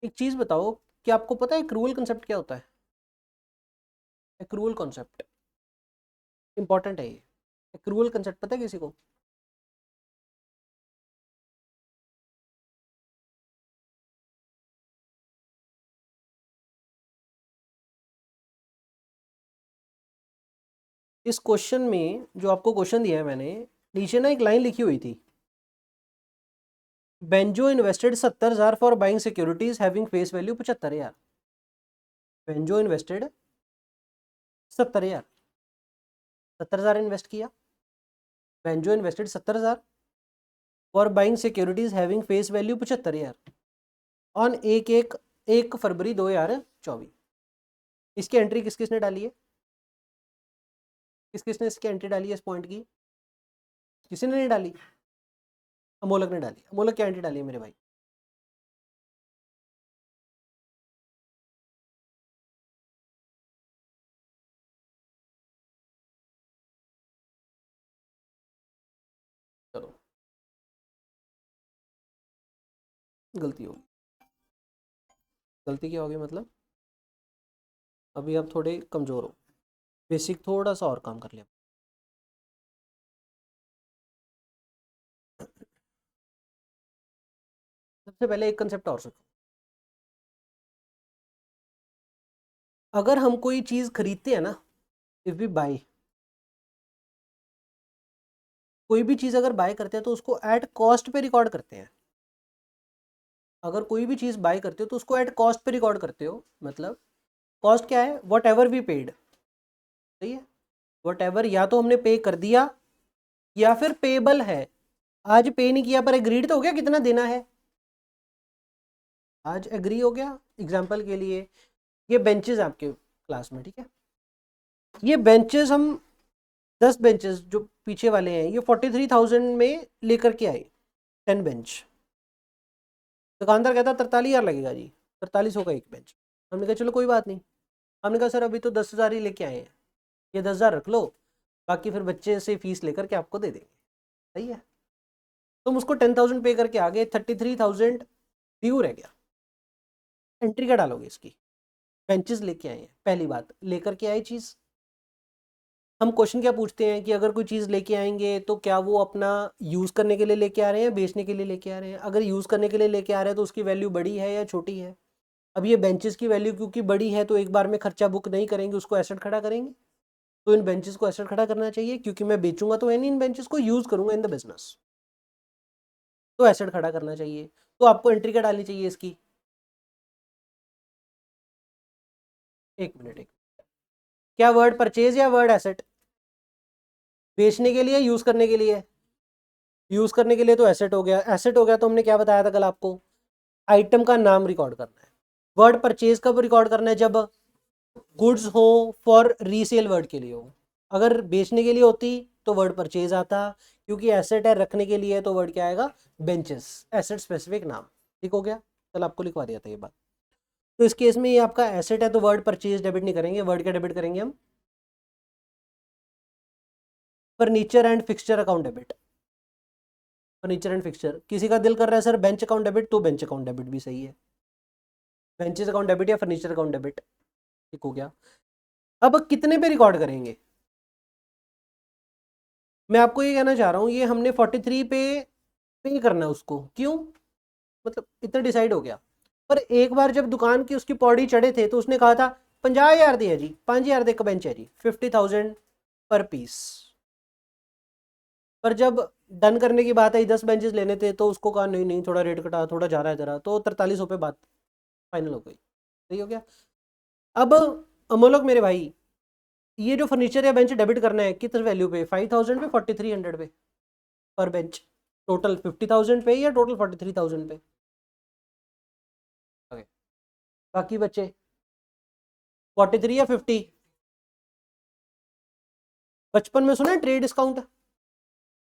एक चीज़ बताओ कि आपको पता है एक्रूअल कंसेप्ट क्या होता है? एक्रूअल कॉन्सेप्ट इंपॉर्टेंट है ये। एक्रूअल कंसेप्ट पता है किसी को? इस क्वेश्चन में जो आपको क्वेश्चन दिया है मैंने, नीचे ना एक लाइन लिखी हुई थी, Benjo invested 70,000 for buying securities having face value 75,000। Benjo invested 70,000, 70,000 invest किया। Benjo invested 70,000 for buying securities having face value 75,000 on एक फरवरी 2024। इसकी एंट्री किस किसने डाली है? किस किसने इसकी एंट्री डाली है इस पॉइंट की? किसी ने नहीं डाली। अमोलक ने डाली। अमोलक क्या एंट्री डाली है मेरे भाई? चलो, गलती होगी। गलती क्या होगी मतलब? अभी आप थोड़े कमज़ोर हो, बेसिक थोड़ा सा और काम कर लिया। सबसे पहले एक कंसेप्ट और सीखो। अगर हम कोई चीज़ खरीदते हैं ना, इफ वी बाई, कोई भी चीज़ अगर बाय करते हैं तो उसको एट कॉस्ट पे रिकॉर्ड करते हैं। अगर कोई भी चीज़ बाय करते हो तो उसको एट कॉस्ट पे रिकॉर्ड करते हो। मतलब कॉस्ट क्या है? Whatever we paid. सही है। वट एवर या तो हमने पे कर दिया या फिर पेबल है। आज पे नहीं किया पर एग्रीड तो हो गया कितना देना है। आज एग्री हो गया। एग्जाम्पल के लिए ये बेंचेस आपके क्लास में, ठीक है, ये बेंचेस हम 10 बेंचेस जो पीछे वाले हैं ये 43,000 में लेकर के आए। 10 बेंच। दुकानदार कहता 43,000 लगेगा जी, 43 होगा एक बेंच। हमने कहा चलो कोई बात नहीं। हमने कहा सर अभी तो 10,000 ही लेके आए हैं, ये 10,000 रख लो, बाकी फिर बच्चे से फीस लेकर के आपको दे देंगे। सही है। तुम उसको 10,000 पे करके आ गए, 33,000 ड्यू रह गया। एंट्री क्या डालोगे इसकी? बेंचेस लेके आए हैं, पहली बात लेकर के आए चीज़। हम क्वेश्चन क्या पूछते हैं कि अगर कोई चीज़ लेके आएंगे तो क्या वो अपना यूज़ करने के लिए लेके आ रहे हैं, बेचने के लिए लेके आ रहे हैं? अगर यूज़ करने के लिए लेके आ रहे हैं तो उसकी वैल्यू बड़ी है या छोटी है? अब ये बेंचेस की वैल्यू क्योंकि बड़ी है तो एक बार में खर्चा बुक नहीं करेंगे, उसको एसेट खड़ा करेंगे। तो इन बेंचेस को एसेट खड़ा करना चाहिए क्योंकि मैं बेचूंगा तो इन बेंचेस को यूज़ करूंगा इन द बिजनेस, तो एसेट खड़ा करना चाहिए। तो आपको एंट्री क्या डालनी चाहिए इसकी? एक मिनट, एक, क्या वर्ड परचेज या वर्ड एसेट? बेचने के लिए, यूज़ करने के लिए? यूज़ करने के लिए तो एसेट हो गया। एसेट हो गया तो हमने क्या बताया था कल आपको? आइटम का नाम रिकॉर्ड करना है। वर्ड परचेज कब रिकॉर्ड करना है? जब गुड्स हो फॉर रीसेल वर्ड के लिए हो। अगर बेचने के लिए होती तो वर्ड परचेज आता, क्योंकि एसेट है रखने के लिए तो वर्ड क्या आएगा? बेंचेस। एसेट स्पेसिफिक नाम। ठीक हो गया। कल आपको लिखवा दिया था ये बात। तो इस केस में ये आपका एसेट है तो वर्ड परचेज डेबिट नहीं करेंगे, वर्ड क्या डेबिट करेंगे हम? Furniture and fixture account debit. Furniture and fixture. किसी का दिल कर रहा है सर बेंच अकाउंट डेबिट, तो बेंच अकाउंट डेबिट भी सही है। बेंचेस अकाउंट डेबिट या फर्नीचर अकाउंट डेबिट। ठीक हो गया। अब कितने पे रिकॉर्ड करेंगे? मैं आपको ये कहना चाह रहा हूँ, ये हमने 43 पे करना है उसको। क्यों? मतलब इतना डिसाइड हो गया। पर एक बार जब दुकान की उसकी पौड़ी चढ़े थे तो उसने कहा था 50,000 दिया जी, 5,000 दे का बेंच है जी, 50,000 पर पीस। पर जब डन करने की बात आई 10 बेंचेस लेने थे तो उसको कहा नहीं नहीं थोड़ा रेट घटा, थोड़ा जा रहा है जरा, तो 43 पे बात फाइनल हो गई। सही हो गया। अब अमोलक मेरे भाई, ये जो फर्नीचर या बेंच डेबिट करना है किस वैल्यू पे? 5,000 पे, 4,300 पे पर बेंच? टोटल 50,000 पे या टोटल 43,000 पे? okay. बाकी बच्चे 43 या 50? बचपन में सुना है ट्रेड डिस्काउंट?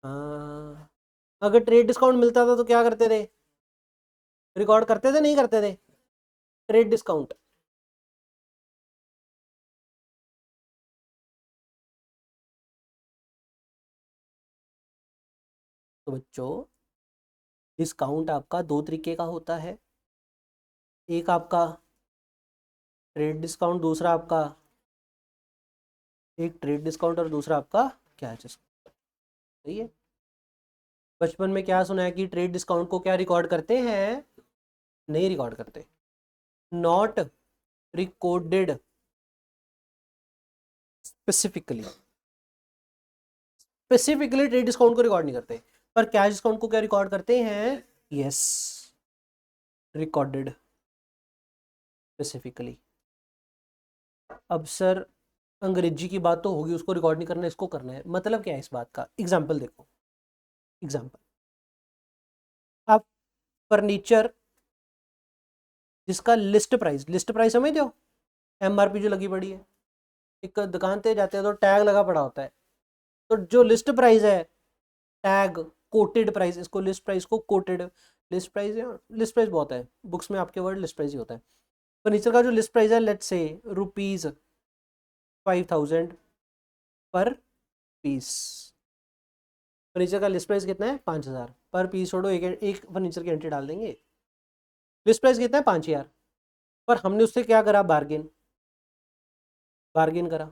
हाँ। अगर ट्रेड डिस्काउंट मिलता था तो क्या करते थे? रिकॉर्ड करते थे नहीं करते थे? Trade discount. तो बच्चों डिस्काउंट आपका दो तरीके का होता है। एक आपका ट्रेड डिस्काउंट, दूसरा आपका एक ट्रेड डिस्काउंट और दूसरा आपका कैश डिस्काउंट। सही है। बचपन में क्या सुना है कि ट्रेड डिस्काउंट को क्या रिकॉर्ड करते हैं? नहीं रिकॉर्ड करते, not recorded specifically. Specifically trade discount को रिकॉर्ड नहीं करते, पर कैश डिस्काउंट को क्या रिकॉर्ड करते हैं? Yes, recorded specifically. अब सर अंग्रेजी की बात तो होगी, उसको रिकॉर्ड नहीं करना, इसको करना है, मतलब क्या है इस बात का? एग्जाम्पल देखो, एग्जाम्पल, आप फर्नीचर जिसका लिस्ट प्राइस समझते हो, एमआरपी जो लगी पड़ी है, एक दुकान पे जाते हैं तो टैग लगा पड़ा होता है, तो जो लिस्ट प्राइस है, टैग कोटेड प्राइस, इसको लिस्ट प्राइस को कोटेड, लिस्ट प्राइस है, लिस्ट प्राइस बहुत है बुक्स में, आपके वर्ड लिस्ट प्राइस ही होता है। फर्नीचर का जो लिस्ट प्राइस है, लेट्स से ₹5000 पर पीस। फर्नीचर का लिस्ट प्राइस कितना है? 5000 पर पीस। छोड़ो, एक फर्नीचर की एंट्री डाल देंगे। लिस्ट प्राइस कितना है? 5000, पर हमने उससे क्या करा? बार्गेन, बार्गेन करा।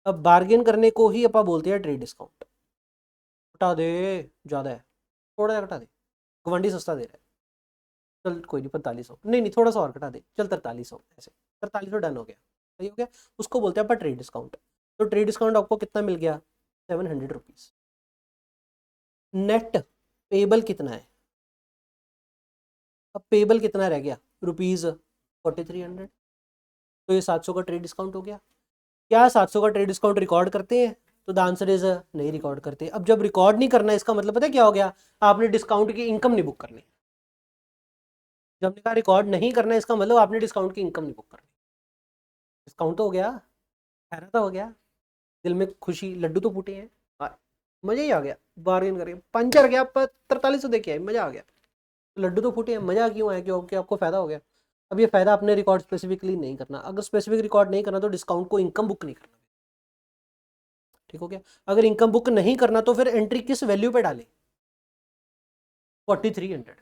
अब बार्गेन करने को ही अपन बोलते हैं ट्रेड डिस्काउंट। घटा दे, ज़्यादा है, थोड़ा सा घटा दे, गवंडी सस्ता दे रहा है, चल कोई नहीं 4500, नहीं नहीं थोड़ा सा और घटा दे, चल 4300, ऐसे 4300 डन हो गया। सही हो गया, उसको बोलते हैं अपन ट्रेड डिस्काउंट। तो ट्रेड डिस्काउंट आपको कितना मिल गया? ₹700। नेट पेबल कितना है? अब पेबल कितना रह गया? ₹4300। तो ये 700 का ट्रेड डिस्काउंट हो गया। क्या 700 का ट्रेड डिस्काउंट रिकॉर्ड करते हैं? तो द आंसर इज नहीं रिकॉर्ड करते। अब जब रिकॉर्ड नहीं करना है, इसका मतलब पता है क्या हो गया? आपने डिस्काउंट की इनकम नहीं बुक करनी। जब हमने कहा रिकॉर्ड नहीं करना है, इसका मतलब आपने डिस्काउंट की इनकम नहीं बुक करनी। डिस्काउंट तो हो गया, फायदा तो हो गया, दिल में खुशी, लड्डू तो फूटे हैं, मजा ही आ गया, बार्गेन करके पंचर गया, 4300 देके आए, मजा आ गया, लड्डू तो फूटे हैं, मजा क्यों आया? क्योंकि आपको फायदा हो गया। अब ये फायदा आपने रिकॉर्ड स्पेसिफिकली नहीं करना, अगर स्पेसिफिक रिकॉर्ड नहीं करना तो डिस्काउंट को इनकम बुक नहीं करना। ठीक हो गया। अगर इनकम बुक नहीं करना तो फिर एंट्री किस वैल्यू पे डालें? 4300।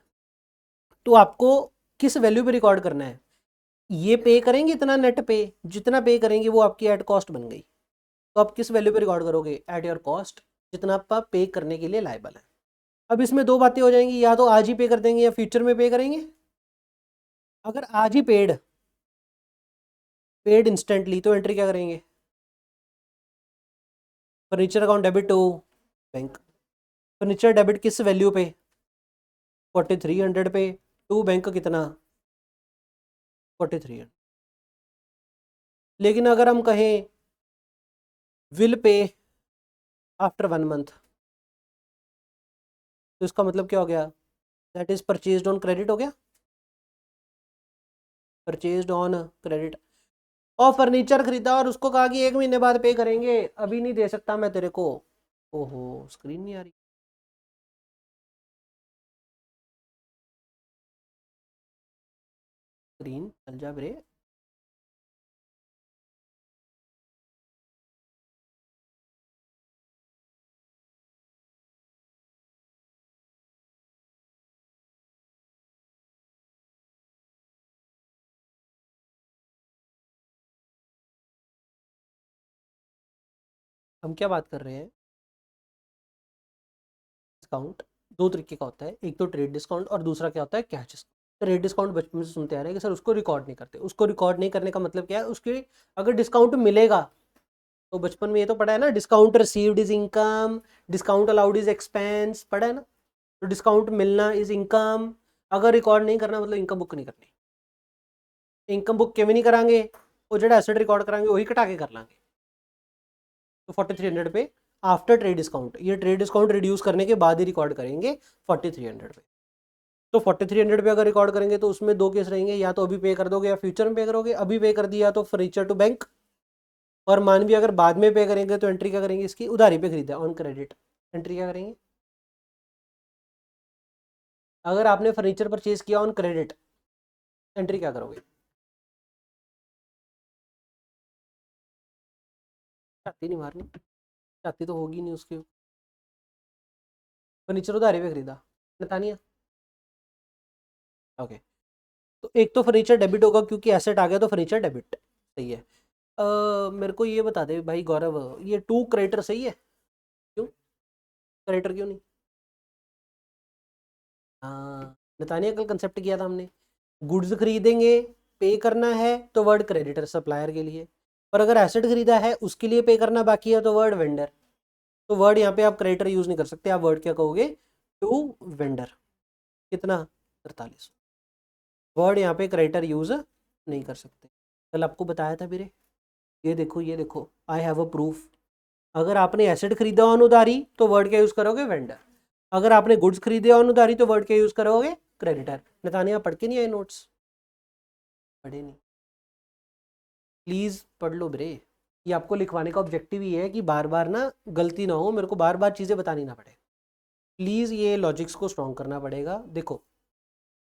तो आपको किस वैल्यू पे रिकॉर्ड करना है? ये पे करेंगे इतना, नेट पे जितना पे करेंगे वो आपकी एट कॉस्ट बन गई, तो आप किस वैल्यू पे रिकॉर्ड करोगे? एट योर कॉस्ट, जितना आप पे करने के लिए लायबल है। अब इसमें दो बातें हो जाएंगी, या तो आज ही पे कर देंगे या फ्यूचर में पे करेंगे। अगर आज ही पेड पेड इंस्टेंटली, तो एंट्री क्या करेंगे? Furniture account debit to bank. Furniture debit किस वैल्यू पे? 4300 पे, टू बैंक कितना? 4300। लेकिन अगर हम कहें विल पे आफ्टर 1 मंथ, तो इसका मतलब क्या हो गया? That is purchased on credit हो गया, परचेज्ड ऑन क्रेडिट। और फर्नीचर खरीदा और उसको कहा कि 1 महीने बाद पे करेंगे, अभी नहीं दे सकता मैं तेरे को। ओहो, स्क्रीन नहीं आ रही। स्क्रीन चल जा bre। हम क्या बात कर रहे हैं? डिस्काउंट दो तरीके का होता है, एक तो ट्रेड डिस्काउंट और दूसरा क्या होता है? Cash discount. ट्रेड डिस्काउंट बचपन से सुनते आ रहे हैं कि सर उसको रिकॉर्ड नहीं करते। उसको रिकॉर्ड नहीं करने का मतलब क्या है? उसके अगर डिस्काउंट मिलेगा, तो बचपन में ये तो पढ़ा है ना, discount received is income, discount allowed is expense, पढ़ा है ना? तो डिस्काउंट मिलना इज इनकम। अगर रिकॉर्ड नहीं करना मतलब इनकम बुक नहीं करनी। इनकम बुक किਵੇਂ नहीं करांगे? वो जो एसेट रिकॉर्ड करांगे वही कटा के कर लांगे। तो 4300 पे आफ्टर ट्रेड डिस्काउंट, ये ट्रेड डिस्काउंट रिड्यूस करने के बाद ही रिकॉर्ड करेंगे 4300 पे। तो 4300 पे अगर रिकॉर्ड करेंगे तो उसमें दो केस रहेंगे, या तो अभी पे कर दोगे या फ्यूचर में पे करोगे। अभी पे कर दिया तो फर्नीचर टू बैंक, और मान भी अगर बाद में पे करेंगे तो एंट्री क्या करेंगे? इसकी उधारी पे खरीदा, ऑन क्रेडिट, एंट्री क्या करेंगे? अगर आपने फर्नीचर परचेज किया ऑन क्रेडिट, एंट्री क्या करोगे? छाती नहीं मारनी, छाती तो होगी नहीं उसकी। फर्नीचर उधारी पे खरीदा, नतानिया। ओके। तो एक तो फर्नीचर डेबिट होगा क्योंकि एसेट आ गया तो फर्नीचर डेबिट सही है। मेरे को ये बता दे भाई गौरव, ये 2 क्रेडिटर सही है? क्यों क्रेडिटर क्यों नहीं? हाँ नतानिया कल कंसेप्ट किया था हमने, गुड्स खरीदेंगे पे करना है तो वर्ड क्रेडिटर सप्लायर के लिए, पर अगर एसेट खरीदा है उसके लिए पे करना बाकी है तो वर्ड वेंडर। तो वर्ड यहाँ पे आप क्रेडिटर यूज नहीं कर सकते, आप वर्ड क्या कहोगे? To vendor. कितना? 43। वर्ड यहाँ पे क्रेडिटर यूज नहीं कर सकते। कल आपको बताया था मेरे, ये देखो आई हैव अ प्रूफ। अगर आपने एसेट खरीदा ऑन उधारी तो वर्ड क्या यूज करोगे? वेंडर। अगर आपने गुड्स खरीदे ऑन उधारी तो वर्ड क्या यूज करोगे? क्रेडिटर। नतानिया पढ़ के नहीं आए नोट्स? पढ़े नहीं? प्लीज पढ़ लो ब्रे। ये आपको लिखवाने का ऑब्जेक्टिव ही है कि बार बार ना गलती ना हो, मेरे को बार बार चीज़ें बतानी ना पड़े। प्लीज़ ये लॉजिक्स को स्ट्रॉन्ग करना पड़ेगा। देखो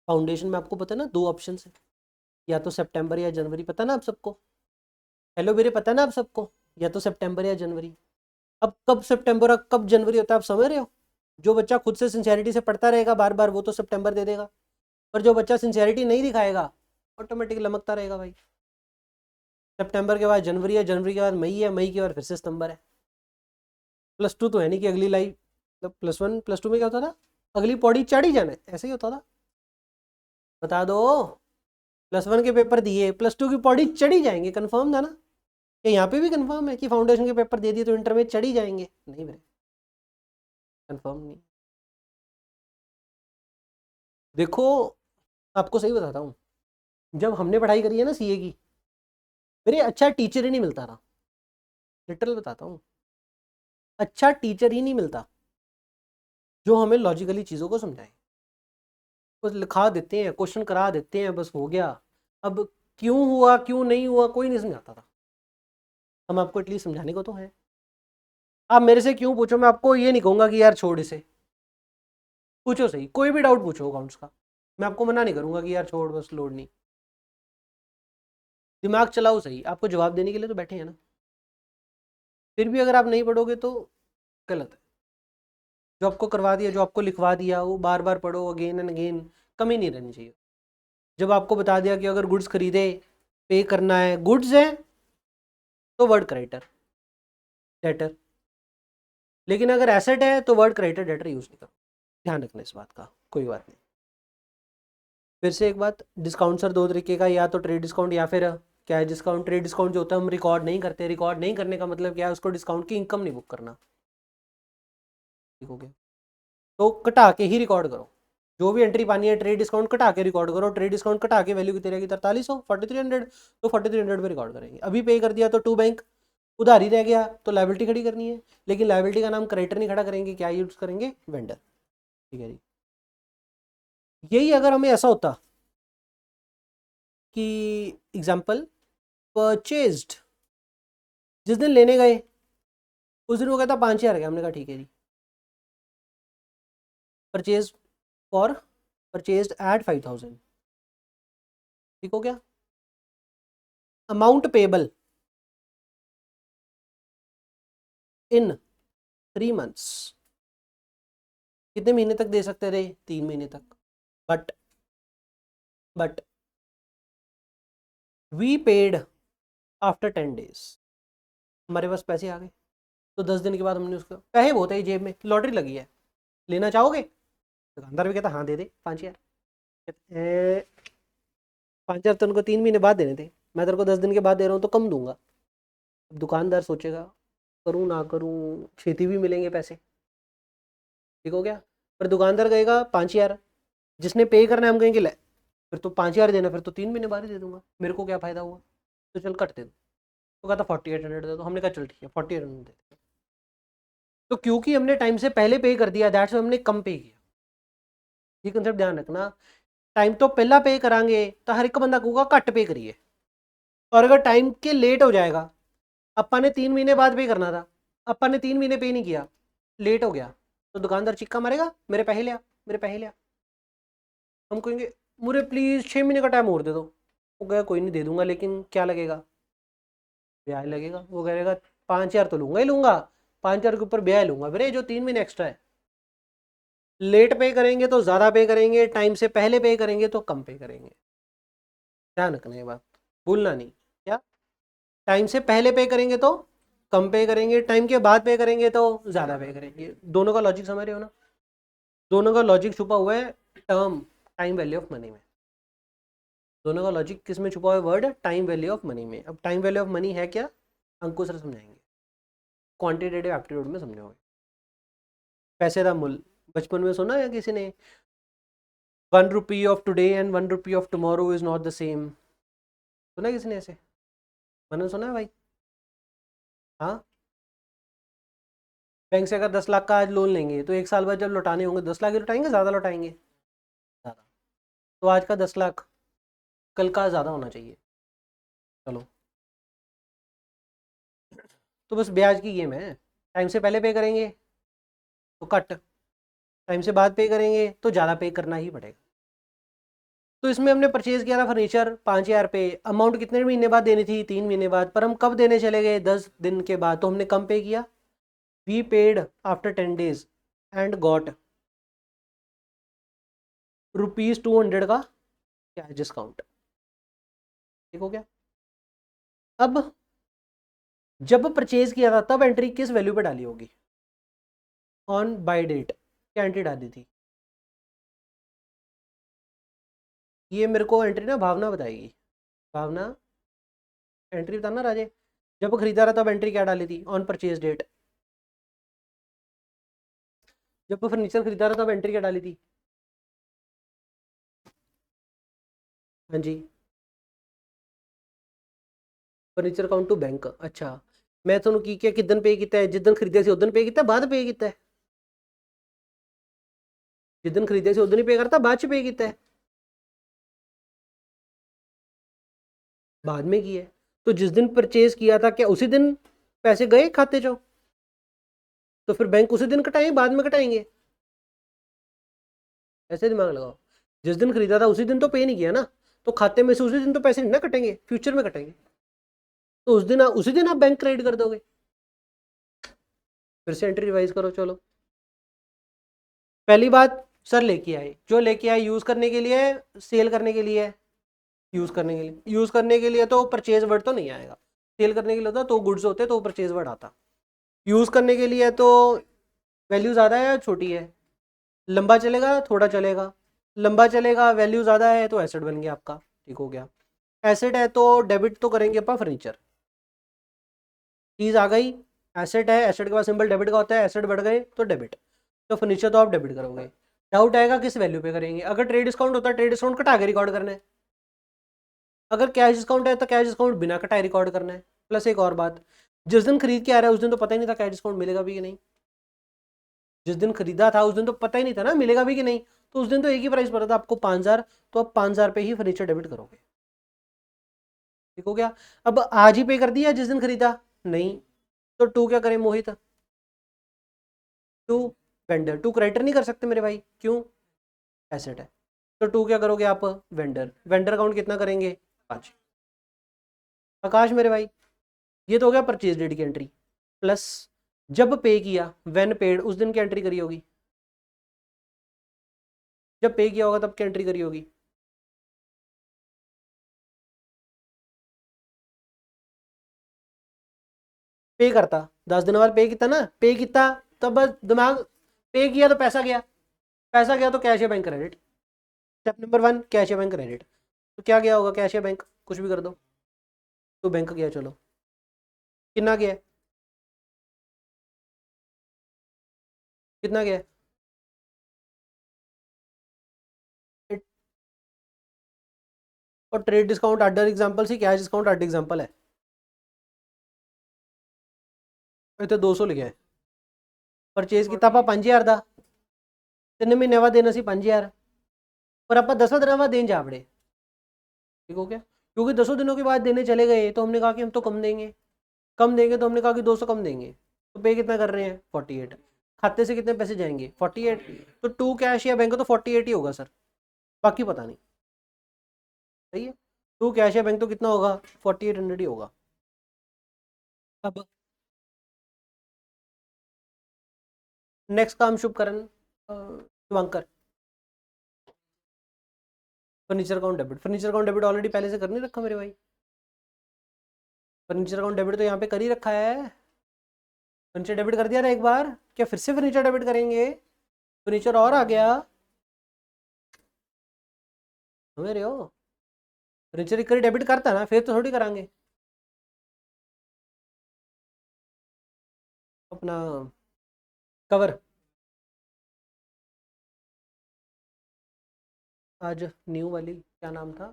फाउंडेशन में आपको पता है ना 2 ऑप्शन है, या तो सितंबर या जनवरी, पता ना आप सबको? हेलो मेरे, पता ना आप सबको? या तो सितंबर या जनवरी। अब कब सितंबर और कब जनवरी होता है आप समझ रहे हो? जो बच्चा खुद से सिंसियरिटी से पढ़ता रहेगा बार बार वो तो सितंबर दे देगा, पर जो बच्चा सिंसियरिटी नहीं दिखाएगा ऑटोमेटिक लमकता रहेगा भाई। सितंबर के बाद जनवरी है, जनवरी के बाद मई है, मई के बाद फिर से सितंबर है। +2 तो है नहीं कि अगली लाइफ, मतलब +1 +2 में क्या होता था? अगली पौड़ी चढ़ ही जाना है, ऐसे ही होता था। बता दो, +1 के पेपर दिए +2 की पौड़ी चढ़ी जाएंगे, कंफर्म था ना? क्या यहाँ पे भी कंफर्म है कि फाउंडेशन के पेपर दे दिए तो इंटर में चढ़ी जाएंगे? नहीं मेरे, कंफर्म नहीं। देखो आपको सही बताता हूँ, जब हमने पढ़ाई करी है ना सीए की, मेरे अच्छा टीचर ही नहीं मिलता था। लिटरल बताता हूँ, अच्छा टीचर ही नहीं मिलता जो हमें लॉजिकली चीज़ों को समझाए। बस लिखा देते हैं, क्वेश्चन करा देते हैं, बस हो गया। अब क्यों हुआ क्यों नहीं हुआ कोई नहीं समझाता था। हम आपको एटलीस्ट समझाने को तो है। आप मेरे से क्यों पूछो, मैं आपको ये नहीं कहूँगा कि यार छोड़ इसे। पूछो सही, कोई भी डाउट पूछो अकाउंट्स का, मैं आपको मना नहीं करूँगा कि यार छोड़ बस लोड नहीं। दिमाग चलाओ सही, आपको जवाब देने के लिए तो बैठे हैं ना। फिर भी अगर आप नहीं पढ़ोगे तो गलत है। जो आपको करवा दिया, जो आपको लिखवा दिया वो बार बार पढ़ो अगेन एंड अगेन, कमी नहीं रहनी चाहिए। जब आपको बता दिया कि अगर गुड्स खरीदे पे करना है, गुड्स है तो वर्ड क्रेडिटर डेटर, लेकिन अगर एसेट है तो वर्ड क्रेडिटर डेटर यूज नहीं करो। ध्यान रखना इस बात का, कोई बात नहीं। फिर से एक बात, डिस्काउंट सर 2 तरीके का, या तो ट्रेड डिस्काउंट या फिर क्या है डिस्काउंट। ट्रेड डिस्काउंट जो होता है हम रिकॉर्ड नहीं करते, रिकॉर्ड नहीं करने का मतलब क्या है? उसको डिस्काउंट की इनकम नहीं बुक करना। ठीक हो गया? तो कटा के ही रिकॉर्ड करो, जो भी एंट्री पानी है ट्रेड डिस्काउंट कटा के रिकॉर्ड करो। ट्रेड डिस्काउंट कटा के वैल्यू कितनी रहेगी? 4300, 4300, तो 4300 पे रिकॉर्ड करेंगे। अभी पे कर दिया तो टू बैंक उधारी रह गया तो लाइबिलिटी खड़ी करनी है, लेकिन लाइबिलिटी का नाम क्रेडिटर नहीं खड़ा करेंगे, क्या यूज करेंगे? वेंडर। ठीक है जी। यही अगर हमें ऐसा होता कि एग्जाम्पल परचेज्ड, जिस दिन लेने गए उस दिन वो कहता 5000 गया, हमने कहा ठीक है जी। परचेज फॉर परचेज्ड एट 5000, ठीक हो गया? अमाउंट पेबल इन 3 months, कितने महीने तक दे सकते थे? 3 महीने तक। But we paid after 10 days, हमारे पास पैसे आ गए तो 10 दिन के बाद हमने उसको, पैसे बहुत है जेब में, लॉटरी लगी है, लेना चाहोगे? दुकानदार भी कहता हाँ दे दे 5000। 5000 तो उनको 3 महीने बाद देने थे, मैं तेरे को 10 दिन के बाद दे रहा हूँ तो कम दूंगा। अब दुकानदार सोचेगा करूँ ना करूँ, खेती भी मिलेंगे पैसे। ठीक हो गया? पर दुकानदार कहेगा 5000, जिसने पे करना है हम कहेंगे ले फिर तो 5000 देना, फिर तो 3 महीने बाद ही दे दूंगा, मेरे को क्या फायदा हुआ? तो चल कट दे दो। तो कहता 4800 दे दो, हमने कहा चल ठीक है 4800 दे दो। तो क्योंकि हमने टाइम से पहले पे कर दिया, दैट्स हमने कम पे किया। ये कंसेप्ट ध्यान रखना, टाइम तो पहला पे करांगे तो हर एक बंदा कहूगा घट पे करिए, और अगर टाइम के लेट हो जाएगा, अपा ने 3 महीने बाद पे करना था, अपा ने 3 महीने पे नहीं किया, लेट हो गया, तो दुकानदार चिक्का मारेगा मेरे पैसे लिया, मेरे पैसे लिया। हम कहेंगे मुझे प्लीज़ 6 महीने का टाइम और दे दो। वो कहेगा कोई नहीं दे दूंगा, लेकिन क्या लगेगा? ब्याज लगेगा। वो कहेगा 5000 तो लूंगा ही लूंगा, 5000 के ऊपर ब्याज लूंगा फिर जो 3 महीने एक्स्ट्रा है। लेट पे करेंगे तो ज़्यादा पे करेंगे, टाइम से पहले पे करेंगे तो कम पे करेंगे। ध्यान रखना ये बात, भूलना नहीं। क्या, टाइम से पहले पे करेंगे तो कम पे करेंगे, टाइम के बाद पे करेंगे तो ज़्यादा पे करेंगे। दोनों का लॉजिक समझ रहे हो ना, दोनों का लॉजिक छुपा हुआ है term time value of money में। दोनों का लॉजिक किस में छुपा हुआ है, word time value of money में। अब टाइम वैल्यू ऑफ मनी है क्या, अंकुश सर समझाएंगे, क्वांटिटेटिव एप्टीट्यूड में समझोगे। पैसे का मूल्य, बचपन में सुना है किसी ने, 1 rupee of today and 1 rupee of tomorrow is not the same. सुना है किसी ने ऐसे, मैंने सुना है भाई। हाँ, बैंक से अगर 10 लाख का आज लोन लेंगे तो 1 साल बाद जब लौटाने होंगे 10 लाख ही लौटाएंगे, ज़्यादा लौटाएंगे, ज़्यादा। तो आज का 10 लाख कल का ज़्यादा होना चाहिए। चलो, तो बस ब्याज की गेम है। टाइम से पहले पे करेंगे तो कट, टाइम से बाद पे करेंगे तो ज़्यादा पे करना ही पड़ेगा। तो इसमें हमने परचेज किया था फर्नीचर 5,000 पे, अमाउंट कितने महीने बाद देनी थी, 3 महीने बाद, पर हम कब देने चले गए, 10 दिन के बाद, तो हमने कम पे किया। We paid after 10 days and got ₹200 का क्या है डिस्काउंट। ठीक हो गया। अब जब परचेज किया था तब एंट्री किस वैल्यू पे डाली होगी, ऑन बाय डेट क्या एंट्री डाली थी, ये मेरे को एंट्री ना भावना बताएगी। भावना, एंट्री बताना राजे, जब खरीदा रहा तब एंट्री क्या डाली थी, ऑन परचेज डेट। जब फर्नीचर खरीदा रहा तब एंट्री क्या डाली थी। हाँ जी, फर्नीचर अकाउंट टू बैंक। अच्छा, मैं ਤੁਹਾਨੂੰ ਕੀ ਕਿਹਾ ਕਿਦਨ पे ਕੀਤਾ ਹੈ, ਜਿੱਦਨ ਖਰੀਦਿਆ ਸੀ ਉਦਨ पे ਕੀਤਾ, ਬਾਅਦ पे ਕੀਤਾ है, जिदन खरीदे से उदन ही पे करता, बाद च पे ਕੀਤਾ है, बाद में किया है। तो जिस दिन परचेज किया था क्या उसी दिन पैसे गए खाते चो, तो फिर बैंक उसी दिन कटाएंगे बाद में कटाएंगे, ऐसे दिमाग लगाओ। जिस दिन खरीदा था उसी दिन तो पे नहीं किया ना, तो खाते में से उसी दिन तो पैसे नहीं ना कटेंगे, फ्यूचर में कटेंगे। तो उसी दिन आप बैंक क्रेडिट कर दोगे। फिर से एंट्री रिवाइज करो, चलो। पहली बात, सर लेके आए, जो लेके आए यूज करने के लिए, सेल करने के लिए, यूज करने के लिए, यूज करने के लिए तो परचेज वर्ड तो नहीं आएगा, सेल करने के लिए होता तो गुड्स होते तो परचेज वर्ड आता। यूज करने के लिए तो वैल्यू ज़्यादा है या छोटी है, लंबा चलेगा थोड़ा चलेगा, लंबा चलेगा वैल्यू ज़्यादा है तो एसेट बन गया आपका। ठीक हो गया। एसेट है तो डेबिट तो करेंगे अपन फर्नीचर, चीज़ आ गई, एसेट है, एसेट के बाद सिंबल डेबिट का होता है, एसेट बढ़ गए तो डेबिट, तो फर्नीचर तो आप डेबिट करोगे। डाउट आएगा किस वैल्यू पे करेंगे, अगर ट्रेड डिस्काउंट होता है ट्रेड डिस्काउंट कटा के रिकॉर्ड करना है, अगर कैश डिस्काउंट है तो कैश डिस्काउंट बिना कटाए रिकॉर्ड करना है। प्लस एक और बात, जिस दिन खरीद के आ रहा है उस दिन तो पता ही नहीं था कैश डिस्काउंट मिलेगा भी कि नहीं, जिस दिन खरीदा था उस दिन तो पता ही नहीं था ना मिलेगा भी कि नहीं, तो उस दिन तो एक ही प्राइस पड़ा था आपको 5,000, तो अब 5,000 पे ही फर्नीचर डेबिट करोगे। ठीक हो गया। अब आज ही पे कर दिया जिस दिन खरीदा, नहीं, तो टू क्या करें मोहित, टू वेंडर, टू क्रेडिटर नहीं कर सकते मेरे भाई, क्यों, एसेट है, तो टू क्या करोगे आप, वेंडर, वेंडर अकाउंट कितना करेंगे 5। आकाश मेरे भाई, ये तो हो गया परचेज डेट की एंट्री, प्लस जब पे किया व्हेन पेड उस दिन की एंट्री करी होगी, जब पे किया होगा तब की एंट्री करी होगी। पे करता 10 दिन बाद पे किया ना, पे किया, तब बस दिमाग, पे किया तो पैसा गया, पैसा गया तो कैश या bank credit. Step number 1 cash या बैंक क्रेडिट, तो क्या गया होगा, कैश या बैंक कुछ भी कर दो, तो बैंक गया, चलो कितना गया है? कितना गया है? और ट्रेड डिस्काउंट अडर एग्जांपल से कैश डिस्काउंट अड एग्जांपल है, इतने 200 लिखे है, परचेज किया ਆਪਾਂ 5,000 ਦਾ, 3 ਮਹੀਨੇ ਬਾਅਦ देना सी 5,000, पर आप 10 दिन बाद देन जा पड़े। ठीक हो गया, क्योंकि 10 दिनों के बाद देने चले गए तो हमने कहा कि हम तो कम देंगे, कम देंगे तो हमने कहा कि 200 कम देंगे, तो पे कितना कर रहे हैं 48, खाते से कितने पैसे जाएंगे 48, तो टू कैश या बैंक तो 48 ही होगा सर, बाकी पता नहीं। सही है, टू कैश या बैंक तो कितना होगा 4800 ही होगा। अब नेक्स्ट काम Shubhkaran, Shubhankar, furniture account debit, furniture account debit already पहले से कर नहीं रखा मेरे भाई, फर्नीचर अकाउंट डेबिट तो यहाँ पे कर ही रखा है, फर्नीचर डेबिट कर दिया था एक बार, क्या फिर से फर्नीचर डेबिट करेंगे? फर्नीचर और आ गया, समझ रहे हो? फर्नीचर एक डेबिट करता ना, फिर तो थोड़ी करांगे अपना कवर। आज न्यू वाली क्या नाम था?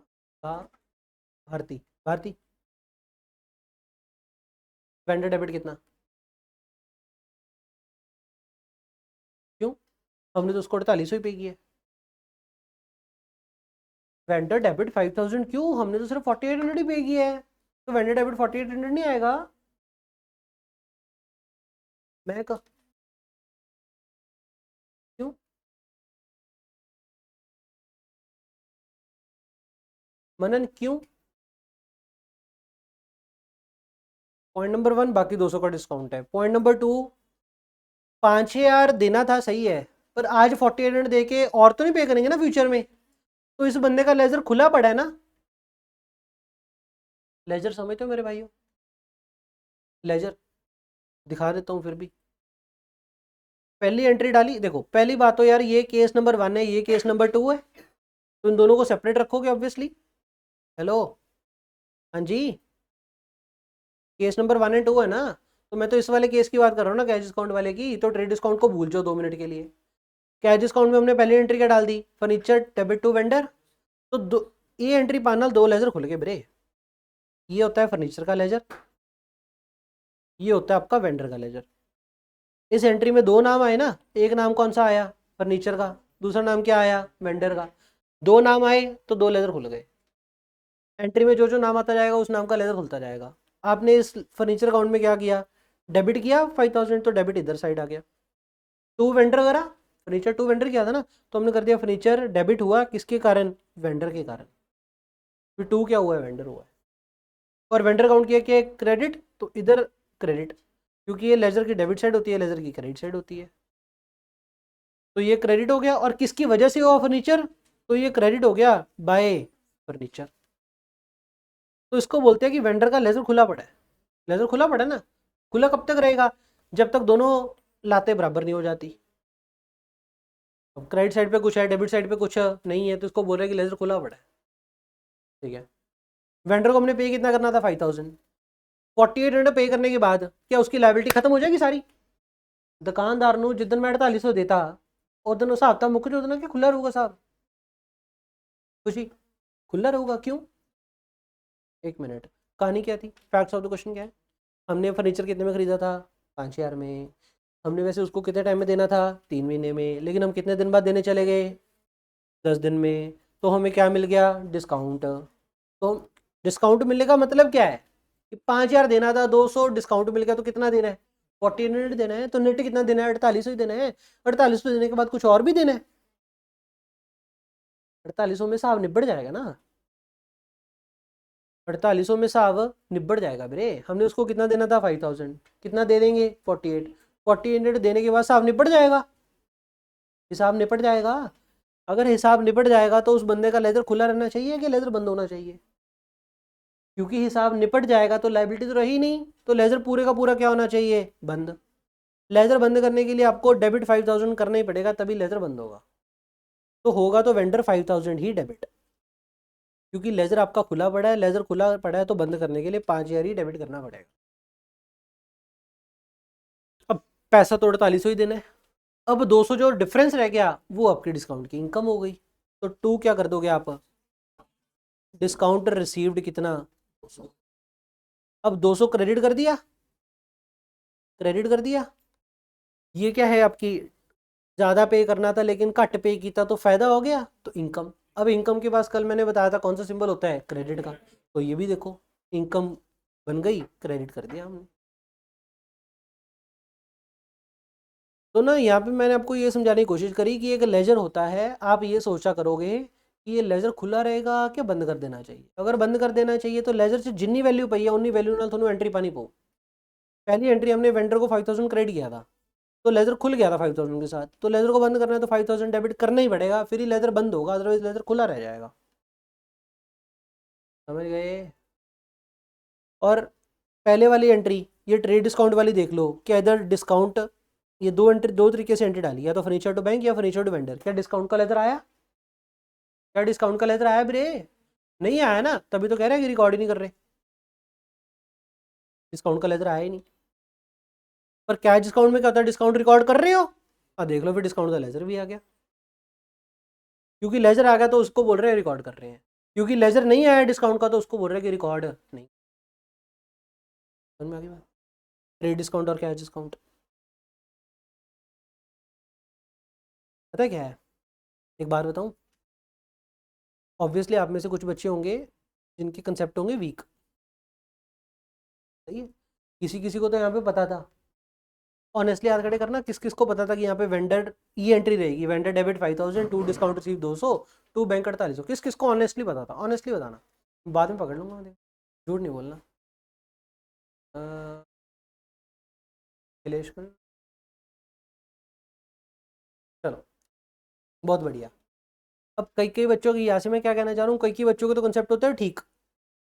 भारती, भारती वेंडर डेबिट कितना? क्यों? हमने तो उसको 4800 ही पे किया है। वेंडर डेबिट 5000 क्यों? हमने तो सिर्फ 4800 ही पे किया है, तो वेंडर डेबिट 4800 नहीं आएगा। मैं क्यों? मनन क्यों? पॉइंट नंबर 1 बाकी 200 का डिस्काउंट है। पॉइंट नंबर 2 5000 देना था सही है, पर आज 4800 दे के और तो नहीं पे करेंगे ना फ्यूचर में, तो इस बंदे का लेजर खुला पड़ा है ना। लेजर समझते हो मेरे भाइयों? लेजर दिखा देता हूँ फिर भी। पहली एंट्री डाली, देखो पहली बात तो यार ये केस नंबर 1 है, ये केस नंबर 2 है, तो इन दोनों को सेपरेट रखोगे ऑब्वियसली। हेलो, हाँ जी, केस नंबर 1 एंड 2 है ना, तो मैं तो इस वाले केस की बात कर रहा हूँ ना, कैश डिस्काउंट वाले की। तो ट्रेड डिस्काउंट को भूल जाओ 2 मिनट के लिए। कैश डिस्काउंट में हमने पहली एंट्री क्या डाल दी? Furniture debit to vendor. तो ये एंट्री पानल 2 लेजर खुल गए ब्रे। ये होता है फर्नीचर का लेजर, ये होता है आपका वेंडर का लेजर। इस एंट्री में 2 नाम आए ना, एक नाम कौन सा आया? फर्नीचर का, दूसरा नाम क्या आया? वेंडर का। 2 नाम आए तो 2 लेजर खुल गए। एंट्री में जो जो नाम आता जाएगा उस नाम का लेजर खुलता जाएगा। आपने इस फर्नीचर अकाउंट में क्या किया? डेबिट किया 5000, तो डेबिट इधर साइड आ गया। टू वेंडर करा, फर्नीचर टू वेंडर किया था ना, तो हमने कर दिया फर्नीचर डेबिट हुआ किसके कारण? वेंडर के कारण। फिर टू क्या हुआ है? वेंडर हुआ है। और वेंडर अकाउंट किया क्या? क्रेडिट, तो इधर क्रेडिट, क्योंकि ये लेजर की डेबिट साइड होती है, लेजर की क्रेडिट साइड होती है, तो ये क्रेडिट हो गया। और किसकी वजह से हुआ फर्नीचर? तो ये क्रेडिट हो गया बाय फर्नीचर। तो इसको बोलते हैं कि वेंडर का लेजर खुला पड़ा है। लेजर खुला पड़ा है ना, खुला कब तक रहेगा? जब तक दोनों लाते बराबर नहीं हो जाती। अब क्रेडिट साइड पे कुछ है, डेबिट साइड पे कुछ नहीं है, तो इसको बोल रहे हैं कि लेजर खुला पड़ा है। ठीक है, वेंडर को हमने पे कितना करना था? 5000। 4800 पे करने के बाद क्या उसकी लाइबिलिटी खत्म हो जाएगी सारी? दुकानदार ਨੂੰ जिदन मैं 4800 देता उदन हिसाब तो मुक जो क्या खुला रहूगा साहब? खुशी खुला रहूगा। क्यों? एक मिनट, कहानी क्या थी? फैक्ट्स ऑफ द क्वेश्चन क्या है? हमने फर्नीचर कितने में खरीदा था? 5000 में। हमने वैसे उसको कितने टाइम में देना था? 3 महीने में। लेकिन हम कितने दिन बाद देने चले गए? 10 दिन में। तो हमें क्या मिल गया? डिस्काउंट। तो डिस्काउंट मिलने का मतलब क्या है कि 5000 देना था, 200 डिस्काउंट मिल गया, तो कितना देना है? 1400 देना है। तो नेट कितना देना है? 4800 ही देना है। 4800 देने के बाद कुछ और भी देना है। 4800 में साहब निबड़ जाएगा ना, 4800 में साहब निबड़ जाएगा ब्रे। हमने उसको कितना देना था? 5000। कितना दे देंगे? 48। 4800 देने के बाद साहब निपट जाएगा, हिसाब निपट जाएगा। अगर हिसाब निपट जाएगा तो उस बंदे का लेजर खुला रहना चाहिए कि लेजर बंद होना चाहिए? क्योंकि हिसाब निपट जाएगा तो लाइबिलिटी तो रही नहीं, तो लेजर पूरे का पूरा क्या होना चाहिए? बंद। लेजर बंद करने के लिए आपको डेबिट 5000 करना ही पड़ेगा, तभी लेजर बंद होगा। तो होगा तो वेंडर 5000 ही डेबिट, क्योंकि लेजर आपका खुला पड़ा है। लेजर खुला पड़ा है तो बंद करने के लिए 5000 ही डेबिट करना पड़ेगा। अब पैसा तो 4800 ही देना है। अब 200 जो डिफरेंस रह गया वो आपकी डिस्काउंट की इनकम हो गई। तो टू क्या कर दोगे आप? डिस्काउंट रिसीव्ड कितना? 200। अब 200 क्रेडिट कर दिया, क्रेडिट कर दिया। ये क्या है आपकी? ज़्यादा पे करना था लेकिन घट पे किया तो फायदा हो गया, तो इनकम। अब इनकम के पास कल मैंने बताया था कौन सा सिंबल होता है? क्रेडिट का। तो ये भी देखो इनकम बन गई, क्रेडिट कर दिया हमने। तो ना यहाँ पे मैंने आपको ये समझाने की कोशिश करी कि एक लेजर होता है, आप ये सोचा करोगे कि ये लेजर खुला रहेगा क्या बंद कर देना चाहिए। अगर बंद कर देना चाहिए तो लेजर से जितनी वैल्यू पई है उन्नी वैल्यू नाल थोनों एंट्री पानी पो। पहली एंट्री हमने वेंडर को 5000 क्रेडिट किया था, तो लेजर खुल गया था 5000 के साथ, तो लेजर को बंद करना है तो 5000 डेबिट करना ही पड़ेगा, फिर ही लेजर बंद होगा, अदरवाइज लेजर खुला रह जाएगा। समझ गए। और पहले वाली एंट्री, ये ट्रेड डिस्काउंट वाली देख लो, क्या इधर डिस्काउंट, ये दो एंट्री, दो तरीके से एंट्री डाली, या तो फर्नीचर टू बैंक या फर्नीचर टू वेंडर। क्या डिस्काउंट का लेटर आया? क्या डिस्काउंट का लेटर आया ब्रे? नहीं आया ना, तभी तो कह रहे हैं कि रिकॉर्ड ही नहीं कर रहे। डिस्काउंट का लेटर आया ही नहीं। पर कैश डिस्काउंट में क्या होता है, डिस्काउंट रिकॉर्ड कर रहे हो, हाँ देख लो फिर डिस्काउंट का लेजर भी आ गया। क्योंकि लेजर आ गया तो उसको बोल रहे हैं रिकॉर्ड कर रहे हैं, क्योंकि लेजर नहीं आया डिस्काउंट का तो उसको बोल रहे हैं कि रिकॉर्ड नहीं। समझ में आ गई बात? ट्रेड डिस्काउंट और कैश डिस्काउंट पता है क्या है? एक बार बताऊं, ऑब्वियसली आप में से कुछ बच्चे होंगे जिनके कंसेप्ट होंगे वीक, सही है। किसी किसी को तो यहाँ पे पता था, ऑनेस्टली याद खड़े करना, किस किस को पता था कि यहाँ पे वेंडर ई एंट्री रहेगी, vendor debit 5000, to discount receive 200, to bank 4800, किस किस को ऑनेस्टली पता था? ऑनेस्टली बताना, बाद में पकड़ लूंगा, झूठ नहीं बोलना। चलो बहुत बढ़िया। अब कई कई बच्चों की, यहाँ से मैं क्या कहना चाह रहा हूँ, कई कई बच्चों के तो कंसेप्ट होता है ठीक,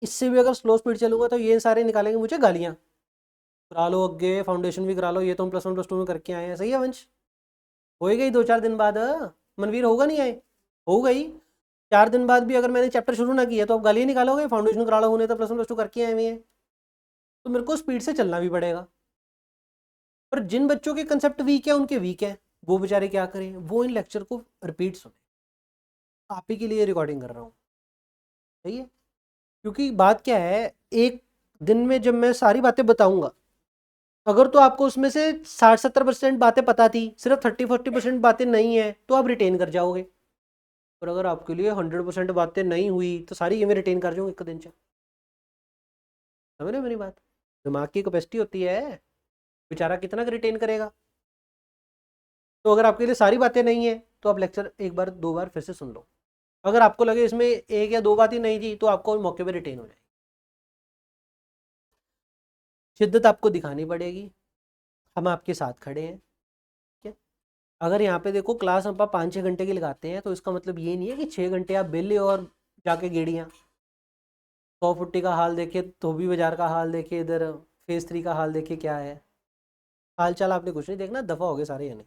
इससे भी अगर स्लो स्पीड चलूंगा तो ये सारे निकालेंगे मुझे गालियाँ, करा लो आगे फाउंडेशन भी करा लो, ये तो हम +1 +2 में करके आए हैं, सही है वंश? हो ही गई 2-4 दिन बाद, मनवीर होगा नहीं आए, हो गई 4 दिन बाद भी अगर मैंने चैप्टर शुरू ना किया तो आप गालियाँ निकालोगे, फाउंडेशन करा लो, होने तो +1 +2 करके आए हुए हैं, तो मेरे को स्पीड से चलना भी पड़ेगा। पर जिन बच्चों के कंसेप्ट वीक है उनके वीक है, वो बेचारे क्या करें, वो इन लेक्चर को रिपीट सुने, आप ही के लिए रिकॉर्डिंग कर रहा हूँ, सही है। क्योंकि बात क्या है, एक दिन में जब मैं सारी बातें बताऊंगा, अगर तो आपको उसमें से 60-70% बातें पता थी, सिर्फ 30-40% बातें नहीं है, तो आप रिटेन कर जाओगे। और अगर आपके लिए 100% बातें नहीं हुई तो सारी ये मैं रिटेन कर जाऊँ एक दिन से। समझ रहे हो मेरी बात? दिमाग की कैपेसिटी होती है, बेचारा कितना रिटेन करेगा। तो अगर आपके लिए सारी बातें नहीं है तो आप लेक्चर एक बार 2 बार फिर से सुन लो, अगर आपको लगे इसमें 1 या 2 बात ही नहीं थी तो आपको मौके पर रिटेन हो जाएगी। शिद्दत आपको दिखानी पड़ेगी, हम आपके साथ खड़े हैं, ठीक है। अगर यहाँ पे देखो क्लास हम 5-6 घंटे की लगाते हैं तो इसका मतलब ये नहीं है कि 6 घंटे आप बेले और जाके गेड़ियाँ 100 फुट्टी का हाल देखे, धोबी बाजार का हाल देखे, इधर फेज 3 का हाल देखे, क्या है हाल चाल आपने कुछ नहीं देखना, दफ़ा हो गए सारे, यानी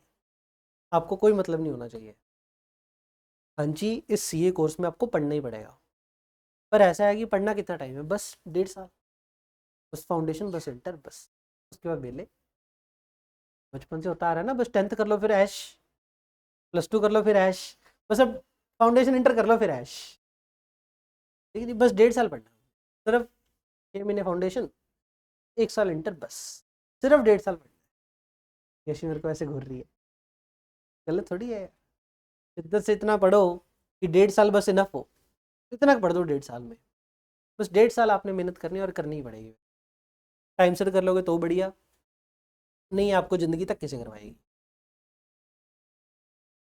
आपको कोई मतलब नहीं होना चाहिए। हाँ जी, इस सीए कोर्स में आपको पढ़ना ही पड़ेगा, पर ऐसा है कि पढ़ना कितना टाइम है, बस 1.5 साल, बस फाउंडेशन, बस इंटर, बस उसके बाद बेले। बचपन से होता आ रहा है ना, बस 10th कर लो फिर ऐश, +2 कर लो फिर ऐश, बस अब फाउंडेशन इंटर कर लो फिर ऐश, ठीक है जी। बस 1.5 साल पढ़ना, सिर्फ 6 महीने फाउंडेशन, 1 साल इंटर, बस सिर्फ 1.5 साल पढ़ना। यशी मेरे को ऐसे घूर रही है, गलत थोड़ी है। शिद्दत से इतना पढ़ो कि 1.5 साल बस इनफ हो, इतना पढ़ दो 1.5 साल में, बस 1.5 साल आपने मेहनत करनी और करनी ही पड़ेगी। टाइम से कर लोगे तो बढ़िया, नहीं आपको ज़िंदगी तक कैसे करवाएगी।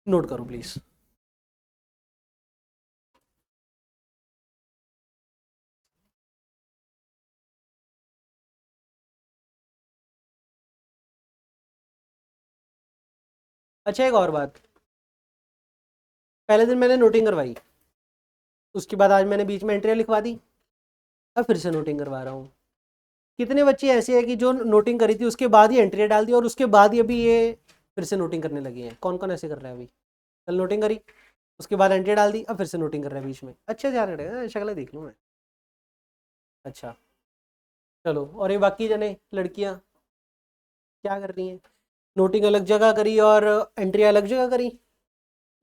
नोट करो प्लीज़। अच्छा एक और बात, पहले दिन मैंने नोटिंग करवाई, उसके बाद आज मैंने बीच में एंट्रियाँ लिखवा दी, अब फिर से नोटिंग करवा रहा हूँ। कितने बच्चे ऐसे हैं कि जो नोटिंग करी थी उसके बाद ही एंट्रियाँ डाल दी और उसके बाद ही अभी ये फिर से नोटिंग करने लगे हैं? कौन कौन ऐसे कर रहा है? अभी कल नोटिंग करी, उसके बाद एंट्री डाल दी, अब फिर से नोटिंग कर रहा है बीच में, अच्छे से याद रहेगा, शक्ल देख लूँ मैं। अच्छा चलो, और ये बाकी जने लड़कियाँ क्या कर रही हैं? नोटिंग अलग जगह करी और एंट्री अलग जगह करी,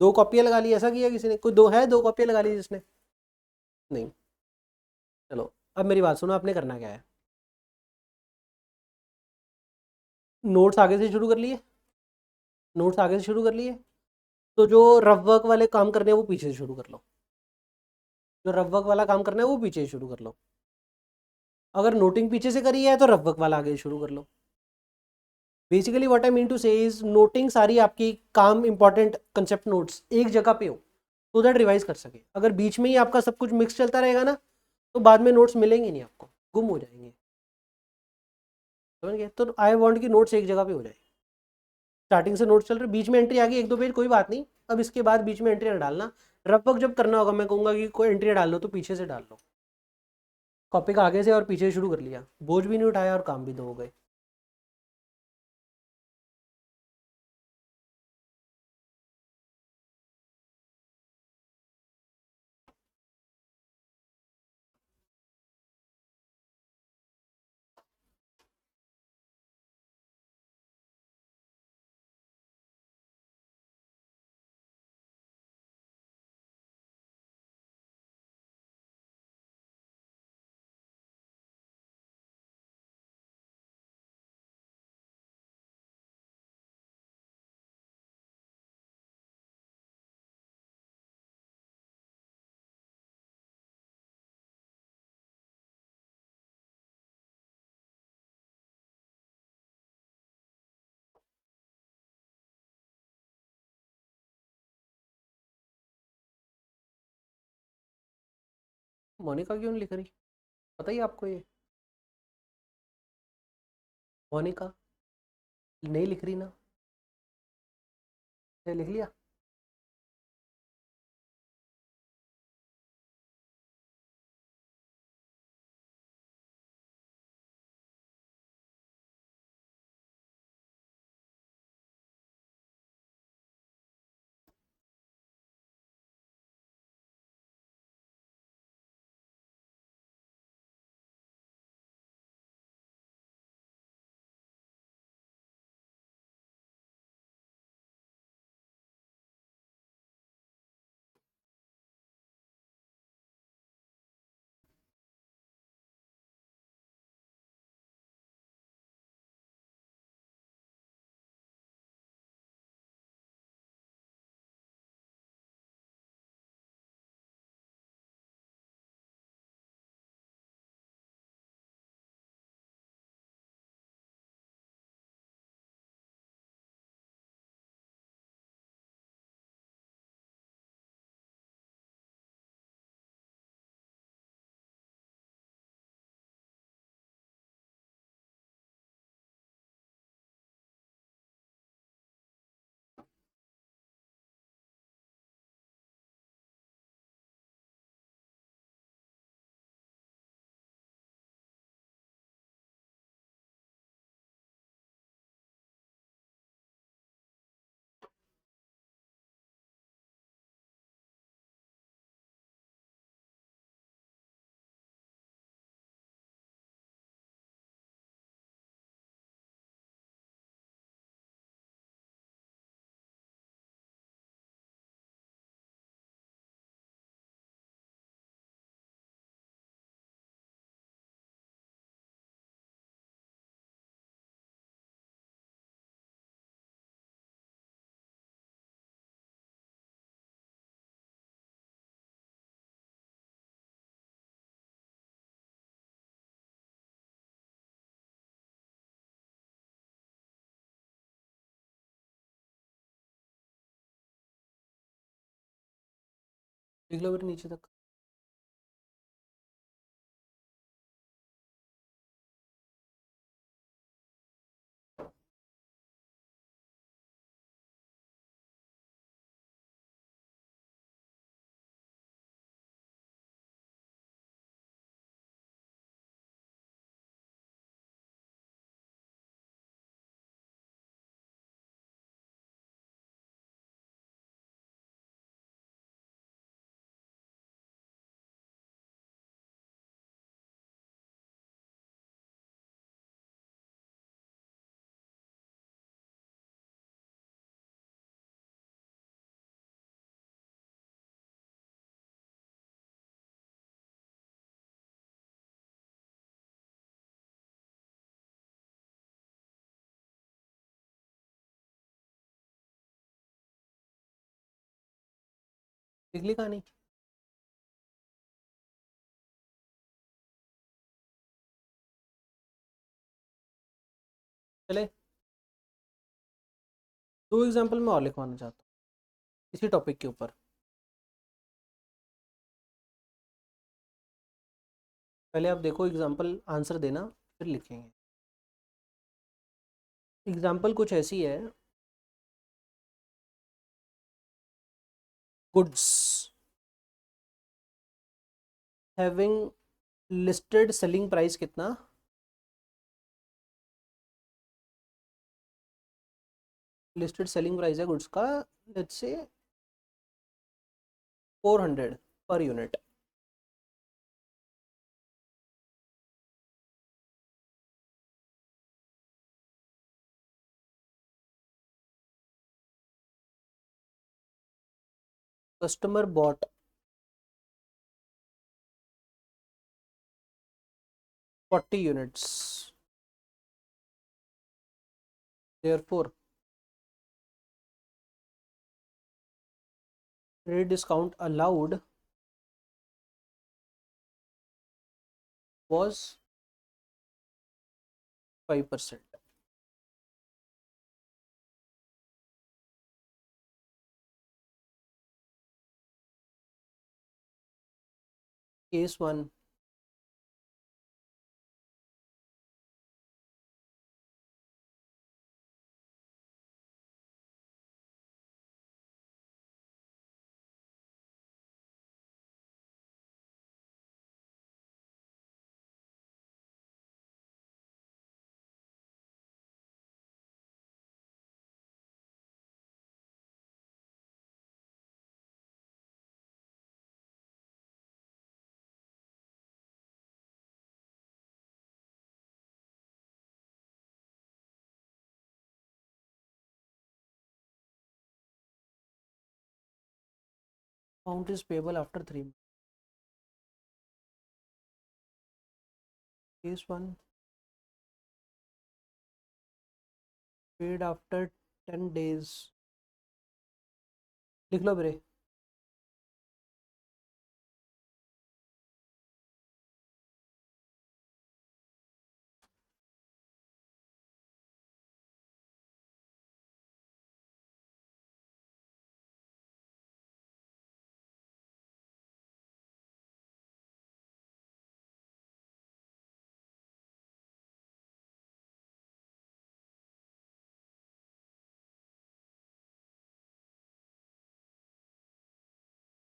2 कॉपियाँ लगा ली, ऐसा किया किसी ने? कोई दो है 2 कॉपियाँ लगा ली जिसने? नहीं। चलो अब मेरी बात सुनो, आपने करना क्या है, नोट्स आगे से शुरू कर लिए, नोट्स आगे से शुरू कर लिए, तो जो रफ वर्क वाले काम करने हैं वो पीछे से शुरू कर लो, जो रफ वर्क वाला काम करना है वो पीछे से शुरू कर लो। अगर नोटिंग पीछे से करी है तो रफ वर्क वाला आगे शुरू कर लो। Basically what I mean to say is, noting सारी आपकी काम इंपॉर्टेंट कंसेप्ट नोट्स एक जगह पे हो तो दैट रिवाइज कर सके। अगर बीच में ही आपका सब कुछ मिक्स चलता रहेगा ना तो बाद में नोट्स मिलेंगे नहीं आपको, गुम हो जाएंगे, समझ गए? तो आई वांट कि नोट्स एक जगह पे हो जाए, स्टार्टिंग से नोट्स चल रहे, बीच में एंट्री आ गई 1-2 पेज कोई बात नहीं, अब इसके बाद बीच में एंट्री ना डालना। रफ वर्क जब करना होगा मैं कहूँगा कि कोई एंट्री डाल लो तो पीछे से डाल लो, कॉपी का आगे से और पीछे शुरू कर लिया, बोझ भी नहीं उठाया और काम भी दो हो गए। मोनिका क्यों नहीं लिख रही, पता ही आपको ये? मोनिका नहीं लिख रही ना, ये लिख लिया। लिख लो फिर नीचे तक। लिख ली कहानी? चले, दो एग्जांपल मैं और लिखवाना चाहता हूँ इसी टॉपिक के ऊपर। पहले आप देखो एग्जांपल, आंसर देना, फिर लिखेंगे। एग्जांपल कुछ ऐसी है, goods having listed selling price कितना? लिस्टेड सेलिंग प्राइस है गुड्स का, लेट्स से 400 पर unit. Customer bought 40 units, therefore trade discount allowed was 5%. Case 1, amount is payable after 3 months. Case 1, paid after 10 days. लिख लो मेरे।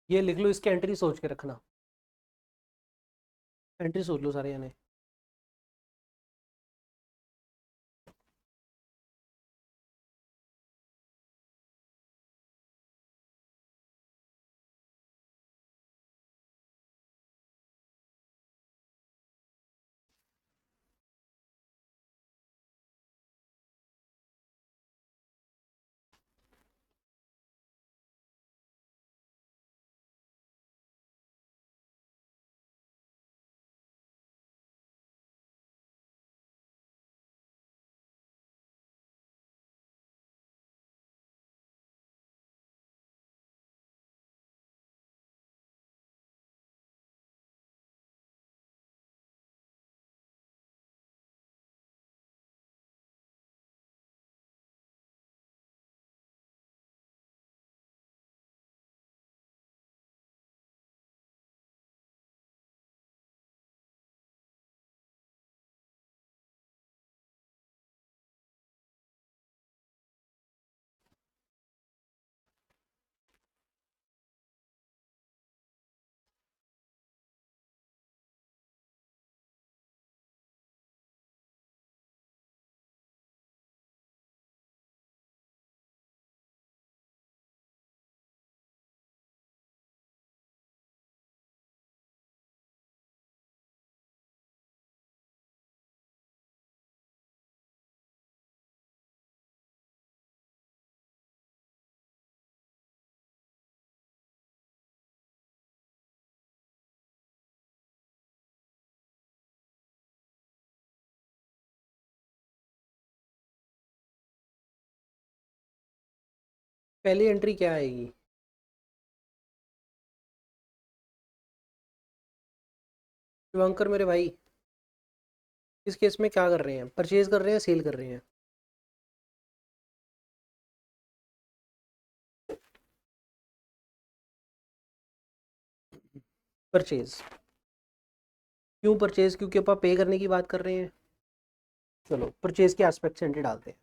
ये लिख लो, इसकी एंट्री सोच के रखना, एंट्री सोच लो सारे यानी। पहली एंट्री क्या आएगी? शिवांकर मेरे भाई, इस केस में क्या कर रहे हैं, परचेज कर रहे हैं, सेल कर रहे हैं? परचेज। क्यों परचेज? क्योंकि अपन पे करने की बात कर रहे हैं। चलो परचेज के एस्पेक्ट से एंट्री डालते हैं।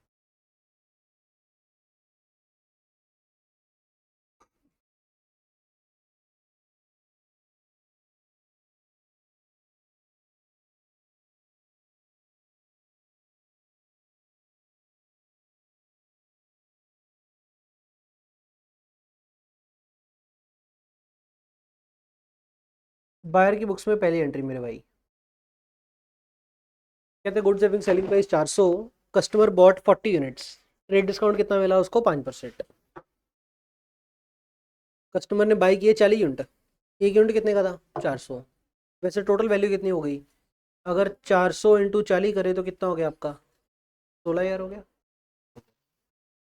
बायर की बुक्स में पहली एंट्री मेरे भाई, कहते goods having selling price 400, customer bought 40 units, trade discount कितना मिला उसको 5%। कस्टमर ने बाई किए 40 यूनिट, एक यूनिट कितने का था 400, वैसे टोटल वैल्यू कितनी हो गई, अगर 400 इंटू 40 करे तो कितना हो गया आपका 16,000 हो गया।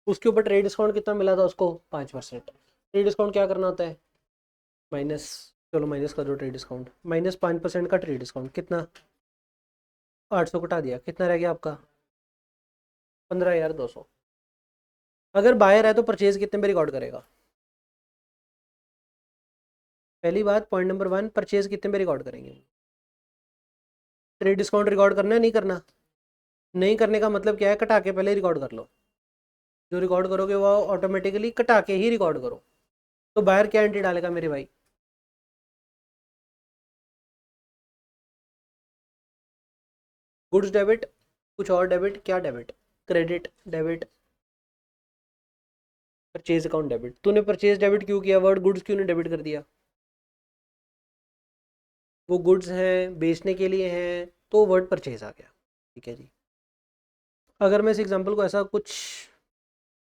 उसके ऊपर ट्रेड डिस्काउंट कितना मिला था उसको 5%। ट्रेड डिस्काउंट क्या करना होता है माइनस, चलो माइनस कर दो ट्रेड डिस्काउंट, माइनस 5% का ट्रेड डिस्काउंट कितना 800 कटा दिया, कितना रह गया आपका 15,200। अगर बायर है तो परचेज कितने में रिकॉर्ड करेगा, पहली बात पॉइंट नंबर 1, परचेज कितने में रिकॉर्ड करेंगे, ट्रेड डिस्काउंट रिकॉर्ड करना है नहीं करना, नहीं करने का मतलब क्या है, कटा के पहले रिकॉर्ड कर लो, जो रिकॉर्ड करोगे वो ऑटोमेटिकली कटा के ही रिकॉर्ड करो। तो बायर क्या एंट्री डालेगा मेरे भाई, गुड्स डेबिट, कुछ और डेबिट, क्या debit, credit debit, purchase account debit. तूने परचेज डेबिट क्यों किया, वर्ड गुड्स क्यों ने डेबिट कर दिया, वो गुड्स हैं बेचने के लिए हैं तो वर्ड परचेज आ गया, ठीक है जी। अगर मैं इस एग्जांपल को ऐसा कुछ,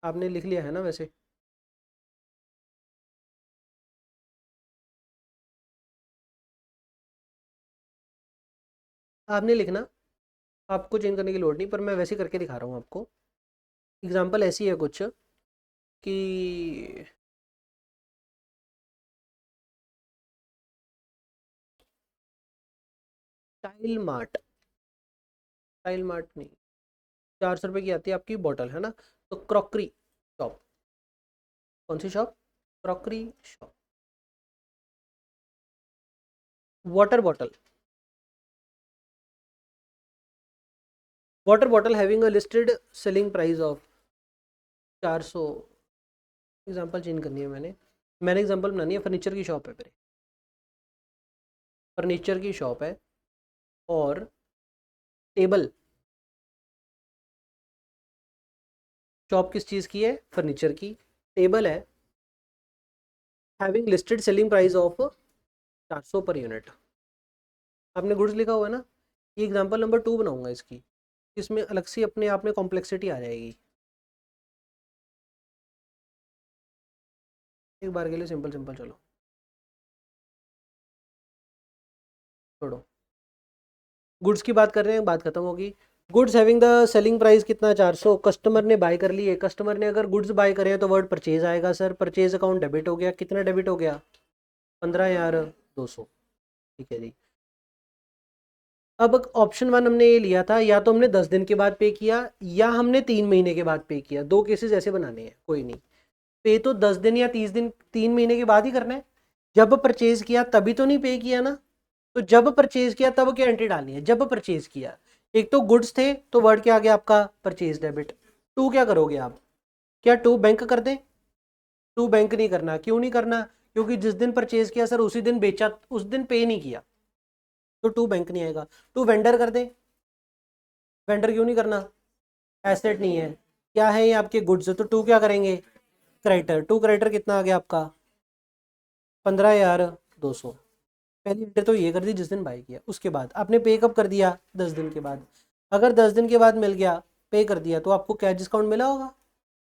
आपने लिख लिया है ना वैसे, आपने लिखना, आपको चेंज करने की लोड नहीं, पर मैं वैसे करके दिखा रहा हूँ आपको। एग्जांपल ऐसी है कुछ कि टाइल मार्ट, टाइल मार्ट नहीं, 400 रुपये की आती है आपकी बॉटल है ना, तो क्रॉकरी शॉप, कौन सी shop, crockery shop, water bottle, water bottle having a listed selling price of 400। Example change करनी है मैंने, मैंने एग्जांपल बनानी है, फर्नीचर की शॉप है मेरे, फर्नीचर की शॉप है और टेबल, शॉप किस चीज़ की है फर्नीचर की, टेबल है having listed selling price of 400 पर यूनिट, आपने गुड्स लिखा हुआ है ना, ये एग्जांपल नंबर 2 बनाऊंगा इसकी, इसमें अलग से अपने आप में कॉम्प्लेक्सिटी आ जाएगी। एक बार के लिए सिंपल सिंपल चलो छोड़ो, गुड्स की बात कर रहे हैं, बात खत्म होगी। Goods having the selling price कितना 400, कस्टमर ने बाय कर लिए, कस्टमर ने अगर गुड्स बाय करे तो वर्ड परचेज आएगा सर, परचेज अकाउंट डेबिट हो गया, कितना डेबिट हो गया 15,200, ठीक है जी। अब ऑप्शन 1 हमने ये लिया था, या तो हमने 10 दिन के बाद पे किया या हमने 3 महीने के बाद पे किया, दो केसेस ऐसे बनाने हैं, कोई नहीं, पे तो 10 दिन या 30 दिन 3 महीने के बाद ही करना है। जब परचेज किया तभी तो नहीं पे किया ना, तो जब परचेज किया तब क्या एंट्री डालनी है, जब परचेज किया, एक तो गुड्स थे तो वर्ड क्या आ गया आपका परचेज डेबिट। टू क्या करोगे आप, क्या टू बैंक कर दें, टू बैंक नहीं करना, क्यों नहीं करना, क्योंकि जिस दिन परचेज किया सर उसी दिन बेचा, उस दिन पे नहीं किया, तो टू बैंक नहीं आएगा। टू वेंडर कर दें, वेंडर क्यों नहीं करना, एसेट नहीं है, क्या है ये आपके गुड्स, तो टू क्या करेंगे क्रेडिटर, टू क्रेडिटर कितना आ गया आपका 15,200। पहली एंट्री तो ये कर दी जिस दिन बाई किया, उसके बाद आपने पे कब कर दिया 10 दिन के बाद, अगर 10 दिन के बाद मिल गया पे कर दिया तो आपको कैश डिस्काउंट मिला होगा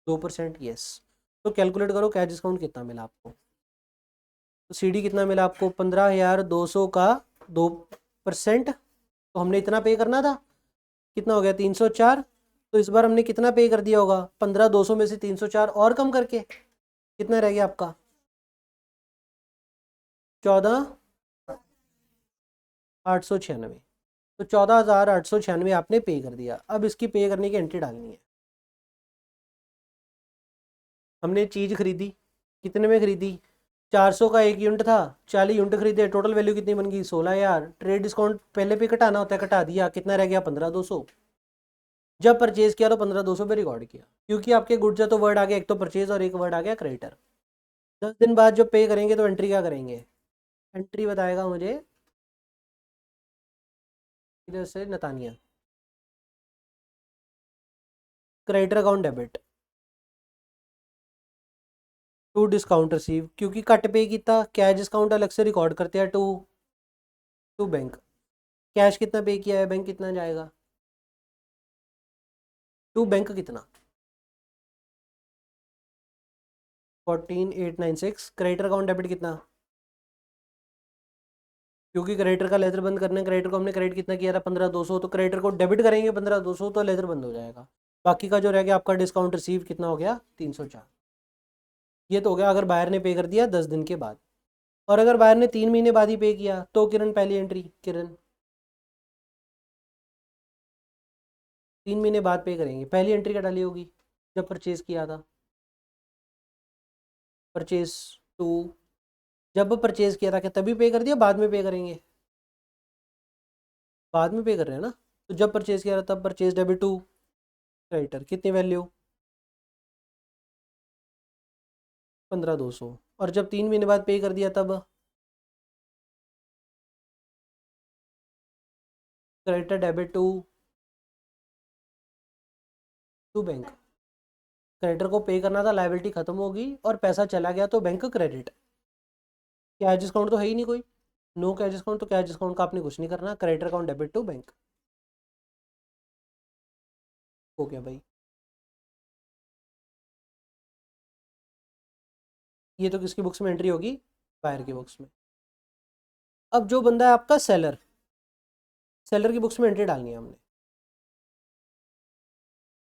2%, यस। तो कैलकुलेट करो कैश डिस्काउंट कितना मिला आपको, तो सीडी कितना मिला आपको 15,200 का 2%, तो हमने इतना पे करना था, कितना हो गया 304, तो इस बार हमने कितना पे कर दिया होगा 15,200 में से 304 और कम करके कितना रह गया आपका 14,896, तो 14,896 आपने पे कर दिया। अब इसकी पे करने की एंट्री डालनी है, हमने चीज़ खरीदी, कितने में खरीदी 400 का एक यूनिट था, 40 यूनिट खरीदे, टोटल वैल्यू कितनी बन गई 16,000, ट्रेड डिस्काउंट पहले पे कटाना होता है, कटा दिया, कितना रह गया 15,200। जब परचेज किया तो 15,200 पे रिकॉर्ड किया, क्योंकि आपके गुड्स है तो वर्ड आ गया, एक तो परचेज और एक वर्ड आ गया क्रेडिटर। 10 दिन बाद जब पे करेंगे तो एंट्री क्या करेंगे, एंट्री बताएगा मुझे इधर से नतानिया, creditor account debit, to discount receive, क्योंकि कट पे किया कैश डिस्काउंट अलग से रिकॉर्ड करते हैं टू, टू बैंक। कैश कितना पे किया है, बैंक कितना जाएगा, टू बैंक कितना 14896। क्रेडिटर अकाउंट डेबिट कितना, क्योंकि क्रेडिटर का लेजर बंद करने, क्रेडिटर को हमने क्रेडिट कितना किया था 15200, तो क्रेडिटर को डेबिट करेंगे 15200 तो लेजर बंद हो जाएगा। बाकी का जो रह गया आपका डिस्काउंट रिसीव कितना हो गया 304। ये तो हो गया अगर बायर ने पे कर दिया 10 दिन के बाद। और अगर बायर ने 3 महीने बाद ही पे किया तो किरण पहली एंट्री, किरण 3 महीने बाद पे करेंगे, पहली एंट्री क्या डाली होगी, जब परचेज किया था, परचेज टू, जब परचेज किया था क्या तभी पे कर दिया, बाद में पे करेंगे, बाद में पे कर रहे हैं ना, तो जब परचेज किया था तब परचेज डेबिट टू क्रेडिटर, कितनी वैल्यू 15200। और जब 3 महीने बाद पे कर दिया तब creditor debit to to bank. Creditor को पे करना था, लायबिलिटी खत्म होगी और पैसा चला गया तो बैंक क्रेडिट। कैश डिस्काउंट तो है ही नहीं कोई, नो कैश डिस्काउंट, तो कैश डिस्काउंट का आपने कुछ नहीं करना, creditor account debit to bank. हो गया भाई। ये तो किसकी बुक्स में एंट्री होगी, बायर की बुक्स में। अब जो बंदा है आपका सेलर, सेलर की बुक्स में एंट्री डालनी है हमने,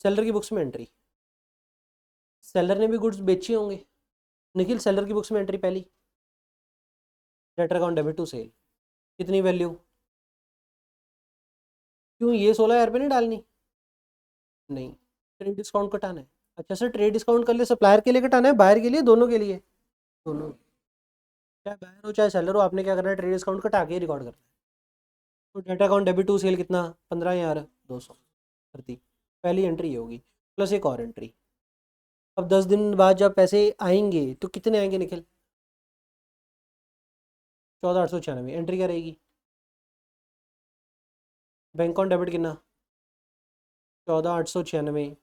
सेलर की बुक्स में एंट्री, सेलर ने भी गुड्स बेची होंगे, निखिल सेलर की बुक्स में एंट्री पहली, debtor account debit to sale, कितनी वैल्यू, क्यों ये 16,000 नहीं डालनी, नहीं ट्रेड डिस्काउंट कटाना है। अच्छा सर ट्रेड डिस्काउंट कर लिए, सप्लायर के लिए कटाना है, बायर के लिए, दोनों के लिए, दोनों, चाहे बायर हो चाहे सेलर हो, आपने क्या करना है, ट्रेड डिस्काउंट कटा के रिकॉर्ड करना है। तो debtor account debit to sale कितना 15,200 कर दी, पहली एंट्री ये होगी, प्लस एक और एंट्री। अब 10 दिन बाद जब पैसे आएंगे तो कितने आएंगे निखिल, 14,896, एंट्री क्या रहेगी, बैंक अकाउंट डेबिट कितना 14,896,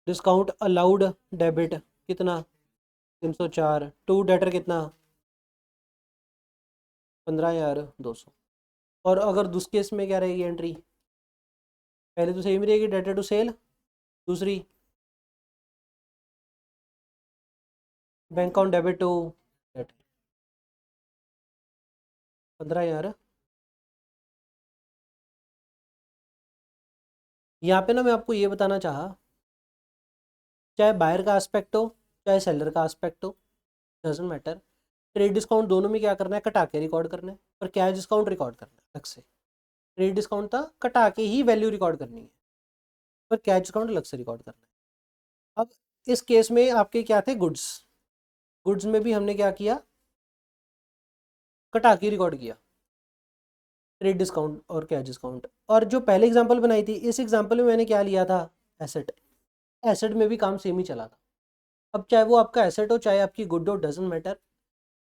डिस्काउंट अलाउड डेबिट कितना 304, टू डेटर कितना 15,200। और अगर दूसरे केस में क्या रहेगी एंट्री, पहले तो सेम ही रहेगी, डेटर टू सेल, दूसरी bank account debit to debtor 15,000। यहाँ पे ना मैं आपको ये बताना चाहा, चाहे बायर का एस्पेक्ट हो चाहे सेलर का एस्पेक्ट हो, डजेंट मैटर, ट्रेड डिस्काउंट दोनों में क्या करना है, कटा के रिकॉर्ड करना है, पर कैश डिस्काउंट रिकॉर्ड करना है अलग से। ट्रेड डिस्काउंट था कटा के ही वैल्यू रिकॉर्ड करनी है, पर कैश डिस्काउंट अलग से रिकॉर्ड करना है। अब इस केस में आपके क्या थे गुड्स, गुड्स में भी हमने क्या किया, कटा के रिकॉर्ड किया ट्रेड डिस्काउंट और कैश डिस्काउंट। और जो पहले एग्जांपल बनाई थी, इस एग्जांपल में मैंने क्या लिया था, एसेट, एसेट में भी काम सेम ही चला था। अब चाहे वो आपका एसेट हो चाहे आपकी गुड हो, डजेंट मैटर,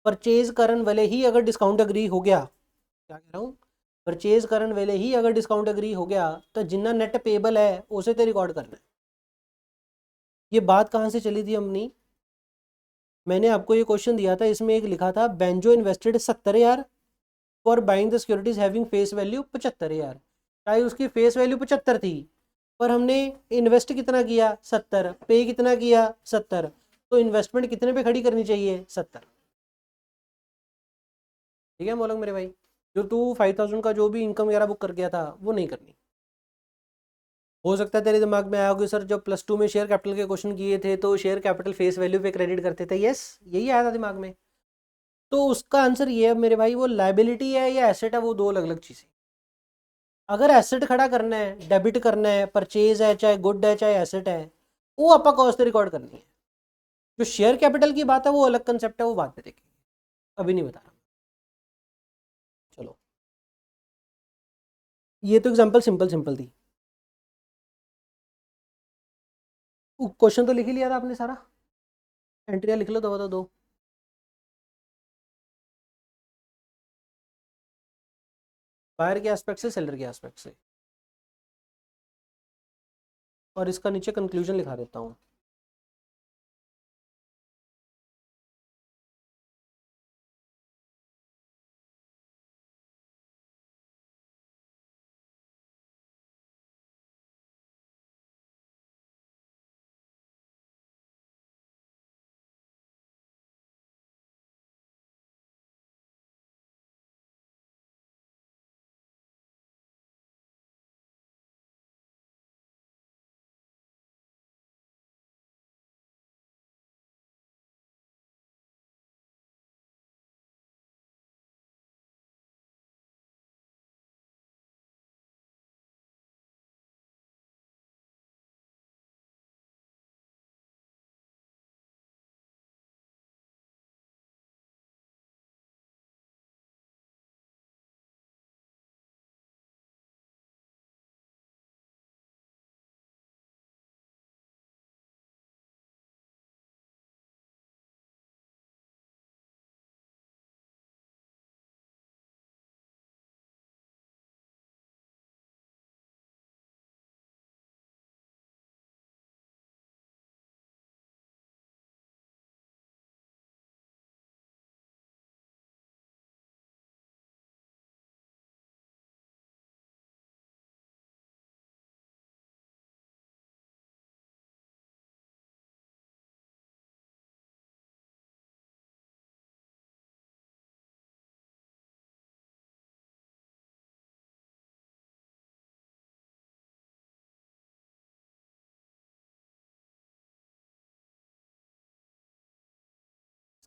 परचेज करन वाले ही अगर डिस्काउंट अग्री हो गया, क्या कह रहा हूँ, परचेज करन वाले ही अगर डिस्काउंट अग्री हो गया तो जितना नेट पेबल है उसे तो रिकॉर्ड करना है। ये बात कहाँ से चली थी अपनी, मैंने आपको ये क्वेश्चन दिया था, इसमें एक लिखा था बेंजो invested 70,000 for buying the securities having face value 75,000, चाहे उसकी फेस वैल्यू 75 थी पर हमने इन्वेस्ट कितना किया 70, पे कितना किया 70, तो इन्वेस्टमेंट कितने पे खड़ी करनी चाहिए 70। ठीक है मोलक मेरे भाई, जो तू 5,000 का जो भी इनकम वगैरह बुक कर गया था वो नहीं करनी। हो सकता है तेरे दिमाग में आया होगा सर जब +2 में शेयर कैपिटल के क्वेश्चन किए थे तो शेयर कैपिटल फेस वैल्यू पे क्रेडिट करते थे, यस यही आया था दिमाग में। तो उसका आंसर ये है मेरे भाई, वो लाइबिलिटी है या एसेट है, वो दो अलग अलग चीज़ें। अगर एसेट खड़ा करना है, डेबिट करना है, परचेज है, चाहे गुड है चाहे एसेट है, वो आपका कॉस्ट रिकॉर्ड करनी है। जो शेयर कैपिटल की बात है वो अलग कंसेप्ट है, वो बाद में देखेंगे, अभी नहीं बता रहा। चलो ये तो एग्जांपल सिंपल सिंपल थी, क्वेश्चन तो लिख ही लिया था आपने सारा, एंट्रिया लिख लो दो दो। बायर के एस्पेक्ट से, सेलर के एस्पेक्ट से, और इसका नीचे कंक्लूजन लिखा देता हूँ।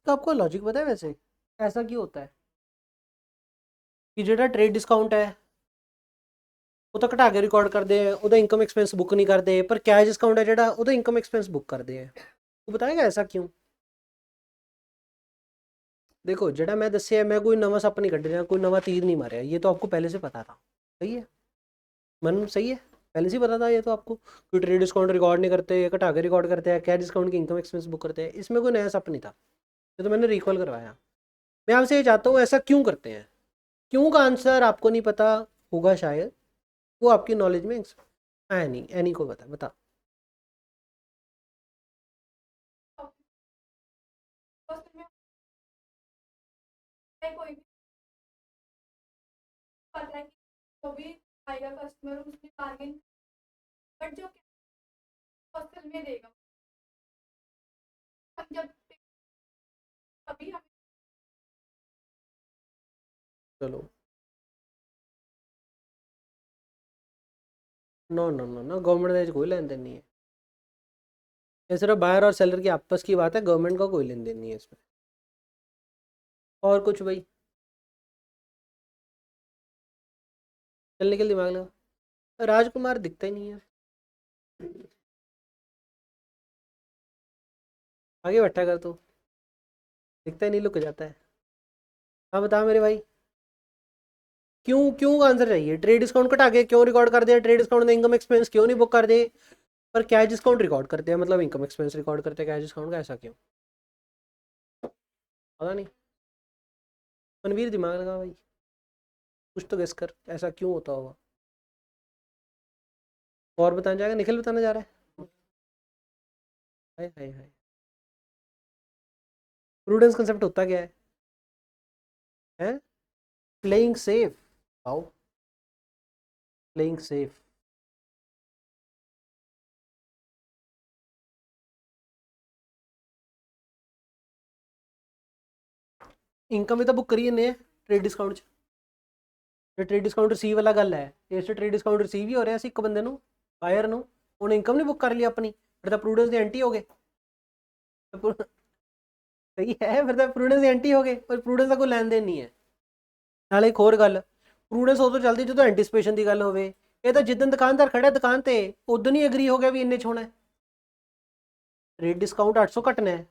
इसका आपको लॉजिक पता है वैसे ऐसा क्यों होता है कि जेड़ा ट्रेड डिस्काउंट है वो तो घटा के रिकॉर्ड करते हैं, ਉਹਦਾ इनकम एक्सपेंस बुक नहीं करते, पर कैश डिस्काउंट है जेड़ा ਉਹਦਾ इनकम एक्सपेंस बुक करते हैं। वो बताएगा ऐसा क्यों? देखो जेड़ा मैं दसिया मैं कोई नवा सप नहीं कढ़ रहा, कोई नवा तीर नहीं मारा, ये तो आपको पहले से पता था। सही है मन, सही है, पहले से ही पता था ये तो आपको, कोई ट्रेड डिस्काउंट रिकॉर्ड नहीं करते, घटा के रिकॉर्ड करते हैं, कैश डिस्काउंट की इनकम एक्सपेंस बुक करते हैं, इसमें कोई नया सप नहीं था, ये तो मैंने रिकॉल करवाया। मैं आपसे ये चाहता हूँ ऐसा क्यों करते हैं, क्यों का आंसर आपको नहीं पता होगा शायद, वो आपकी नॉलेज में नहीं, एनी को बता। कोई भी पता है कि जो भी आएगा कस्टमर उसने बार्गेन, बट जो हॉस्टल में देगा हम जब कभी हम चलो no no no no, government का कोई लेन देन नहीं है, ये सिर्फ बायर और सेलर की आपस की बात है, गवर्नमेंट का कोई लेन देन नहीं है इसमें। और कुछ भाई चलने के लिए दिमाग लगा, राजकुमार दिखता ही नहीं है, आगे बैठा कर तू, दिखता ही नहीं, लुक जाता है। हाँ बता मेरे भाई, क्यों क्यों का आंसर चाहिए, ट्रेड डिस्काउंट घटा के क्यों रिकॉर्ड कर दिया, ट्रेड डिस्काउंट इनकम एक्सपेंस क्यों नहीं बुक कर दे, पर कैश डिस्काउंट रिकॉर्ड करते हैं, मतलब इनकम एक्सपेंस रिकॉर्ड करते हैं कैश डिस्काउंट का, ऐसा क्यों? पता नहीं, मनवीर दिमाग लगा भाई, कुछ तो गेस कर ऐसा क्यों होता होगा। और बताना जाएगा, निखिल बताना जा रहा है। हाय हाय हाय, प्रूडेंस कंसेप्ट होता क्या है प्लेइंग सेफ, आओ प्लेइंग सेफ। इनकम भी तो बुक करी ने trade discount trade discount receive वाला गल है, इस ट्रेड डिस्काउंट रिसीव ही हो रहा एक बंदे बायर उन्हें इनकम नहीं बुक कर लिया अपनी, फिर तो प्रूडेंस के एंटी हो गए। सही है, फिर तो प्रूडेंस के एंटी हो गए, पर प्रूडेंस का कोई लेन देन नहीं है। नाले एक होर गल, प्रूडेंस उदों चलती जो एंटीसिपेशन की गल हो, ये तो जिदन दुकानदार खड़ा दुकान पर उदन ही एग्री हो गया भी इन्ने च होना है, ट्रेड डिस्काउंट 800 घटना है,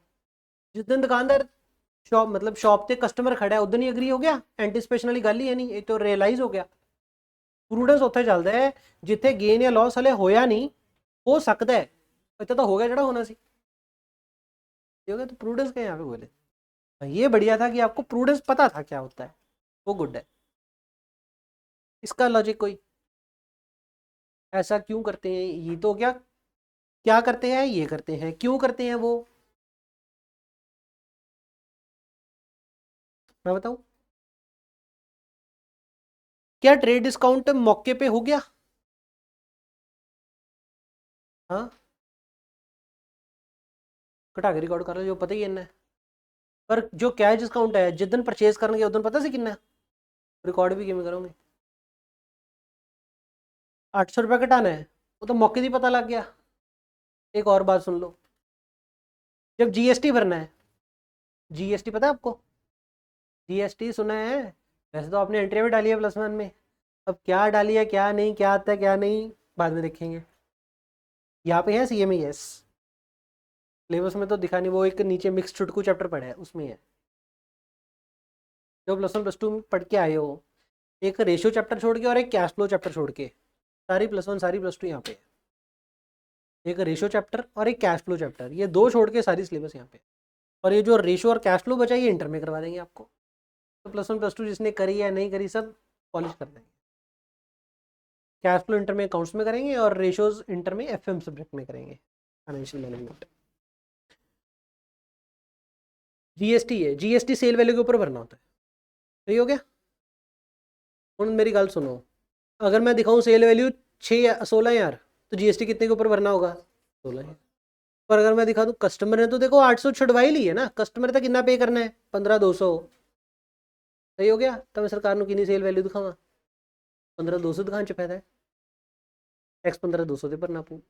जिदन दुकानदार शॉप मतलब शॉप ते कस्टमर खड़ा है उदन ही एग्री हो गया, एंटीसिपेशन वाली गल ही है नहीं, ये तो रियलाइज हो गया। प्रूडेंस उत्थे चलता है जिथे गेन या लॉस हले होया नहीं, हो सकता है, इतना तो हो गया जड़ा होना सी, ये हो गया, तो प्रूडेंस के यहाँ पे बोले। ये बढ़िया था कि आपको प्रूडेंस पता था क्या होता है, वो गुड है। इसका लॉजिक कोई ऐसा क्यों करते हैं, ये तो क्या क्या करते हैं, ये करते हैं, क्यों करते हैं वो, मैं बताऊं? क्या ट्रेड डिस्काउंट मौके पे हो गया? हाँ, घटा के रिकॉर्ड कर लो जो पता ही इन्ना है, पर जो कैश डिस्काउंट है जिस दिन परचेज करेंगे उस दिन पता सी कितना, रिकॉर्ड भी किमें करोगे? 800 रुपया घटाना है, वो तो मौके ही पता लग गया। एक और बात सुन लो, जब जीएसटी भरना है, जीएसटी पता है आपको, जीएसटी सुना है, वैसे तो आपने एंट्री में डाली है +1 में, अब क्या डाली है क्या नहीं, क्या आता है क्या नहीं, बाद में देखेंगे। यहाँ पे है CMES, सिलेबस में तो दिखा नहीं, वो एक नीचे मिक्स चुटकू चैप्टर पढ़ा है उसमें है, जो +1 +2 में पढ़ के आए हो, एक रेशियो चैप्टर छोड़ के और एक कैश फ्लो चैप्टर छोड़ के, सारी +1 सारी +2 यहाँ पे है, एक रेशियो चैप्टर और एक कैश फ्लो चैप्टर, ये दो छोड़ के सारी सिलेबस यहाँ पे, और ये जो रेशियो और कैश फ्लो बचा ये इंटर में करवा देंगे आपको, तो +1 +2 जिसने करी या नहीं करी सब पॉलिश कर देंगे। कैश फ्लो इंटर में अकाउंट्स में करेंगे और रेशियोज इंटर में FM सब्जेक्ट में करेंगे, फाइनेंशियल मैनेजमेंट। जीएसटी है, जीएसटी सेल वैल्यू के ऊपर भरना होता है, सही हो गया। और मेरी गल सुनो, अगर मैं दिखाऊं सेल वैल्यू 16,000 तो जीएसटी कितने के ऊपर भरना होगा? 16,000। पर अगर मैं दिखा दूं कस्टमर ने तो देखो 800 छुड़वाई ली है ना, कस्टमर ने तो कितना पे करना है 15,200, सही हो गया, तो मैं सरकार को कितनी सेल वैल्यू दिखावा, 15,200 दिखाने च फायदा है, टैक्स 15,200 से भरना पू।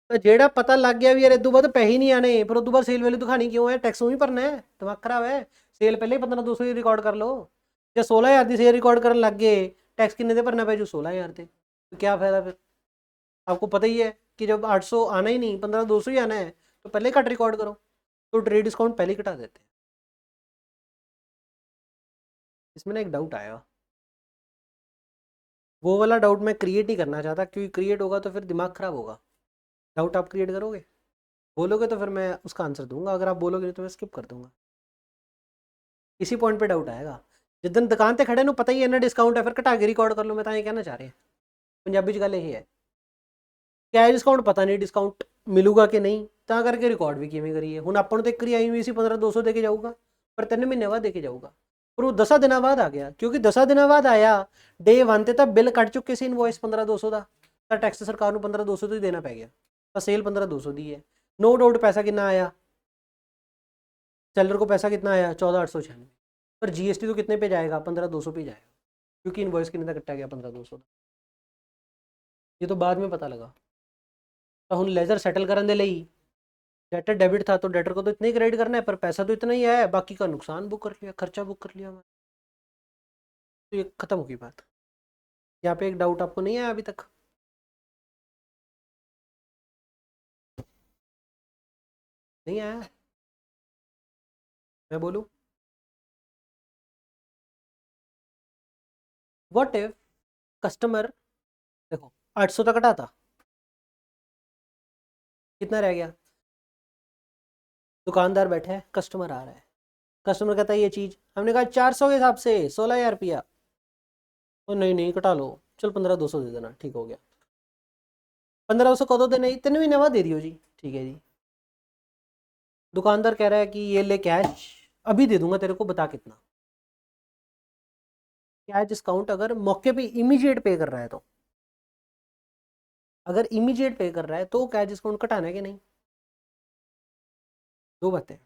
तो जेड़ा पता लग गया भी यार इदू बाद पैसे नहीं आने, पर उदू बाद सेल वैल्यू दिखानी क्यों है? टैक्स ही भरना है, दिमाग खराब है। सेल पहले ही 15,200 ही रिकॉर्ड कर लो। जब 16,000 की सेल रिकॉर्ड करने लग गए, टैक्स किन्ने दे भरना पे जो 16,000 थे, तो क्या फायदा फिर? आपको पता ही है कि जब 800 आना ही नहीं, 15,200 ही आना है, तो पहले कट रिकॉर्ड करो, तो ट्रेड डिस्काउंट पहले ही कटा देते हैं। इसमें ना एक डाउट आया, वो वाला डाउट मैं क्रिएट ही करना चाहता, क्योंकि क्रिएट होगा तो फिर दिमाग खराब होगा। डाउट आप क्रिएट करोगे, बोलोगे तो फिर मैं उसका आंसर दूंगा, अगर आप बोलोगे नहीं तो मैं स्किप कर दूंगा। इसी पॉइंट पे डाउट आएगा। जिस दिन दुकान पे खड़े नु पता ही है ना डिस्काउंट है, फिर घटा के रिकॉर्ड कर लो, मैं तो ये कहना चाह रहे हैं। पंजाबी च गल यही है, क्या है डिस्काउंट पता नहीं डिस्काउंट मिलूगा कि नहीं, ता करके रिकॉर्ड भी किमें करिए। हुण ਆਪਾਂ ਨੂੰ तो एक आई हुई सी 15,200 दे के जाऊगा, पर 3 महीने बाद दे के जाऊगा, पर वो 10 दिनों बाद आ गया, क्योंकि 10 दिनों बाद आया, डे 1 ਤੇ ਤਾਂ ਬਿੱਲ ਕੱਟ ਚੁੱਕੇ ਸੀ ਇਨਵੋਇਸ 15,200 ਦਾ, ਤਾਂ ਟੈਕਸ ਸਰਕਾਰ ਨੂੰ 15,200 ਤੋਂ ਹੀ ਦੇਣਾ ਪੈ ਗਿਆ, ਤਾਂ ਸੇਲ 15,200 ਦੀ ਹੈ। नो डाउट पैसा कितना आया, सेलर को पैसा कितना आया 14,896, पर जीएसटी तो कितने पे जाएगा? 15,200 पे जाएगा, क्योंकि इनवॉइस कितने तक कटा गया 15,200। ये तो बाद में पता लगा। तो हम लेजर सेटल करने दे ਲਈ डेटर डेबिट था, तो डेटर को तो इतना ही क्रेडिट करना है, पर पैसा तो इतना ही आया है, बाकी का नुकसान बुक कर लिया, खर्चा बुक कर लिया हमारा। तो ये खत्म होगी बात। यहाँ पे एक डाउट आपको नहीं आया अभी तक? नहीं आया? मैं बोलूँ, व्हाट इफ कस्टमर, देखो 800 तक कटा था, कितना रह गया? दुकानदार बैठा है, कस्टमर आ रहा है, कस्टमर कहता है ये चीज़, हमने कहा 400 के हिसाब से 16,000 रुपया, तो नहीं नहीं कटा लो, चल 15,200 दे देना, ठीक हो गया। 15,200 कदों देना ही, 3 महीने बाद दे दियो जी, ठीक है जी। दुकानदार कह रहा है कि ये ले कैश, अभी दे दूंगा तेरे को, बता कितना। कैश डिस्काउंट अगर मौके पे इमीडिएट पे कर रहा है तो, अगर इमीडिएट पे कर रहा है तो कैश डिस्काउंट घटाना है कि नहीं? दो बातें।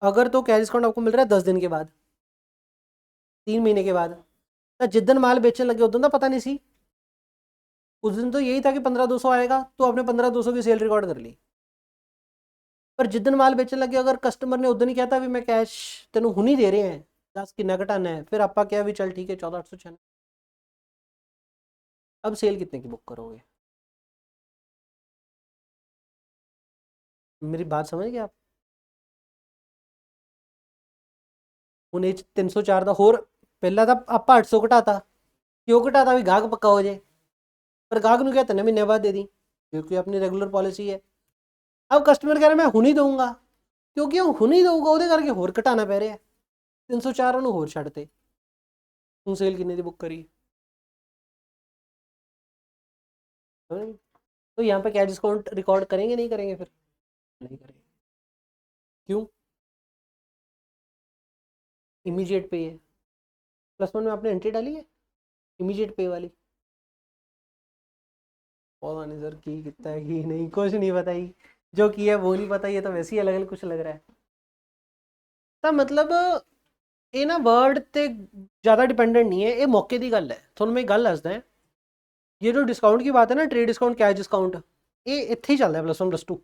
अगर तो कैश डिस्काउंट आपको मिल रहा है 10 दिन के बाद, 3 महीने के बाद, तो जिस दिन माल बेचने लगे उस दिन तो पता नहीं सी, उस दिन तो यही था कि 15,200 आएगा, तो आपने 15,200 की सेल रिकॉर्ड कर ली। पर जिस दिन माल बेचने लगे, अगर कस्टमर ने उस दिन ही कहता भी मैं कैश तेन हुन ही दे रहे हैं, 10 कितना घटाना है, फिर आपका क्या भी चल ठीक है 14,896, अब सेल कितने की बुक करोगे? मेरी बात समझ गए आप? ਹੁਣ ਇਹ 'ਚ 304 ਦਾ ਹੋਰ, ਪਹਿਲਾਂ ਤਾਂ ਆਪਾਂ 800 ਘਟਾਤਾ, ਕਿਉਂ ਘਟਾਤਾ? ਵੀ ਗਾਹਕ ਪੱਕਾ ਹੋ ਜਾਏ, पर गाहक ने क्या 3 महीने बाद दे दी, क्योंकि अपनी रेगुलर पॉलिसी है। अब कस्टमर कह रहा है मैं हुन ही दूंगा, क्योंकि वो हुन ही दूंगा ਉਹਦੇ ਕਰਕੇ ਹੋਰ ਘਟਾਣਾ ਪੈ ਰਿਹਾ, 304 ਉਹਨੂੰ ਹੋਰ ਛੱਡਤੇ, ਹੁਣ ਸੇਲ कितने ਦੀ बुक करी? तो यहाँ पे क्या डिस्काउंट रिकॉर्ड करेंगे नहीं करेंगे? फिर नहीं करेंगे, क्यों? इमीडिएट पे है, +1 में आपने एंट्री डाली है इमीडिएट पे वाली, पता नहीं सर की कितना है कि नहीं, कुछ नहीं पता ही, जो किया है वो नहीं पता, ये तो वैसे ही अलग अलग कुछ लग रहा है। तो मतलब ਇਹ ਨਾ वर्ड ਤੇ ज़्यादा डिपेंडेंट नहीं है, ये मौके की गल है। थोड़ा मैं एक गल दसदा, ये जो डिस्काउंट की बात है ना, ट्रेड डिस्काउंट कैश डिस्काउंट, ये इत्थे ही चलता है +1 +2,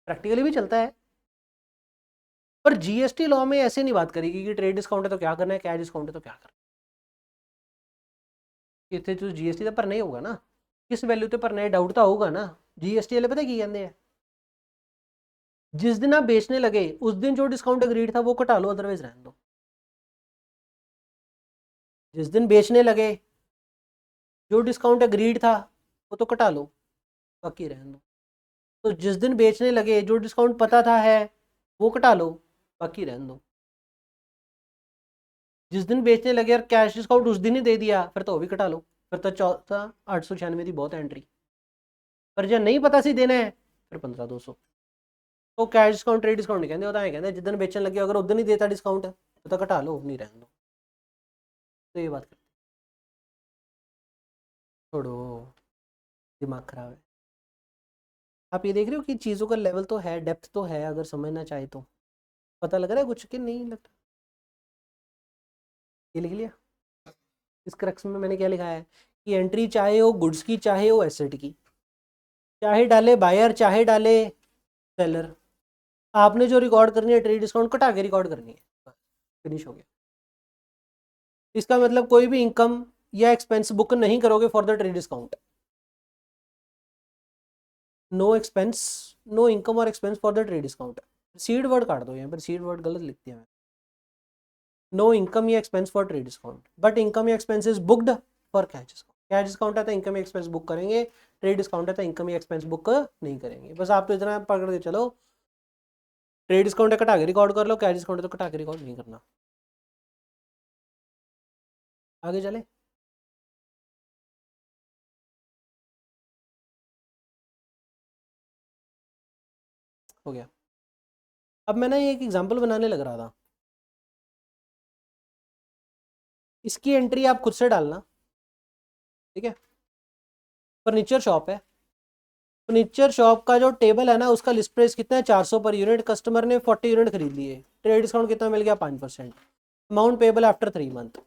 प्रैक्टिकली भी चलता है, पर जीएसटी लॉ में ऐसे नहीं बात करेगी कि ट्रेड डिस्काउंट है तो क्या करना है, कैश डिस्काउंट है तो क्या करना है। इतने तो जीएसटी तो भरना ही होगा ना, किस वैल्यू तो भरना है, डाउट तो होगा ना। जीएसटी वाले पता की कहते हैं, जिस दिन आप बेचने लगे उस दिन जो डिस्काउंट अग्रीड था वो घटा लो, अदरवाइज रहने दो। जिस दिन बेचने लगे जो डिस्काउंट अग्रीड था वो तो घटा लो, बाकी रहने दो। तो जिस दिन बेचने लगे जो डिस्काउंट पता था है वो घटा लो, बाकी रहने दो। जिस दिन बेचने लगे और कैश डिस्काउंट उस दिन ही दे दिया, फिर तो वो भी घटा लो, फिर तो 14,896 की बहुत एंट्री। पर जब नहीं पता सी देना है फिर 15,200, तो कैश डिस्काउंट ट्रेड डिस्काउंट नहीं कहते, वो तो ऐ कहते जिस दिन बेचने लगे अगर उस दिन ही देता डिस्काउंट तो घटा लो, नहीं रहने दो। तो ये बात करते, छोड़ो, दिमाग खराब है। आप ये देख रहे हो कि चीज़ों का लेवल तो है, डेप्थ तो है, अगर समझना चाहे तो पता लग रहा है कुछ कि नहीं लगता। ये लिख लिया, इस क्रक्स में मैंने क्या लिखा है कि एंट्री चाहे हो गुड्स की चाहे हो एसेट की, चाहे डाले बायर चाहे डाले सेलर, आपने जो रिकॉर्ड करनी है ट्रेड डिस्काउंट कटा के रिकॉर्ड करनी है, बस फिनिश हो गया। इसका मतलब कोई भी इनकम या एक्सपेंस बुक नहीं करोगे for the trade discount. No expense, no income और expense for the trade discount. सीड वर्ड काट दो, यहाँ पर सीड वर्ड गलत लिख दिया मैं। नो इनकम या expense for trade discount, but income या expense is booked for cash discount. Cash discount है तो इनकम या एक्सपेंस बुक करेंगे, ट्रेड डिस्काउंट है तो इनकम या एक्सपेंस बुक नहीं करेंगे। बस आप तो इतना पकड़ के चलो, ट्रेड डिस्काउंट है कटा के रिकॉर्ड कर लो, कैश डिस्काउंट है तो कटा के रिकॉर्ड नहीं करना। आगे चले। हो गया। अब मैं ना ये एक एग्जांपल बनाने लग रहा था, इसकी एंट्री आप खुद से डालना, ठीक है। फर्नीचर शॉप है, फर्नीचर शॉप का जो टेबल है ना उसका लिस्ट प्राइस कितना है 400 पर यूनिट, कस्टमर ने 40 यूनिट खरीद लिए, ट्रेड डिस्काउंट कितना मिल गया 5%, amount payable after 3 month.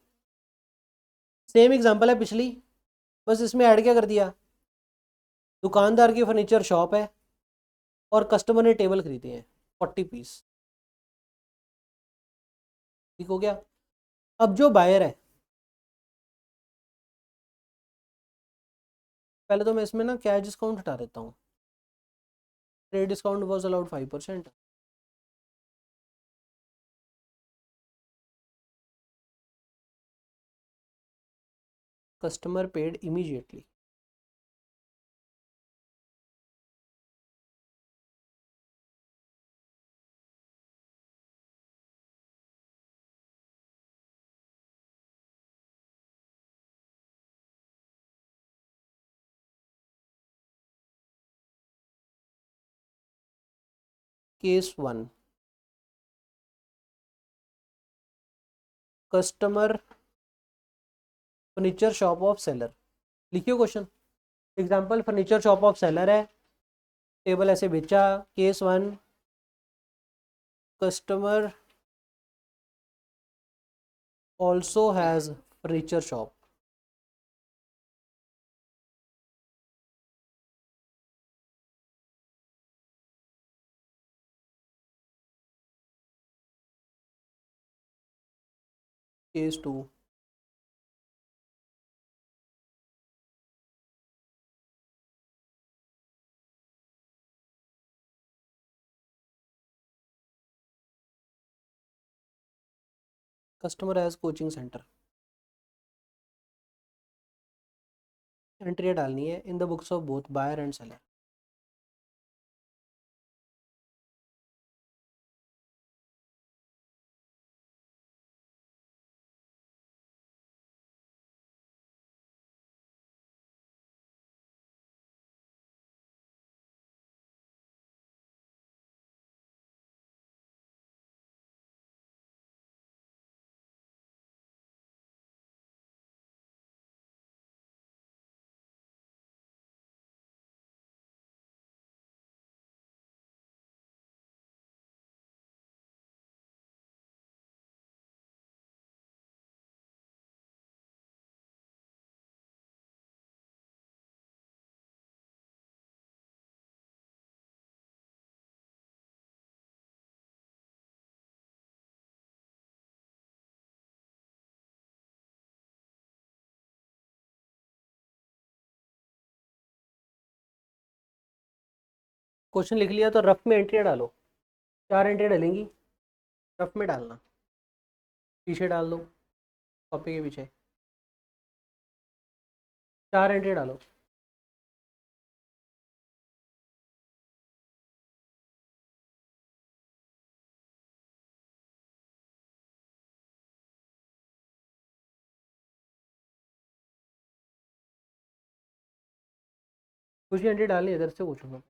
Same example है पिछली, बस इसमें ऐड क्या कर दिया, दुकानदार की फर्नीचर शॉप है और कस्टमर ने टेबल खरीदे हैं 40 पीस, ठीक हो गया। अब जो बायर है, पहले तो मैं इसमें ना कैश डिस्काउंट हटा देता हूँ, trade discount was allowed 5%, customer paid immediately. Case 1, customer furniture shop of seller, लिखियो question. Example furniture shop of seller है, टेबल ऐसे बेचा। Case 1, customer also has furniture shop. Case 2, customer has coaching centre. Entry डालनी है in the books of both buyer and seller. Question लिख लिया तो rough में एंट्री डालो, 4 एंट्री डालेंगी, रफ में डालना, पीछे डाल दो कॉपी के पीछे, 4 एंट्री डालो। कुछ एंट्री डालनी है, इधर से पूछूंगा।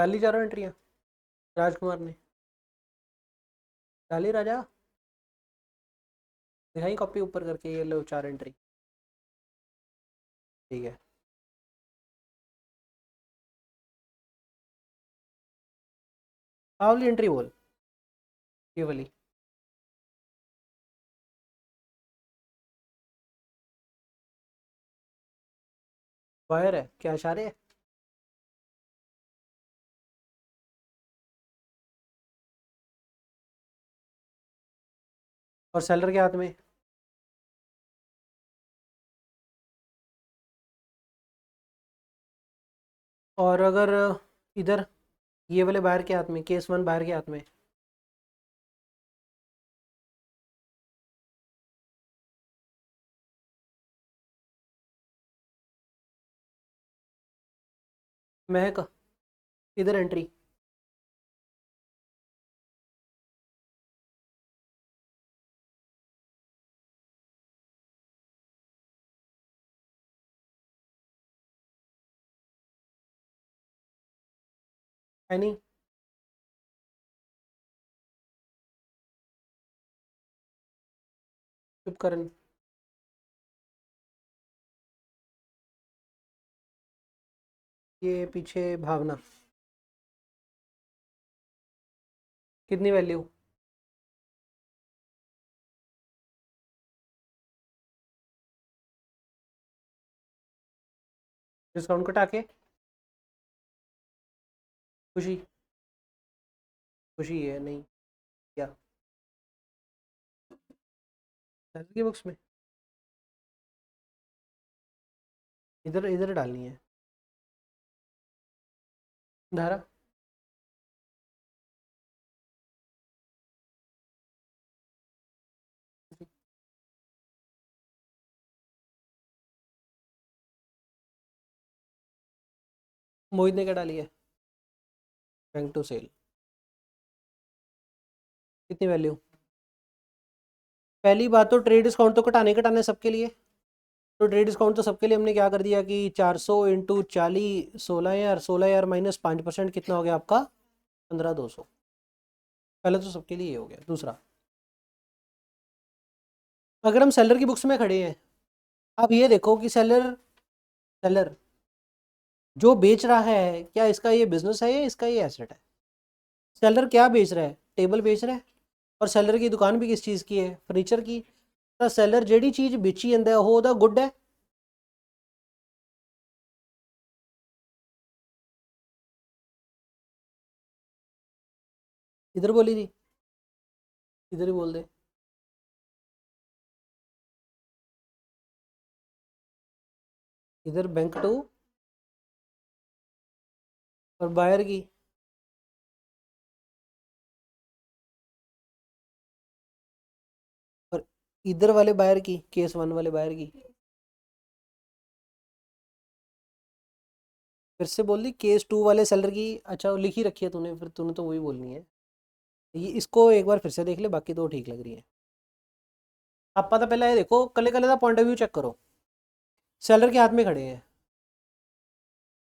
डाली चारों एंट्रियाँ राजकुमार ने डाली राजा, दिखाई कॉपी ऊपर करके, ये लो 4 एंट्री। ठीक है, आवली एंट्री बोल, ये वाली। वायर है क्या, इशारे है? और सेलर के हाथ में? और अगर इधर ये वाले बाहर के हाथ में, केस 1 बाहर के हाथ में? महक, इधर एंट्री। है नहीं? चुप करन। ये पीछे भावना, कितनी वैल्यू? डिस्काउंट कटा के? खुशी, खुशी है नहीं क्या? सेलर की बुक्स में इधर इधर डालनी है धारा। मोहित ने क्या डाली है? बैंक टू सेल, कितनी वैल्यू? पहली बात तो ट्रेड डिस्काउंट तो कटाने कटाने सबके लिए, तो ट्रेड डिस्काउंट तो सबके लिए हमने क्या कर दिया कि 400 इंटू 40, 16,000, 16,000 माइनस 5% कितना हो गया आपका? 15,200। पहले तो सबके लिए ये हो गया। दूसरा, अगर हम सेलर की बुक्स में खड़े हैं, अब ये देखो कि सेलर सेलर जो बेच रहा है, क्या इसका ये बिजनेस है या इसका ये एसेट है? सेलर क्या बेच रहा है? टेबल बेच रहा है। और सेलर की दुकान भी किस चीज़ की है? फर्नीचर की। तो सेलर जेडी चीज़ बेची जाता है वो गुड है। इधर बोली थी, इधर ही बोल दे। इधर बैंक टू और बायर की, और इधर वाले बायर की, केस 1 वाले बायर की। फिर से बोल दी, केस 2 वाले सेलर की। अच्छा वो लिखी रखी है तूने, फिर तूने तो वही बोलनी है। ये इसको एक बार फिर से देख ले, बाकी तो ठीक लग रही है। आप पता पहले ये देखो, कले कले का पॉइंट ऑफ व्यू चेक करो। सेलर के हाथ में खड़े हैं,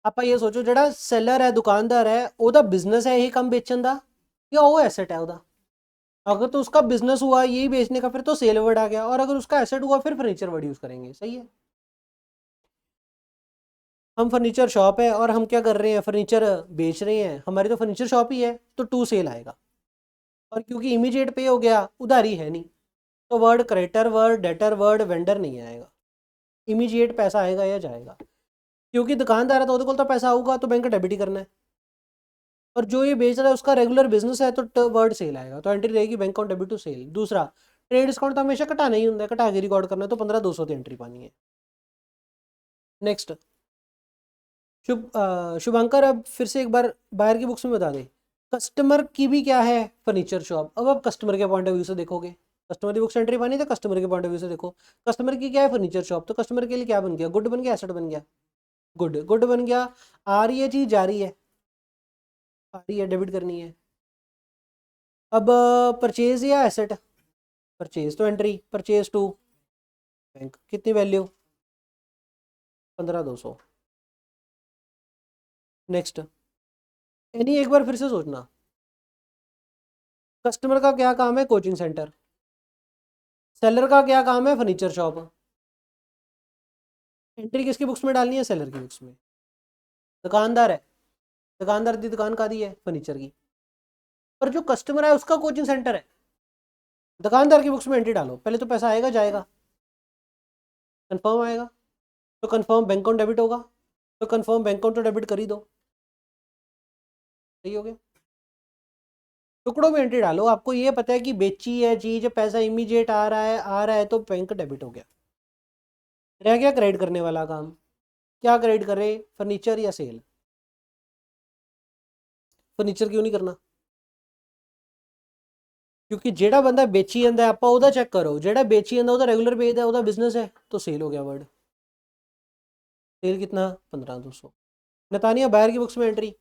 आप ये सोचो जड़ा सेलर है, दुकानदार है, ओदा बिजनेस है यही कम बेचन दा या वो एसेट है ओदा? अगर तो उसका बिजनेस हुआ यही बेचने का, फिर तो सेल वर्ड आ गया, और अगर उसका एसेट हुआ फिर फर्नीचर वर्ड यूज करेंगे। सही है। हम फर्नीचर शॉप है और हम क्या कर रहे हैं, फर्नीचर बेच रहे हैं, हमारी तो फर्नीचर शॉप ही है, तो टू सेल आएगा। और क्योंकि इमीडिएट पे हो गया, उधारी है नहीं, तो word creditor word, debtor word, vendor नहीं आएगा। इमीडिएट पैसा आएगा या जाएगा, क्योंकि दुकानदार है तो उसको तो पैसा आऊगा, तो बैंक डेबिट ही करना है। और जो ये बेच रहा है उसका रेगुलर बिजनेस है, तो वर्ड सेल आएगा, तो एंट्री रहेगी bank on debit to sale. दूसरा, ट्रेड डिस्काउंट तो हमेशा घटाना ही होता है, घटा के रिकॉर्ड करना है, तो 15,200 की एंट्री पानी है। नेक्स्ट, शुभंकर अब फिर से एक बार बाहर की बुक्स में बता दे। कस्टमर की भी क्या है, फर्नीचर शॉप। अब आप कस्टमर के पॉइंट ऑफ व्यू से देखोगे, कस्टमर की बुक्स एंट्री पानी तो कस्टमर के पॉइंट ऑफ व्यू से देखो। कस्टमर की क्या है, फर्नीचर शॉप, तो कस्टमर के लिए क्या बन गया, गुड बन गया, एसेट बन गया? गुड, गुड बन गया। आ रही है चीज, जा रही है, आ रही है, डेबिट करनी है। अब परचेज या एसेट? परचेज, तो एंट्री परचेज टू बैंक, कितनी वैल्यू? 15,200। नेक्स्ट, यानी एक बार फिर से सोचना, कस्टमर का क्या काम है, कोचिंग सेंटर। सेलर का क्या काम है, फर्नीचर शॉप। एंट्री किसकी बुक्स में डालनी है, सेलर की बुक्स में। दुकानदार है, दुकानदार की दुकान का दी है, फर्नीचर की। पर जो कस्टमर है उसका कोचिंग सेंटर है, दुकानदार की बुक्स में एंट्री डालो। पहले तो पैसा आएगा जाएगा, कंफर्म आएगा तो कंफर्म बैंक अकाउंट डेबिट होगा, तो कंफर्म बैंक अकाउंट तो डेबिट कर ही दो। सही हो गया। टुकड़ों में एंट्री डालो, आपको ये पता है कि बेची है चीज, पैसा इमीडिएट आ रहा है तो बैंक डेबिट हो गया। रह गया क्रेडिट करने वाला काम। क्या क्रेडिट करे, फर्नीचर या सेल। फर्नीचर क्यों नहीं करना, क्योंकि जेड़ा बंदा बेची जाता है आप चेक करो, जेड़ा बेची जाता वो रेगुलर बेच है, वो बिजनेस है, तो सेल हो गया वर्ड। सेल कितना, 15,200। नतानिया बायर की बुक्स में एंट्री,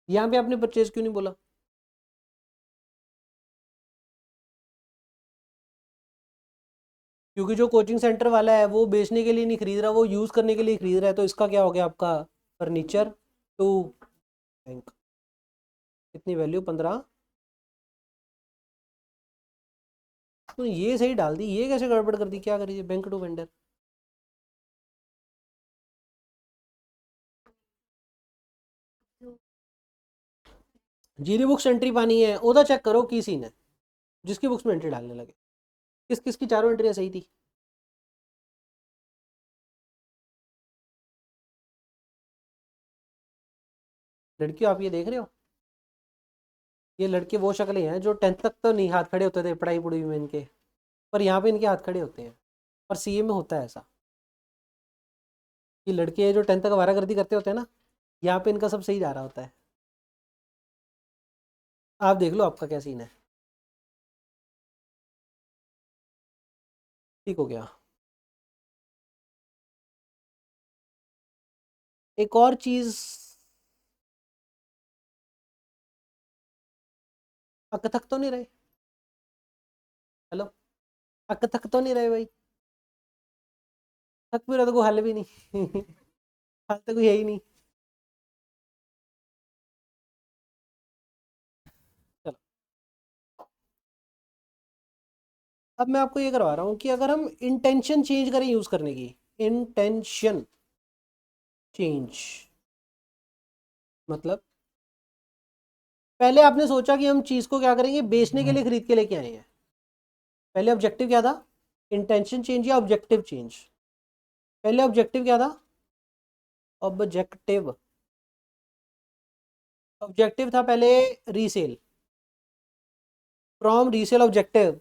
यहाँ पे आपने परचेज क्यों नहीं बोला। क्योंकि जो कोचिंग सेंटर वाला है वो बेचने के लिए नहीं खरीद रहा, वो यूज करने के लिए खरीद रहा है, तो इसका क्या हो गया आपका, फर्नीचर टू बैंक। कितनी वैल्यू, 15। तो ये सही डाल दी, ये कैसे गड़बड़ कर दी, क्या करिए, बैंक टू वेंडर। जीरी बुक्स एंट्री पानी है, ओदा चेक करो की सीन है, जिसकी बुक्स में एंट्री डालने लगे। किस किस की चारों एंट्रियाँ सही थी। लड़कियों आप ये देख रहे हो, ये लड़के वो शक्लें हैं जो 10th तक तो नहीं हाथ खड़े होते थे पढ़ाई पढ़ाई में इनके, पर यहाँ पे इनके हाथ खड़े होते हैं। और सीए में होता है ऐसा कि लड़के जो 10th तक आवारागर्दी करते होते हैं ना, यहाँ पे इनका सब सही जा रहा होता है। आप देख लो आपका क्या सीन है। ठीक हो गया। एक और चीज, अक थक तो नहीं रहे, हेलो, अक थक तो नहीं रहे भाई। थक भी रहा तो कोई हल भी नहीं हल तो कोई है ही नहीं। चलो, अब मैं आपको ये करवा रहा हूँ कि अगर हम इंटेंशन चेंज करें यूज करने की, इंटेंशन चेंज मतलब, पहले आपने सोचा कि हम चीज को क्या करेंगे, बेचने के लिए खरीद के लेके आए हैं। पहले ऑब्जेक्टिव क्या था, इंटेंशन चेंज या ऑब्जेक्टिव चेंज। पहले ऑब्जेक्टिव क्या था, ऑब्जेक्टिव, ऑब्जेक्टिव था पहले resale, from resale objective.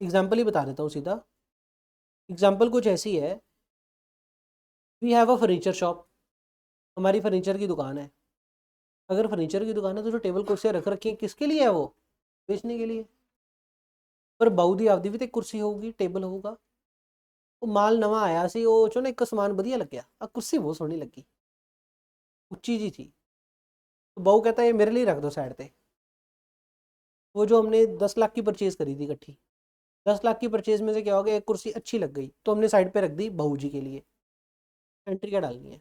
Example ही बता देता हूँ सीधा। एग्जाम्पल कुछ ऐसी है, we have a furniture shop, हमारी फर्नीचर की दुकान है। अगर फर्नीचर की दुकान है तो जो टेबल कुर्सियाँ रख रखी हैं किसके लिए है, वो बेचने के लिए। पर बाउदी आपदी भी तो एक कुर्सी होगी, टेबल होगा। वो माल नवा आया सी, वो चो ना एक समान बढ़िया लग गया, अब कुर्सी बहुत सोहनी लगी, उच्ची जी थी। तो बहू कहता है ये मेरे लिए रख दो साइड पे। वो जो हमने 10 लाख की परचेज करी थी इकट्ठी, 10 लाख की परचेज में से क्या हो गया, एक कुर्सी अच्छी लग गई तो हमने साइड पे रख दी बहू जी के लिए। एंट्री क्या डालनी है,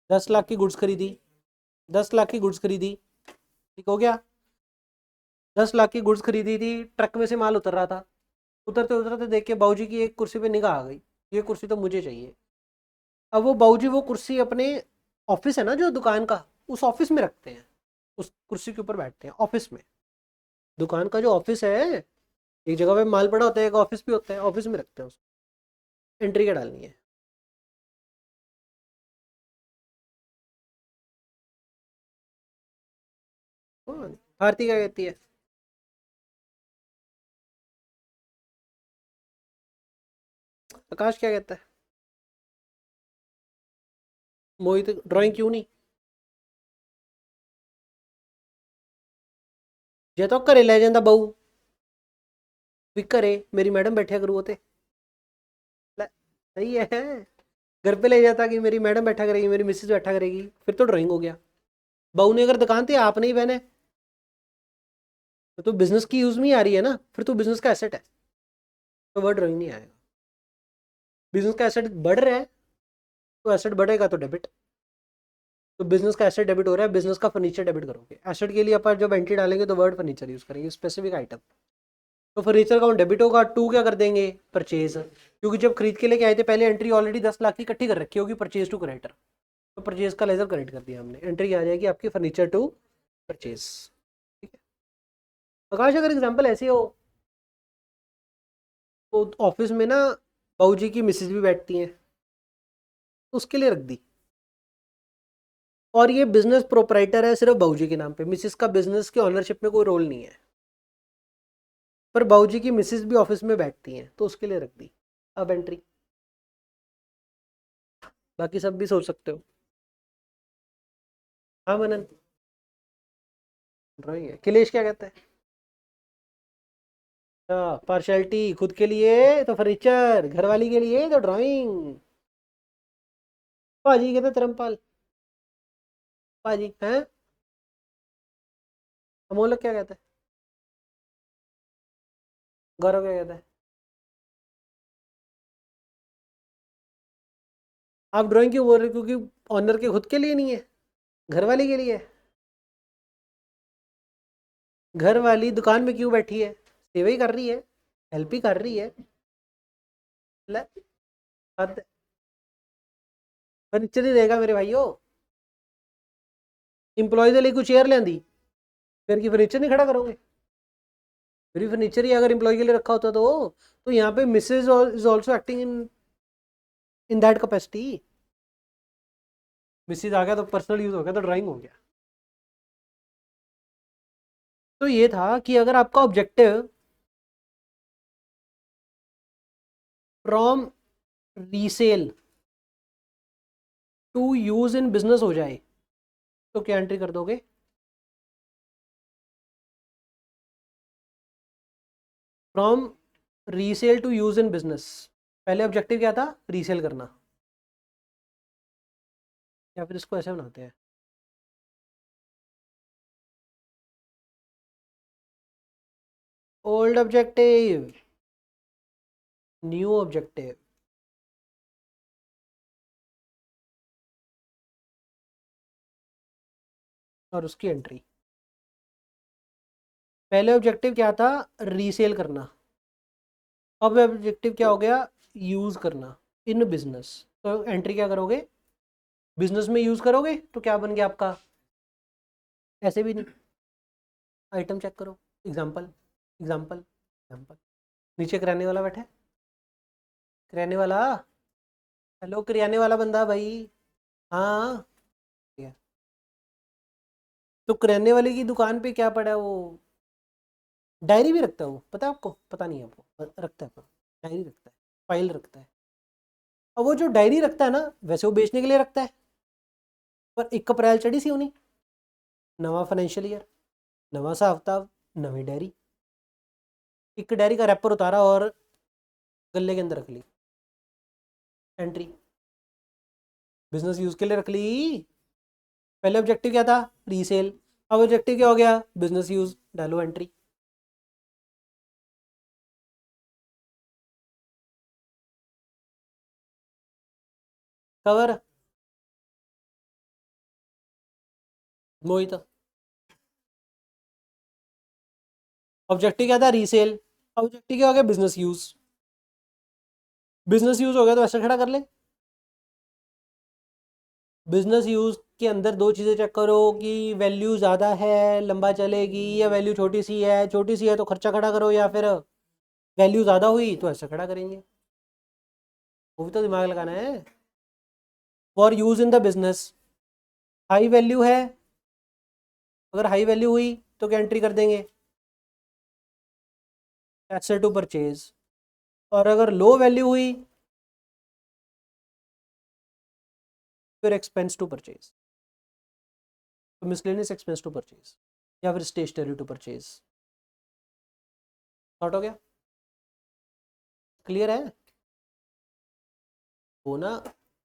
10 लाख की गुड्स खरीदी, 10 लाख की गुड्स खरीदी, ठीक हो गया। 10 लाख की गुड्स खरीदी थी, ट्रक में से माल उतर रहा था, उतरते उतरते देख के बाबूजी की एक कुर्सी पे निगाह आ गई, ये कुर्सी तो मुझे चाहिए। अब वो बाबूजी वो कुर्सी अपने ऑफिस है ना जो दुकान का, उस ऑफिस में रखते हैं, उस कुर्सी के ऊपर बैठते हैं ऑफिस में। दुकान का जो ऑफिस है, एक जगह पे माल पड़ा होता है, एक ऑफिस भी होता है, ऑफिस में रखते हैं उसको। एंट्री क्या डालनी है, हाँ, भारती क्या कहती है, आकाश क्या कहता है, मोहित ड्राइंग क्यों नहीं। जे तो घरे ले जाता बहू, भी घरे मेरी मैडम बैठा करू ते, सही है, घर पे ले जाता कि मेरी मैडम बैठा करेगी, मेरी मिसेज बैठा करेगी, फिर तो ड्राइंग हो गया। बहू ने अगर दुकान थी आपने ही पहने, तो बिजनेस की यूज में ही आ रही है ना, फिर तो बिजनेस का एसेट है। तो वर्ड ड्राइंग नहीं आएगा। बिजनेस का एसेट बढ़ रहा है तो एसेट बढ़ेगा तो डेबिट, तो बिजनेस का एसेट डेबिट हो रहा है, बिजनेस का फर्नीचर डेबिट करोगे। एसेट के लिए अपन जब एंट्री डालेंगे तो वर्ड फर्नीचर यूज करेंगे, स्पेसिफिक आइटम। तो फर्नीचर का डेबिट होगा, टू क्या कर देंगे, परचेज, क्योंकि जब खरीद के लेके आए थे पहले एंट्री ऑलरेडी 10 लाख की इकट्ठी कर रखी होगी परचेज टू क्रेडिटर, तो परचेज का लेजर करेक्ट कर दिया हमने, एंट्री आ जाएगी आपकी फर्नीचर टू परचेज। ठीक है आकाश, अगर एग्जाम्पल ऐसे हो तो ऑफिस में ना बहू जी की मिसेज भी बैठती हैं, तो उसके लिए रख दी, और ये बिजनेस प्रोपराइटर है सिर्फ बहू जी के नाम पे, मिसेज का बिजनेस के ऑनरशिप में कोई रोल नहीं है, पर बहू जी की मिसेज भी ऑफिस में बैठती हैं तो उसके लिए रख दी। अब एंट्री, बाकी सब भी सोच सकते हो। हाँ मनन, ड्राइंग है। किलेश क्या कहता है? पार्शलिटी, खुद के लिए तो फर्नीचर, घरवाली के लिए तो ड्राइंग। पाजी कहते हैं धर्मपाल, पाजी हैं। अमोलक क्या कहता है? गौरव क्या कहता है? आप ड्राइंग क्यों बोल रहे हो? क्योंकि ऑनर के खुद के लिए नहीं है, घरवाली के लिए है। घर वाली दुकान में क्यों बैठी है? सेवा ही कर रही है, हेल्प ही कर रही है। ले, फर्नीचर ही रहेगा मेरे भाइयों। इंप्लॉय के लिए कुछ चेयर लेंदी, फिर की फर्नीचर नहीं खड़ा करोगे? फिर फर्नीचर ही अगर इंप्लॉय के लिए रखा होता तो यहाँ पे Mrs is also acting in that capacity. Mrs आ गया तो पर्सनल यूज हो गया तो ड्राइंग हो गया। तो ये था कि अगर आपका objective from resale to use in business हो जाए तो क्या एंट्री कर दोगे? From resale to use in business, पहले ऑब्जेक्टिव क्या था? रीसेल करना, या फिर इसको ऐसे बनाते हैं, ओल्ड ऑब्जेक्टिव न्यू ऑब्जेक्टिव, और उसकी एंट्री। पहले ऑब्जेक्टिव क्या था? रीसेल करना। अब ऑब्जेक्टिव क्या हो गया? यूज करना इन बिजनेस। तो एंट्री क्या करोगे? बिजनेस में यूज करोगे तो क्या बन गया आपका? ऐसे भी नहीं, आइटम चेक करो, एग्जाम्पल एग्जाम्पल एग्जाम्पल। नीचे किराने वाला बैठा है, किराने वाला, हेलो किराने वाला बंदा भाई। हाँ ठीक है। तो किराने वाले की दुकान पे क्या पड़ा है वो? डायरी भी रखता है वो, पता है आपको? पता नहीं है आपको? रखता है, डायरी रखता है, फाइल रखता है। अब वो जो डायरी रखता है ना, वैसे वो बेचने के लिए रखता है, पर 1 अप्रैल चढ़ी सी होनी, नवा फाइनेंशियल ईयर, नवा सा हफ्ता, नवी डायरी, एक डायरी का रैपर उतारा और गले के अंदर रख ली, एंट्री। बिजनेस यूज के लिए रख ली। पहले ऑब्जेक्टिव क्या था? रीसेल। अब ऑब्जेक्टिव क्या हो गया? बिजनेस यूज, डालो एंट्री। कवर, मोहित। ऑब्जेक्टिव क्या था? रीसेल। ऑब्जेक्टिव क्या हो गया? Business use. बिजनेस यूज हो गया तो ऐसे खड़ा कर ले। बिजनेस यूज के अंदर दो चीज़ें चेक करो कि वैल्यू ज़्यादा है, लंबा चलेगी, या वैल्यू छोटी सी है, छोटी सी है तो खर्चा खड़ा करो, या फिर वैल्यू ज़्यादा हुई तो ऐसा खड़ा करेंगे। वो भी तो दिमाग लगाना है। For use in the business, high value है, अगर हाई वैल्यू हुई तो क्या एंट्री कर देंगे? Asset to purchase. और अगर लो वैल्यू हुई फिर एक्सपेंस टू परचेज, तो मिसलेनियस एक्सपेंस टू परचेज, या फिर स्टेशनरी टू परचेज। सॉर्ट हो गया? क्लियर है? वो ना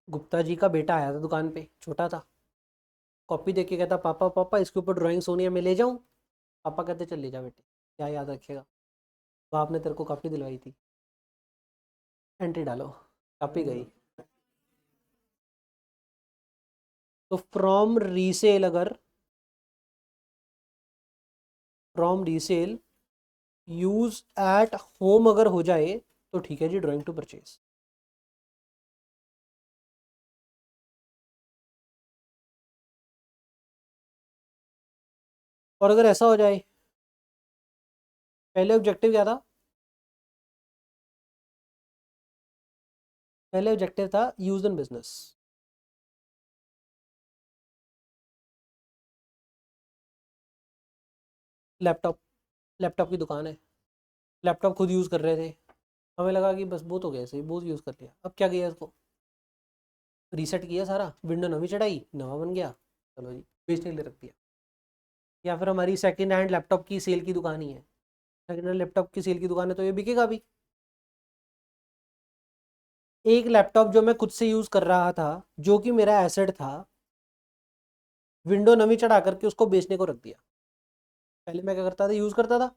गुप्ता जी का बेटा आया था दुकान पे, छोटा था, कॉपी देख के कहता पापा पापा इसके ऊपर ड्राइंग सोनिया में ले जाऊं? पापा कहते चल ले जा बेटे, क्या याद रखेगा, बाप ने तेरे को कॉपी दिलवाई थी। एंट्री डालो, कॉपी गई। तो फ्रॉम रीसेल, अगर from resale use at home अगर हो जाए तो ठीक है जी, ड्राइंग टू परचेज। और अगर ऐसा हो जाए, पहले ऑब्जेक्टिव क्या था? पहले ऑब्जेक्टिव था use in business. Laptop, laptop की दुकान है, लैपटॉप खुद यूज़ कर रहे थे, हमें लगा कि बस बहुत हो गया, सही बहुत यूज़ कर लिया। अब क्या किया इसको? रीसेट किया सारा, विंडो नवी चढ़ाई, नवा बन गया, चलो जी बेचने के लिए रख दिया। या फिर हमारी सेकंड हैंड लैपटॉप की सेल की दुकान ही है, सेकंड हैंड लैपटॉप की सेल की दुकान है तो ये बिकेगा भी। एक लैपटॉप जो मैं खुद से यूज़ कर रहा था, जो कि मेरा एसेट था, विंडो नवी चढ़ा करके उसको बेचने को रख दिया। पहले मैं क्या करता था, यूज़ करता था,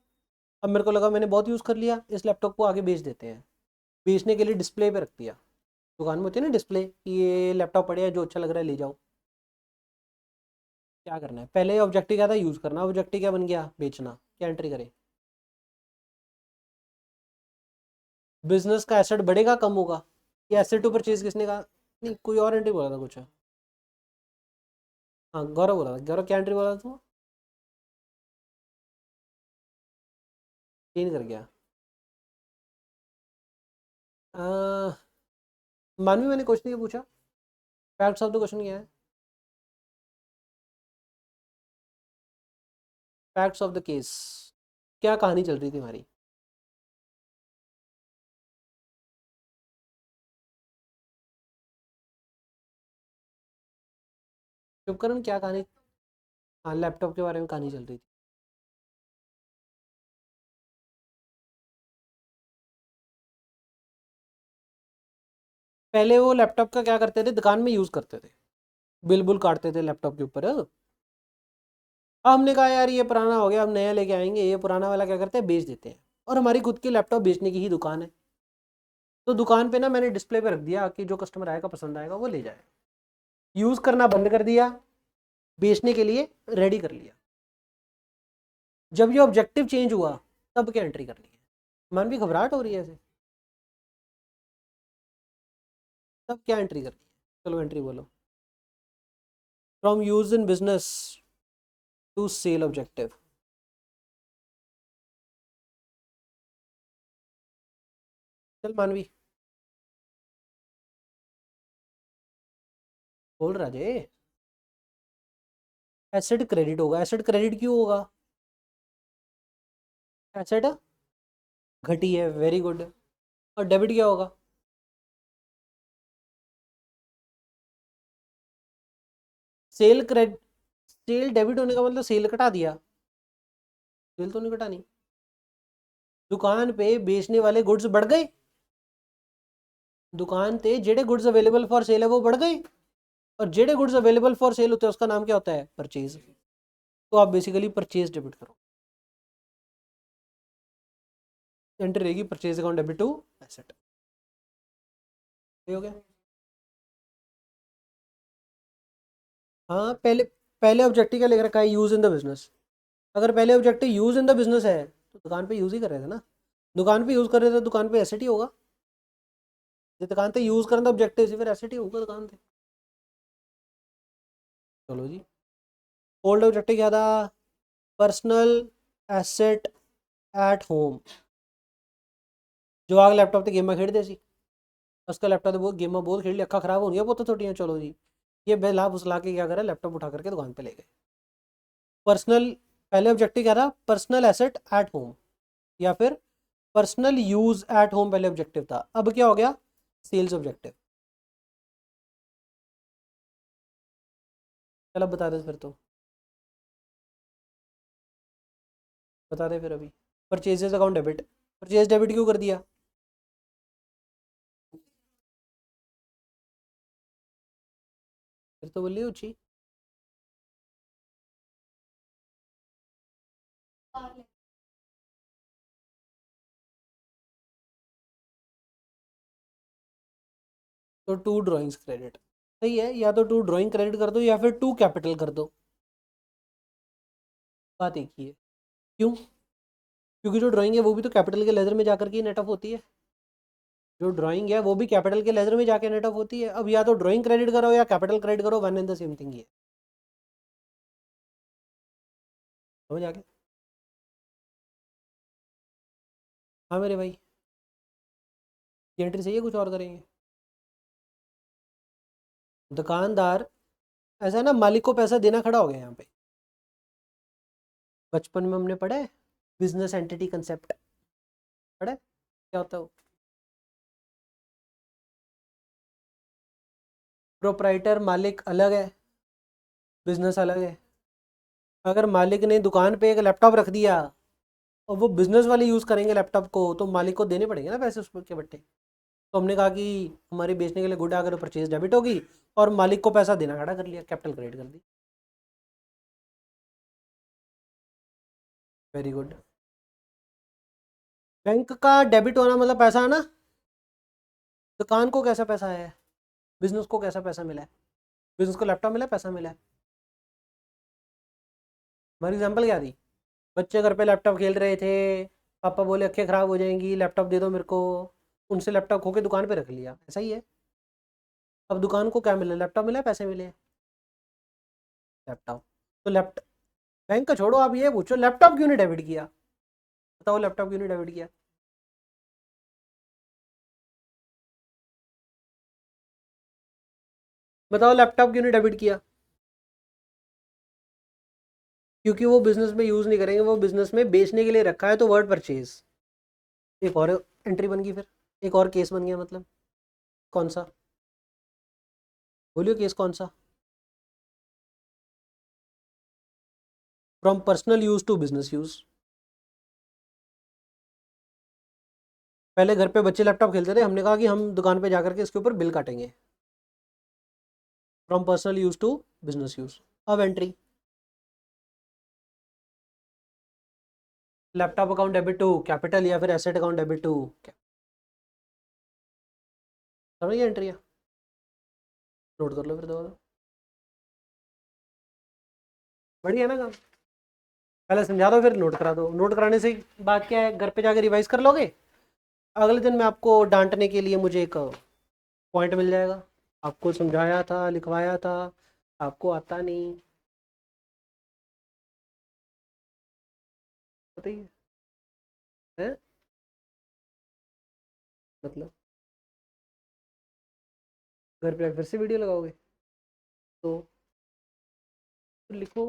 अब मेरे को लगा मैंने बहुत यूज़ कर लिया, इस लैपटॉप को आगे बेच देते हैं। बेचने के लिए डिस्प्ले पे रख दिया। दुकान में होती है ना डिस्प्ले कि ये लैपटॉप पड़े हैं, जो अच्छा लग रहा है ले जाओ। क्या करना है, पहले ऑब्जेक्टिव क्या था, यूज़ करना, ऑब्जेक्टिव क्या बन गया, बेचना। क्या एंट्री करें? बिजनेस का एसेट बढ़ेगा कम होगा? ये एसेट टू परचेज किसने कहा? नहीं, कोई और एंट्री बोला था कुछ। हाँ गौरव बोला था, गौरव क्या एंट्री बोला था तू? चेंज कर गया। अह, मानवी मैंने क्वेश्चन ये पूछा, फैक्ट्स ऑफ द क्वेश्चन क्या है? फैक्ट्स ऑफ द केस, क्या कहानी चल रही थी हमारी? उपकरण क्या कहानी? हाँ लैपटॉप के बारे में कहानी चल रही थी। पहले वो लैपटॉप का क्या करते थे, दुकान में यूज़ करते थे, बिल बुल काटते थे लैपटॉप के ऊपर। अब हमने कहा यार ये पुराना हो गया, हम नया लेके आएंगे, ये पुराना वाला क्या करते हैं, बेच देते हैं। और हमारी खुद की लैपटॉप बेचने की ही दुकान है, तो दुकान पे ना मैंने डिस्प्ले पे रख दिया कि जो कस्टमर आएगा पसंद आएगा वो ले जाए। यूज़ करना बंद कर दिया, बेचने के लिए रेडी कर लिया। जब ये ऑब्जेक्टिव चेंज हुआ तब क्या एंट्री करनी है? मन भी घबराहट हो रही है ऐसे, तब क्या एंट्री करनी है? चलो एंट्री बोलो। From use in business to sale objective. चल मानवी बोल, राजे। एसेट क्रेडिट होगा, एसेट क्रेडिट क्यों होगा? एसेट घटी है, वेरी गुड। और डेबिट क्या होगा? सेल क्रेडिट, सेल डेबिट होने का मतलब सेल कटा दिया? सेल तो नहीं कटानी। दुकान पे बेचने वाले गुड्स बढ़ गए, दुकान पे जेडे गुड्स अवेलेबल फॉर सेल है वो बढ़ गए, और जेडे गुड्स अवेलेबल फॉर सेल होते हैं उसका नाम क्या होता है, परचेज। तो आप बेसिकली परचेज डेबिट करो, एंट्री रहेगी purchase account debit to asset. हो गया। हाँ पहले, पहले ऑब्जेक्टिव क्या लिख रखा है, यूज इन द बिजनेस। अगर पहले objective use in the business है तो दुकान पे यूज ही कर रहे थे ना, दुकान पे यूज कर रहे थे, दुकान पे एसेट ही होगा। जो दुकान पे यूज करना ऑब्जेक्टिव से फिर एसेट ही होगा दुकान पे। चलो जी, ओल्ड ऑब्जेक्टिव क्या था, पर्सनल एसेट एट होम। जो आग लैपटॉप ते गेम खेड़ते सी, उसका लैपटॉप बहुत गेम बहुत खेल लिया, अखा खराब हो गया बहुत थोड़ियाँ। चलो जी, ये बेला फुसला के क्या करा, लैपटॉप उठा करके दुकान पे ले गए। पर्सनल, पहले ऑब्जेक्टिव क्या था, पर्सनल एसेट एट होम, या फिर पर्सनल यूज एट होम पहले ऑब्जेक्टिव था। अब क्या हो गया, सेल्स ऑब्जेक्टिव। चल अब बता दे फिर तो, बता दे फिर अभी। Purchases account debit, purchase debit क्यों कर दिया? फिर तो बोलिए उची। तो 2 ड्राइंग्स क्रेडिट सही है, या तो 2 ड्राइंग क्रेडिट कर दो या फिर 2 कैपिटल कर दो, बात एक ही है। क्यों? क्योंकि जो ड्राइंग है वो भी तो कैपिटल के लेजर में जाकर के नेट ऑफ होती है, जो ड्राइंग है वो भी कैपिटल के लेजर में जाके नेट ऑफ होती है। अब या तो ड्राइंग क्रेडिट करो या कैपिटल क्रेडिट करो, one and the same thing he है। समझ आ गया? हाँ मेरे भाई, ये एंट्री सही है, कुछ और करेंगे? दुकानदार, ऐसा है ना, मालिक को पैसा देना खड़ा हो गया यहाँ पे। बचपन में हमने पढ़ा है बिजनेस एंटिटी कंसेप्ट, पढ़ा है क्या होता है वो? प्रोप्राइटर मालिक अलग है, बिजनेस अलग है। अगर मालिक ने दुकान पे एक लैपटॉप रख दिया और वो बिजनेस वाले यूज़ करेंगे लैपटॉप को, तो मालिक को देने पड़ेंगे ना पैसे उस के बट्टे। तो हमने कहा कि हमारी बेचने के लिए गुड अगर परचेज डेबिट होगी, और मालिक को पैसा देना खड़ा कर लिया, कैपिटल क्रेडिट कर दी। Very good. बैंक का डेबिट होना मतलब पैसा आना। दुकान को कैसा पैसा आया है, बिजनेस को कैसा पैसा मिला है? बिजनेस को लैपटॉप मिला, पैसा मिला है। हमारी एग्जाम्पल क्या थी? बच्चे घर पे लैपटॉप खेल रहे थे, पापा बोले अक्खें खराब हो जाएंगी, लैपटॉप दे दो मेरे को, उनसे लैपटॉप खो के दुकान पे रख लिया, ऐसा ही है। अब दुकान को क्या मिला? लैपटॉप मिला, पैसे मिले, लैपटॉप। तो लैपटॉप, बैंक का छोड़ो, आप ये पूछो लैपटॉप क्यों नहीं डेबिट किया? बताओ लैपटॉप क्यों नहीं डेबिट किया? बताओ लैपटॉप क्यों नहीं डेबिट किया? क्योंकि वो बिजनेस में यूज़ नहीं करेंगे, वो बिजनेस में बेचने के लिए रखा है, तो वर्ड परचेज। एक और एंट्री बन गई फिर, एक और केस बन गया मतलब। कौन सा? बोलियो केस कौन सा? From personal use to business use. पहले घर पे बच्चे लैपटॉप खेलते थे, हमने कहा कि हम दुकान पे जाकर के इसके ऊपर बिल काटेंगे। From personal use to business use. अब entry, laptop account debit to capital या फिर एसेट अकाउंट डेबिट टू। समझ गया एंट्री? नोट कर लो फिर दोबारा। बढ़िया ना काम? पहले समझा दो फिर नोट करा दो। नोट कराने से बात क्या है, घर पे जाके रिवाइज कर लोगे, अगले दिन मैं आपको डांटने के लिए मुझे एक पॉइंट मिल जाएगा। आपको समझाया था, लिखवाया था, आपको आता नहीं। बताइए। है मतलब, घर पे फिर से वीडियो लगाओगे? तो लिखो।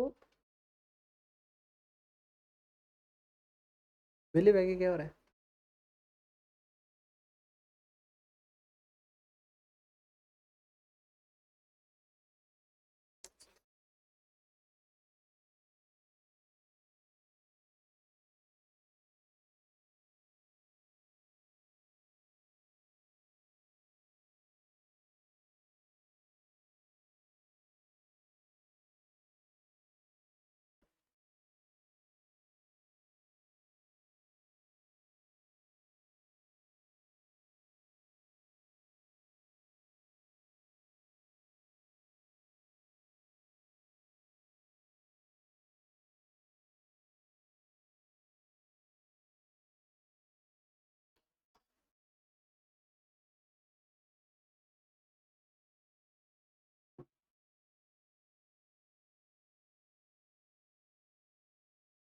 वेले बह के क्या हो रहा है?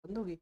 बंद होगी?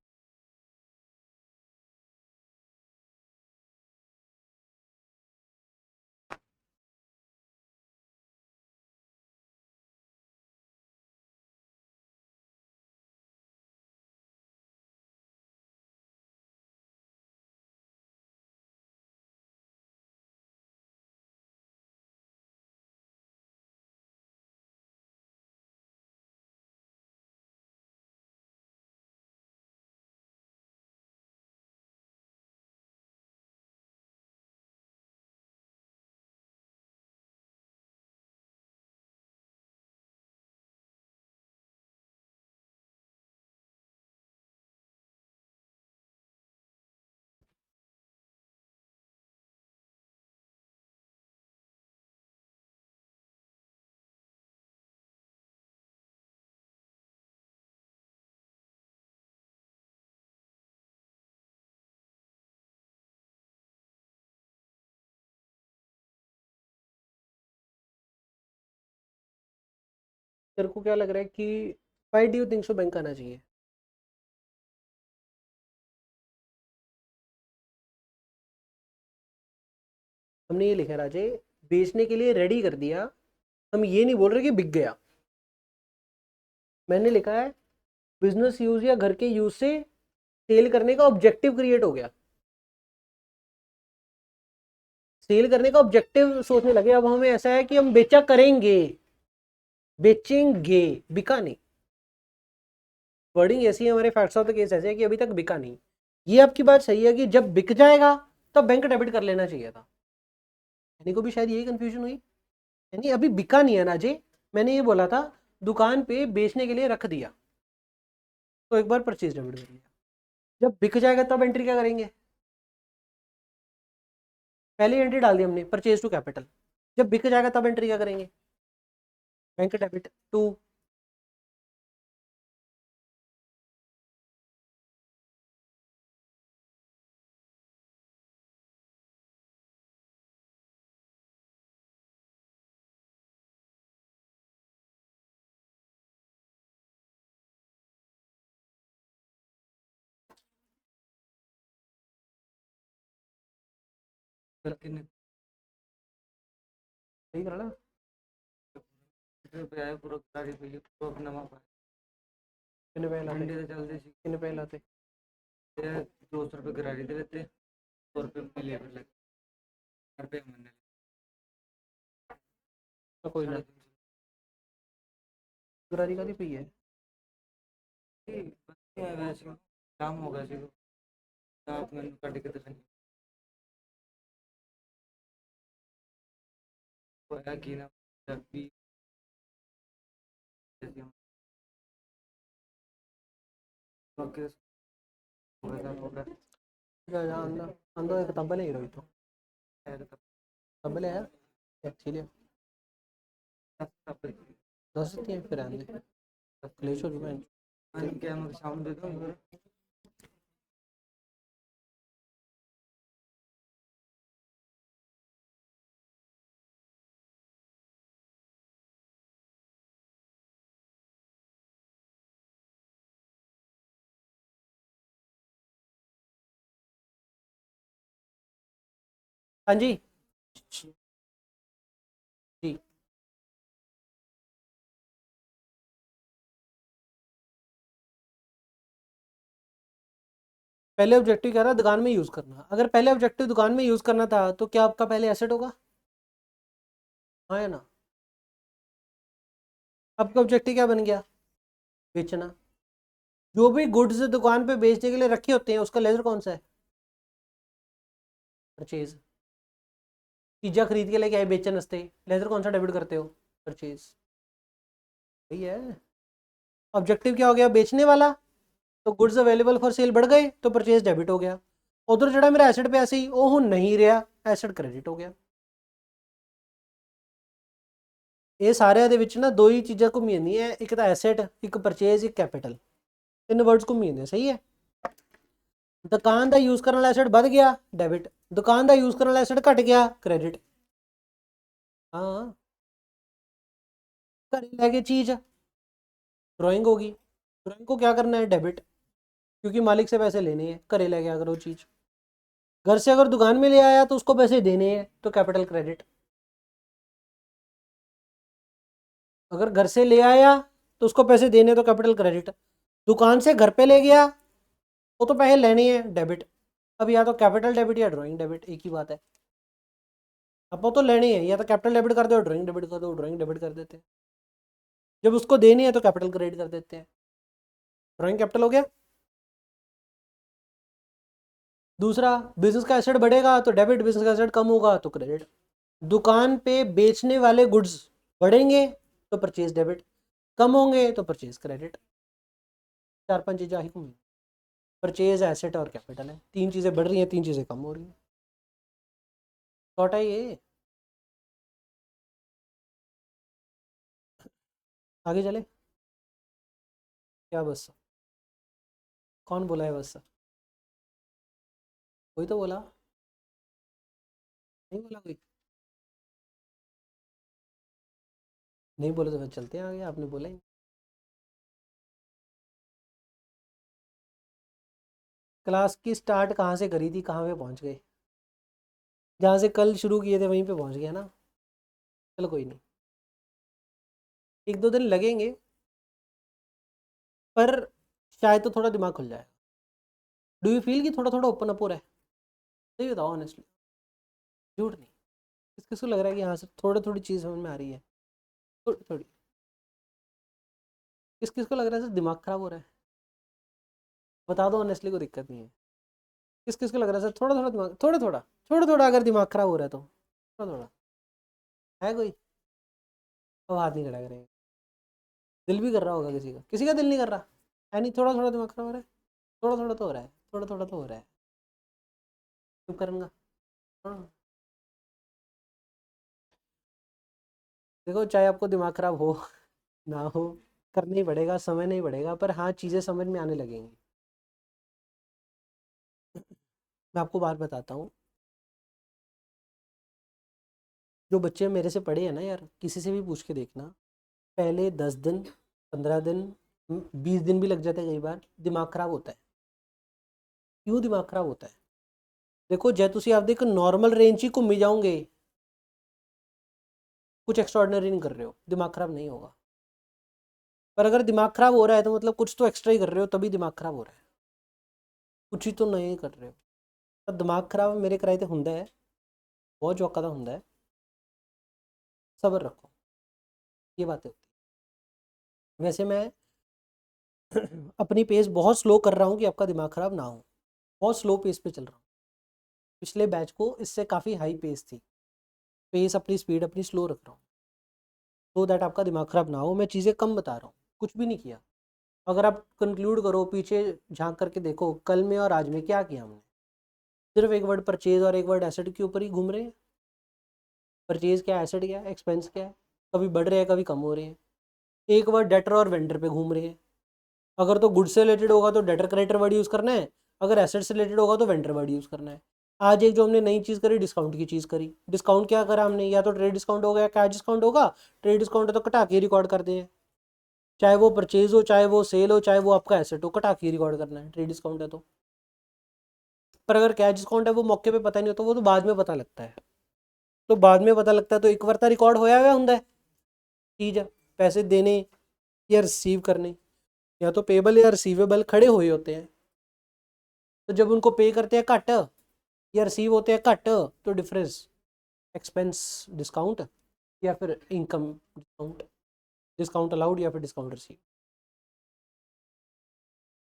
तेरे को क्या लग रहा है कि why do you think so bank आना चाहिए? हमने ये लिखा राजे, बेचने के लिए रेडी कर दिया, हम ये नहीं बोल रहे कि बिक गया। मैंने लिखा है बिजनेस यूज या घर के यूज से सेल करने का ऑब्जेक्टिव क्रिएट हो गया। सेल करने का ऑब्जेक्टिव सोचने लगे, अब हमें ऐसा है कि हम बेचा करेंगे, बेचेंगे, बिका नहीं। वर्डिंग ऐसी है हमारे फैक्ट्स ऑफ द केस ऐसे है कि अभी तक बिका नहीं। ये आपकी बात सही है कि जब बिक जाएगा तब बैंक डेबिट कर लेना चाहिए था। यानी को भी शायद यही कंफ्यूजन हुई, यानी अभी बिका नहीं है ना जी। मैंने ये बोला था दुकान पे बेचने के लिए रख दिया, तो एक बार परचेज डेबिट कर लिया। जब बिक जाएगा तब एंट्री क्या करेंगे? पहले एंट्री डाल दी हमने परचेज टू कैपिटल। जब बिक जाएगा तब एंट्री क्या करेंगे? Bank debit to. कितने सही करा ना? पे आए पूरा गाड़ी पे तो अपना वहाँ कितने पैसे लाते? मंडी से चलते सी कितने पैसे लाते? 200 रुपये गाड़ी दे देते 100 रुपये में लेबर लगे घर पे महीने तो कोई ना, गरारी का दी पी है। वैसे काम होगा जी आप मैंने गाड़ी के तरह होया कि ना जब भी होगा होगा जा जा अंदर अंदर एक किताब ले रही तो किताब ले आया अच्छी ले 10 दी फिर आने क्लेश हो चुका है। क्या मैं शाम दे दूँ हाँ जी जी। पहले ऑब्जेक्टिव क्या रहा? दुकान में यूज करना। अगर पहले ऑब्जेक्टिव दुकान में यूज करना था तो क्या आपका पहले एसेट होगा? हाँ या ना? आपका ऑब्जेक्टिव क्या बन गया? बेचना। जो भी गुड्स दुकान पे बेचने के लिए रखे होते हैं उसका लेजर कौन सा है? परचेज। चीज़ा खरीद के लेके आए बेचन हंसते, लेजर कौन सा डेबिट करते हो? परचेज। सही है। ऑब्जेक्टिव क्या हो गया? बेचने वाला। तो गुड्स अवेलेबल फॉर सेल बढ़ गए तो परचेज डेबिट हो गया। उधर जड़ा मेरा एसेट पे ऐसे ही ओह नहीं रहा, एसेट क्रेडिट हो गया। ये सारे दे विच ना दो ही चीज़ां घूमी जांदियां, एक तो एसेट, एक परचेज, एक कैपिटल। तीन वर्ड्स घूमी जांदे। सही है। दुकान का यूज करने वाला एसेट बढ़ गया, डेबिट। दुकान का यूज करने वाला एसेट घट गया, क्रेडिट। हाँ, घर लैके चीज ड्राइंग होगी, ड्राइंग को क्या करना है? डेबिट, क्योंकि मालिक से पैसे लेने हैं। घरे लेके अगर वो चीज घर से अगर दुकान में ले आया तो उसको पैसे देने हैं, तो कैपिटल क्रेडिट। अगर घर से ले आया तो उसको पैसे देने, तो कैपिटल क्रेडिट। दुकान से घर पे ले गया वो तो पैसे लेने हैं, डेबिट। अब या तो कैपिटल डेबिट या ड्राइंग डेबिट, एक ही बात है। अब वो तो लेने हैं, या तो कैपिटल डेबिट कर दो, ड्राइंग डेबिट कर दो, ड्राइंग डेबिट कर देते हैं। जब उसको देनी है तो कैपिटल क्रेडिट कर देते हैं। ड्राइंग कैपिटल हो गया। दूसरा, बिजनेस का एसेट बढ़ेगा तो डेबिट, बिजनेस का एसेट कम होगा तो क्रेडिट। दुकान पे बेचने वाले गुड्स बढ़ेंगे तो परचेज डेबिट, कम होंगे तो परचेज क्रेडिट। 4-5 चीज़ें ही घूमी। परचेज, एसेट और कैपिटल है। 3 चीज़ें बढ़ रही हैं, 3 चीज़ें कम हो रही हैं। शॉर्ट है ये। आगे चले क्या? बस कौन बोला है बस? कोई तो बोला नहीं? बोला कोई? नहीं बोले तो फिर चलते हैं आगे, आपने बोला ही। क्लास की स्टार्ट कहाँ से करी थी, कहाँ पे पहुँच गए? जहाँ से कल शुरू किए थे वहीं पे पहुँच गया ना। चलो कोई नहीं, एक दो दिन लगेंगे, पर शायद तो थोड़ा दिमाग खुल जाए। डू यू फील कि थोड़ा थोड़ा ओपन अप हो रहा है? सही बताओ ऑनेस्टली, झूठ नहीं। किस किस को लग रहा है कि हाँ सर थोड़ी थोड़ी चीज़ समझ में आ रही है? थोड़ी थोड़ी। किस किस को लग रहा है सर दिमाग खराब हो रहा है? बता दो ऑनेस्टली, कोई दिक्कत नहीं है। किस किस को लग रहा है सर थोड़ा थोड़ा दिमाग, थोड़ा थोड़ा, थोड़ा थोड़ा अगर दिमाग खराब हो रहा है तो थोड़ा थोड़ा है कोई? तो हाथ नहीं खड़ा करेंगे। दिल भी कर रहा होगा किसी का, किसी का दिल नहीं कर रहा है? नहीं, थोड़ा थोड़ा दिमाग खराब हो रहा है, थोड़ा थोड़ा तो हो रहा है, थोड़ा थोड़ा तो हो रहा है। चुप करूँगा। हाँ, देखो चाहे आपको दिमाग खराब हो ना हो, करना ही पड़ेगा, समय नहीं पड़ेगा, पर हाँ चीज़ें समझ में आने लगेंगी। मैं आपको बात बताता हूँ, जो बच्चे मेरे से पढ़े हैं ना यार, किसी से भी पूछ के देखना, पहले 10 दिन, 15 दिन, 20 दिन भी लग जाते हैं कई बार, दिमाग खराब होता है। क्यों दिमाग खराब होता है? देखो जै तुसी आपदे एक नॉर्मल रेंज ही घूमी जाओगे, कुछ एक्स्ट्रॉर्डनरी नहीं कर रहे हो, दिमाग खराब नहीं होगा। पर अगर दिमाग खराब हो रहा है तो मतलब कुछ तो एक्स्ट्रा ही कर रहे हो, तभी दिमाग खराब हो रहा है। कुछ ही तो नहीं कर रहे हो। तो दिमाग खराब मेरे कराए तो होंदा है, बहुत चौका का होंदा है। सब्र रखो, ये बातें होती हैं। वैसे मैं अपनी पेस बहुत स्लो कर रहा हूँ कि आपका दिमाग ख़राब ना हो, बहुत स्लो पेस पे चल रहा हूँ। पिछले बैच को इससे काफ़ी हाई पेस थी, पेस अपनी स्पीड अपनी स्लो रख रहा हूँ, तो दैट आपका दिमाग ख़राब ना हो। मैं चीज़ें कम बता रहा हूँ, कुछ भी नहीं किया। अगर आप कंक्लूड करो, पीछे झांक करके देखो, कल में और आज में क्या किया हमने? सिर्फ एक वर्ड परचेज और एक वर्ड एसेट के ऊपर ही घूम रहे हैं। परचेज क्या है, एसेट क्या है, एक्सपेंस क्या है, कभी बढ़ रहे हैं कभी कम हो रहे हैं। एक वर्ड डेटर और वेंडर पे घूम रहे हैं। अगर तो गुड से रिलेटेड होगा तो डेटर क्रेडिटर वर्ड यूज़ करना है, अगर एसेट से रिलेटेड होगा तो वेंडर वर्ड यूज़ करना है। आज एक जो हमने नई चीज़ करी, डिस्काउंट की चीज़ करी। डिस्काउंट क्या करा हमने, या तो ट्रेड डिस्काउंट होगा या कैश डिस्काउंट होगा। ट्रेड डिस्काउंट है तो कटा के रिकॉर्ड करते हैं, चाहे वो परचेज हो, चाहे वो सेल हो, चाहे वो आपका एसेट हो, कटा के रिकॉर्ड करना है, ट्रेड डिस्काउंट है तो। पर अगर कैश डिस्काउंट है वो मौके पे पता नहीं होता, वो तो बाद में पता लगता है। तो बाद में पता लगता है तो एक बार रिकॉर्ड होया हुआ होंगे चीज़ है, पैसे देने या रिसीव करने, या तो पेबल या रिसीवेबल खड़े हुए होते हैं। तो जब उनको पे करते हैं घट या रिसीव होते हैं घट, तो डिफरेंस एक्सपेंस डिस्काउंट या फिर इनकम डिस्काउंट, डिस्काउंट अलाउड या फिर डिस्काउंट रिसीव।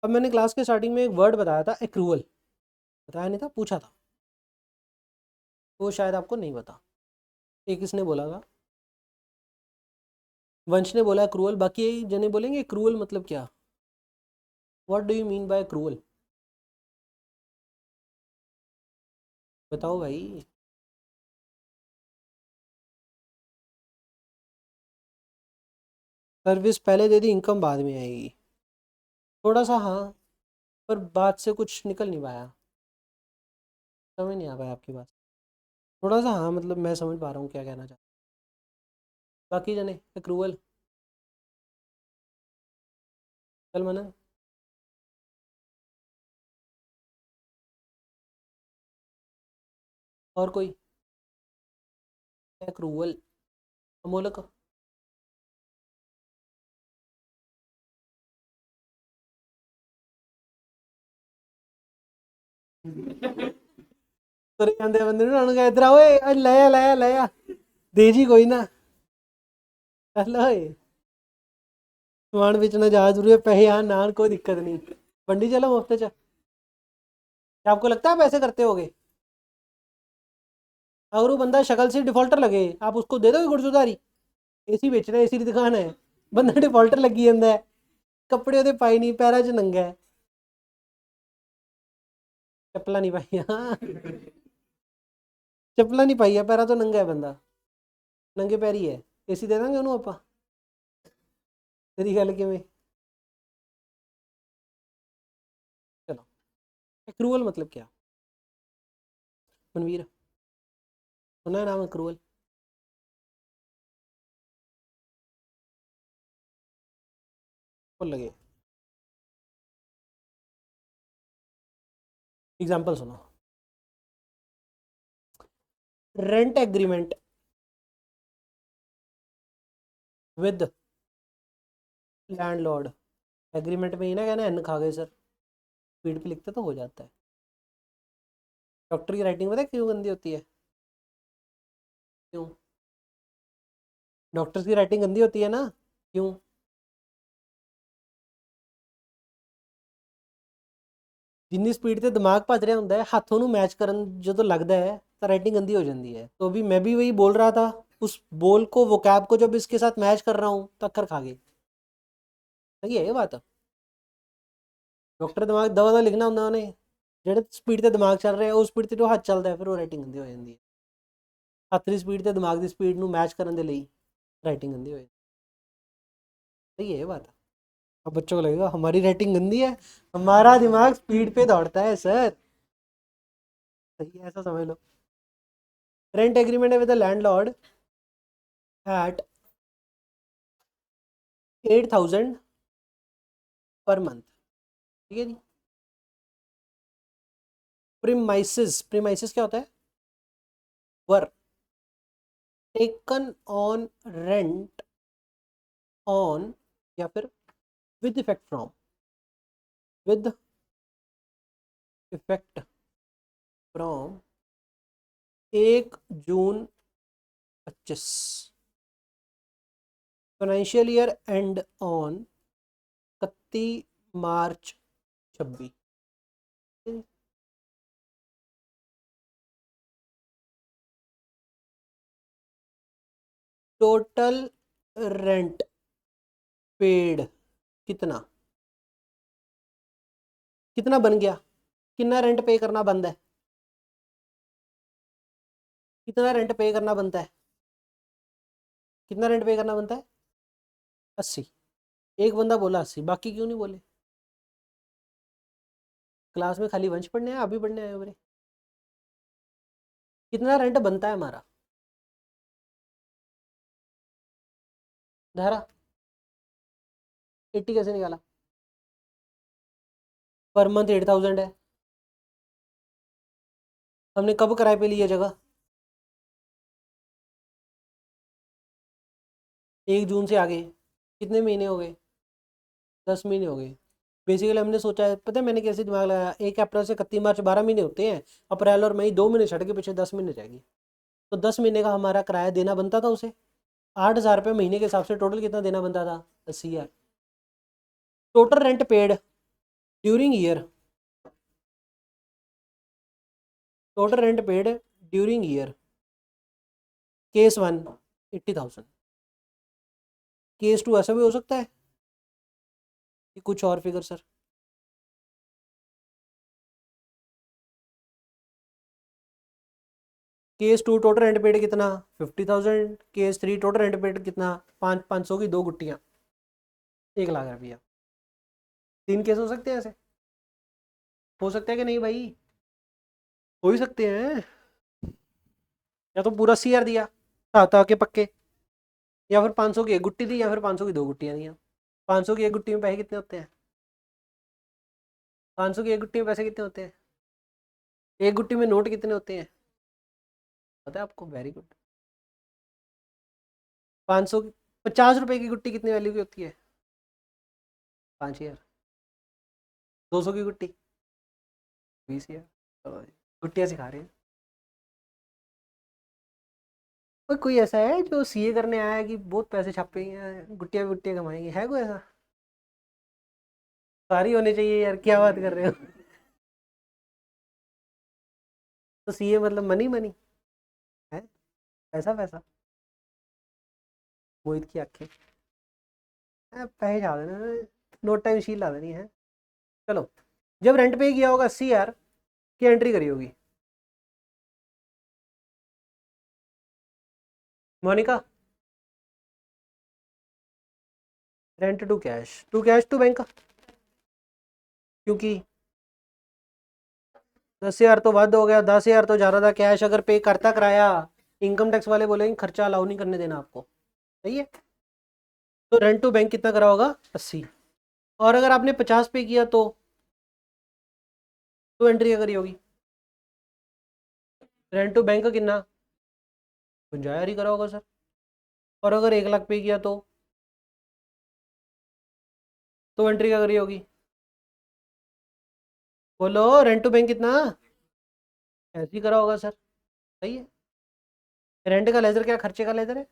अब मैंने क्लास के स्टार्टिंग में एक वर्ड बताया था, एक्रूवल। बताया नहीं था, पूछा था, वो शायद आपको नहीं पता। एक किसने बोला था, वंश ने बोला एक्रूवल, बाकी जने बोलेंगे एक्रूवल मतलब क्या, what do you mean by accrual? बताओ भाई। सर्विस पहले दे दी, इनकम बाद में आएगी। थोड़ा सा हाँ, पर बात से कुछ निकल नहीं पाया, समझ नहीं आ पाया आपकी बात। थोड़ा सा हाँ, मतलब मैं समझ पा रहा हूँ क्या कहना चाहता। बाकी जने अक्रूवल, चल मना। और कोई? अक्रूवल, अमोलक। तुरे आंदे बंदे ਨੂੰ ਉਹਨਾਂ ਕਹੇ ਇਧਰ ਆ ਓਏ, ਆ ਲੈ ਆ ਦੇ ਜੀ ਕੋਈ ਨਾ। ਚੱਲ ਓਏ, ਸਮਾਨ ਵੇਚਣਾ जा जरूरी है, पैसे यहाँ ना कोई दिक्कत नहीं, मंडी चलो मुफ्त च। क्या आपको लगता है पैसे करते होगे? अगर वो बंदा शक्ल से डिफॉल्टर लगे, आप उसको दे दोगे गुड़ज उधारी? एसी बेचना, एसी की दुकान है, बंदा डिफॉल्टर लगी ਜਾਂਦਾ है, कपड़े ਉਹਦੇ ਪਾਈ नहीं, पैरों 'ਚ नंगा है, ਚੱਪਲਾਂ नहीं पाई ਚੱਪਲਾਂ नहीं पाई है, पैरों तो नंगा है बंदा, नंगे पैर ही है। एसी दे ਦਾਂਗੇ ਉਹਨੂੰ ਆਪਾਂ, तेरी गल किवें? चलो, एक्रूवल मतलब क्या मनवीर, सुना है नाम एक्रूवल? फुल लगे। एग्जाम्पल सुनो, rent agreement with landlord. Agreement में ही ना कहना एन खा गए सर, स्पीड पे लिखते तो हो जाता है। डॉक्टर की राइटिंग पता है क्यों गंदी होती है? क्यों? डॉक्टर्स की राइटिंग गंदी होती है ना, क्यों? जिन्नी स्पीड ਤੇ ਦਿਮਾਗ ਭੱਜ ਰਿਹਾ ਹੁੰਦਾ ਹੈ, ਹੱਥੋਂ ਨੂੰ ਮੈਚ ਕਰਨ ਜਦੋਂ लगता है तो राइटिंग गंदी हो जाती है। तो अभी मैं भी वही बोल रहा था, उस बोल को वोकैब को जब इसके साथ मैच कर रहा हूँ तो अक्खर खा गए। सही है ये बात। डॉक्टर दिमाग दवा ਦਾ ਲਿਖਣਾ ਹੁੰਦਾ ਉਹਨੇ, ਜਿਹੜੇ ਸਪੀਡ ਤੇ ਦਿਮਾਗ ਚੱਲ ਰਿਹਾ ਉਸ ਸਪੀਡ ਤੇ ਜੋ ਹੱਥ ਚੱਲਦਾ ਹੈ ਫਿਰ ਉਹ ਰਾਈਟਿੰਗ ਗੰਦੀ ਹੋ ਜਾਂਦੀ ਹੈ। ਹੱਥ ਦੀ ਸਪੀਡ ਤੇ ਦਿਮਾਗ ਦੀ ਸਪੀਡ ਨੂੰ ਮੈਚ ਕਰਨ ਦੇ ਲਈ राइटिंग गंदी हो जाती है। सही है ये बात। अब बच्चों को लगेगा हमारी राइटिंग गंदी है, हमारा दिमाग स्पीड पे दौड़ता है सर। सही है, ऐसा समझ लो। रेंट एग्रीमेंट है with the landlord at 8,000 per month. ठीक है जी। प्रीमाइसिस, प्रीमाइसिस क्या होता है? Were taken on rent on या फिर with effect from, with effect from 1 June 25 financial year and on 31 March 26। Total rent paid कितना, कितना बन गया, कितना रेंट पे करना बंद है, कितना रेंट पे करना बनता है, कितना रेंट पे करना बनता है? 80। एक बंदा बोला 80, बाकी क्यों नहीं बोले? क्लास में खाली वंश पढ़ने आए, अभी पढ़ने आए हो मेरे? कितना रेंट बनता है हमारा? धारा 80 कैसे निकाला? पर मंथ 8,000 है। हमने कब किराए पे लिया जगह? 1 जून से आगे कितने महीने हो गए? 10 महीने हो गए। बेसिकली हमने सोचा है, पता है मैंने कैसे दिमाग लगाया, 1 अप्रैल से 31 मार्च 12 महीने होते हैं, अप्रैल और मई 2 महीने छड़ के पीछे 10 महीने जाएगी। तो 10 महीने का हमारा किराया देना बनता था उसे 8,000 रुपये महीने के हिसाब से। टोटल कितना देना बनता था? 80,000। Total rent paid during year, total rent paid during year. Case 1 80,000। Case 2 ऐसा भी हो सकता है कि कुछ और figure sir? Case 2 total rent paid कितना? 50,000। केस 3 टोटल रेंट पेड कितना? 500 की 2 गुट्टियाँ, 1 लाख रुपया। 3 केस हो सकते हैं ऐसे? हो सकता है कि नहीं भाई? हो ही सकते हैं। या तो पूरा CR दिया ताता के पक्के, या फिर 500 की 1 गुट्टी दी, या फिर 500 की 2 गुट्टियाँ दी। 500 की 1 गुट्टी में पैसे कितने होते हैं? 500 की 1 गुट्टी में पैसे कितने होते हैं? 1 गुट्टी में नोट कितने होते हैं पता है आपको? Very good. 500 50 रुपए की गुट्टी कितनी वैल्यू की होती है? 5,000। 200 की गुट्टी 20,000। चलो जी, गुट्टियाँ सिखा रहे हैं। कोई ऐसा है जो CA करने आया है कि बहुत पैसे छापेंगे, गुट्टियाँ गुट्टियाँ कमाएंगे? है कोई ऐसा? सारी होने चाहिए यार, क्या बात कर रहे हो? तो CA मतलब मनी मनी है, पैसा पैसा। मोहित की आंखें पैसे छाप देना, नोट टाइम शील ला देनी है। चलो, जब रेंट पे किया होगा 80,000 की एंट्री करी होगी Monika. Rent to cash, to cash to bank, क्योंकि 10,000 तो बंद हो गया, 10,000 तो ज़्यादा था। कैश अगर पे करता कराया, इनकम टैक्स वाले बोलेंगे खर्चा अलाउ नहीं करने देना आपको। सही है। तो रेंट टू बैंक कितना करा होगा? 80। और अगर आपने 50 पे किया तो एंट्री क्या करी होगी? रेंट टू बैंक का कितना? 50,000 ही करा होगा सर। और अगर 1 लाख पे किया तो एंट्री क्या करी होगी? बोलो, रेंट टू बैंक कितना? ऐसे ही करा होगा सर। सही है। रेंट का लेजर क्या खर्चे का लेजर है?